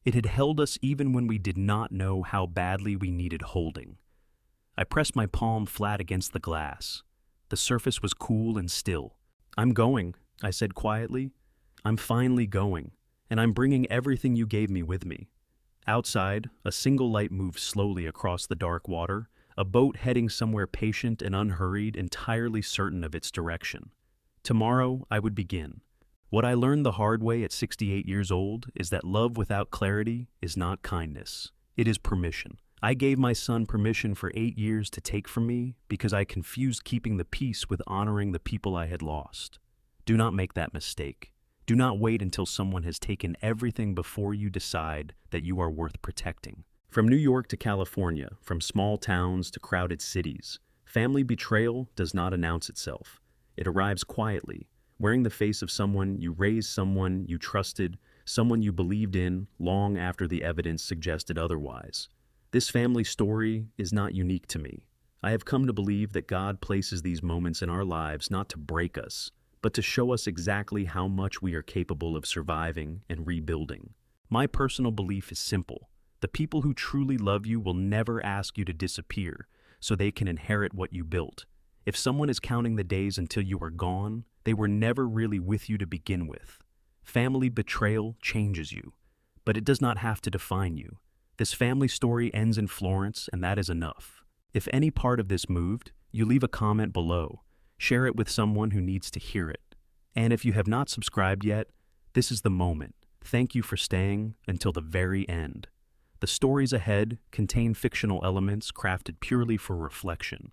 It had held us even when we did not know how badly we needed holding. I pressed my palm flat against the glass. The surface was cool and still. "I'm going," I said quietly. "I'm finally going. And I'm bringing everything you gave me with me." Outside, a single light moved slowly across the dark water, a boat heading somewhere patient and unhurried, entirely certain of its direction. Tomorrow, I would begin. What I learned the hard way at 68 years old is that love without clarity is not kindness. It is permission. I gave my son permission for 8 years to take from me because I confused keeping the peace with honoring the people I had lost. Do not make that mistake. Do not wait until someone has taken everything before you decide that you are worth protecting. From New York to California, from small towns to crowded cities, family betrayal does not announce itself. It arrives quietly, wearing the face of someone you raised, someone you trusted, someone you believed in long after the evidence suggested otherwise. This family story is not unique to me. I have come to believe that God places these moments in our lives not to break us, but to show us exactly how much we are capable of surviving and rebuilding. My personal belief is simple. The people who truly love you will never ask you to disappear so they can inherit what you built. If someone is counting the days until you are gone, they were never really with you to begin with. Family betrayal changes you, but it does not have to define you. This family story ends in Florence, and that is enough. If any part of this moved, you leave a comment below. Share it with someone who needs to hear it. And if you have not subscribed yet, this is the moment. Thank you for staying until the very end. The stories ahead contain fictional elements crafted purely for reflection.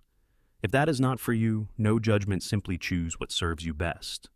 If that is not for you, no judgment, simply choose what serves you best.